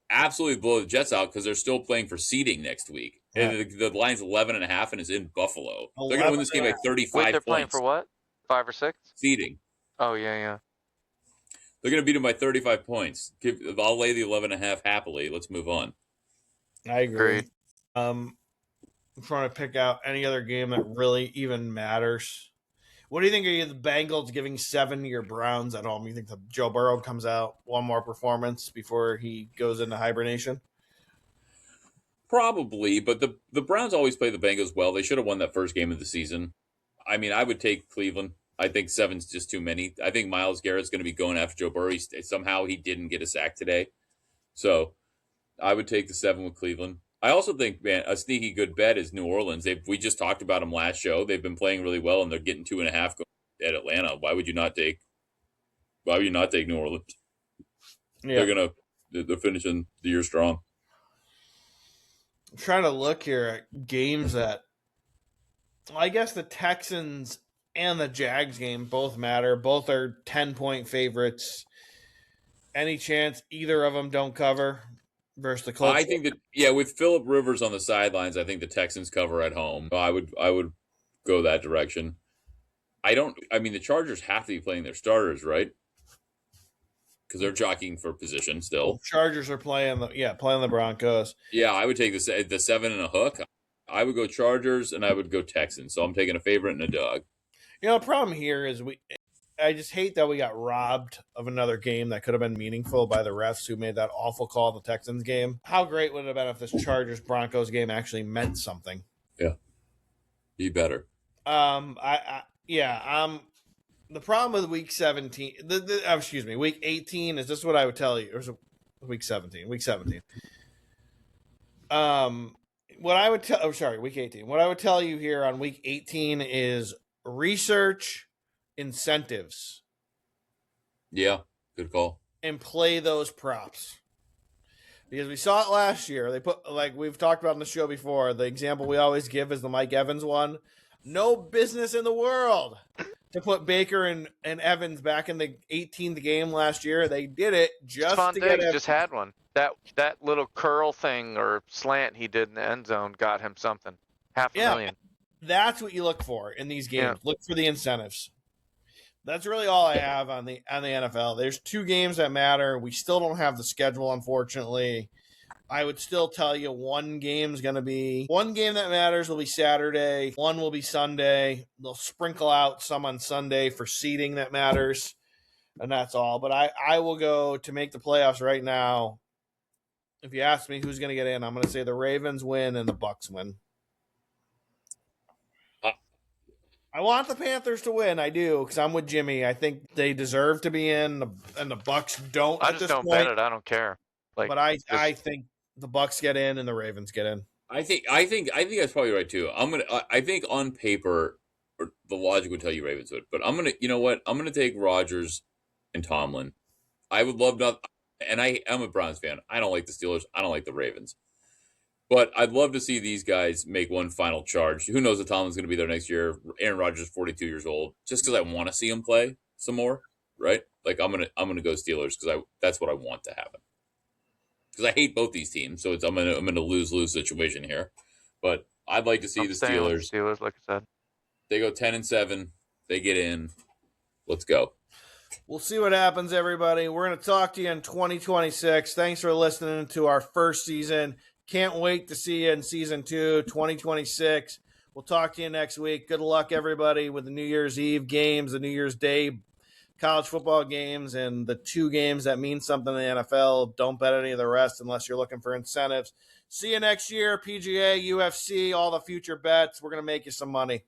Speaker 2: absolutely blow the Jets out because they're still playing for seeding next week.
Speaker 1: Yeah.
Speaker 2: And the line's 11.5 and is in Buffalo. They're going to win this game by 35
Speaker 3: Wait, they're
Speaker 2: points.
Speaker 3: playing for what? 5 or 6?
Speaker 2: Seeding.
Speaker 3: Oh, yeah.
Speaker 2: They're going to beat them by 35 points. I'll lay the 11.5 happily. Let's move on.
Speaker 1: I agree.
Speaker 3: Agreed.
Speaker 1: I'm trying to pick out any other game that really even matters. What do you think of the Bengals giving 7 to your Browns at home? You think Joe Burrow comes out one more performance before he goes into hibernation?
Speaker 2: Probably, but the Browns always play the Bengals well. They should have won that first game of the season. I mean, I would take Cleveland. I think 7's just too many. I think Myles Garrett's going to be going after Joe Burrow. Somehow he didn't get a sack today. So I would take the 7 with Cleveland. I also think, man, a sneaky good bet is New Orleans. We just talked about them last show. They've been playing really well, and they're getting 2.5 at Atlanta. Why would you not take New Orleans? Yeah. They're finishing the year strong.
Speaker 1: I'm trying to look here at games that, I guess the Texans and the Jags game both matter. Both are 10-point favorites. Any chance either of them don't cover versus the Colts?
Speaker 2: I think that, with Phillip Rivers on the sidelines, I think the Texans cover at home. I would go that direction. The Chargers have to be playing their starters, right? Because they're jockeying for position still.
Speaker 1: Well, Chargers are playing the Broncos.
Speaker 2: Yeah, I would take the 7 and a hook. I would go Chargers and I would go Texans. So I'm taking a favorite and a dog.
Speaker 1: The problem here is I just hate that we got robbed of another game that could have been meaningful by the refs who made that awful call in the Texans game. How great would it have been if this Chargers-Broncos game actually meant something?
Speaker 2: Yeah. Be better.
Speaker 1: The problem with week 17, week 18 is this what I would tell you, or week 17. Week 18. What I would tell you here on week 18 is research incentives.
Speaker 2: Yeah, good call.
Speaker 1: And play those props. Because we saw it last year. They put, like we've talked about on the show before, the example we always give is the Mike Evans one. No business in the world to put Baker and Evans back in the 18th game last year. They did it just
Speaker 3: Stephon
Speaker 1: to get
Speaker 3: Diggs just had one. That little curl thing or slant he did in the end zone got him something. $500,000.
Speaker 1: That's what you look for in these games.
Speaker 3: Yeah.
Speaker 1: Look for the incentives. That's really all I have on the NFL. There's 2 games that matter. We still don't have the schedule, unfortunately. I would still tell you one game that matters will be Saturday. One will be Sunday. They'll sprinkle out some on Sunday for seeding that matters. And that's all. But I will go to make the playoffs right now. If you ask me who's going to get in, I'm going to say the Ravens win and the Bucks win. I want the Panthers to win. I do, because I'm with Jimmy. I think they deserve to be in, and the Bucks don't.
Speaker 3: I just don't bet it. I don't care.
Speaker 1: But I think the Bucks get in and the Ravens get in.
Speaker 2: I think that's probably right too. I think on paper, or the logic would tell you Ravens would, but I'm gonna take Rodgers and Tomlin. I would love not, and I'm a Browns fan. I don't like the Steelers. I don't like the Ravens. But I'd love to see these guys make one final charge. Who knows if Tomlin's going to be there next year? Aaron Rodgers is 42 years old. Just because I want to see him play some more, right? Like I'm gonna go Steelers because that's what I want to happen. Because I hate both these teams, so I'm in a lose-lose situation here. But I'd like to see the Steelers.
Speaker 3: Steelers, like I said,
Speaker 2: they go 10-7. They get in. Let's go.
Speaker 1: We'll see what happens, everybody. We're going to talk to you in 2026. Thanks for listening to our first season. Can't wait to see you in season 2, 2026. We'll talk to you next week. Good luck, everybody, with the New Year's Eve games, the New Year's Day college football games, and the 2 games that mean something in the NFL. Don't bet any of the rest unless you're looking for incentives. See you next year, PGA, UFC, all the future bets. We're going to make you some money.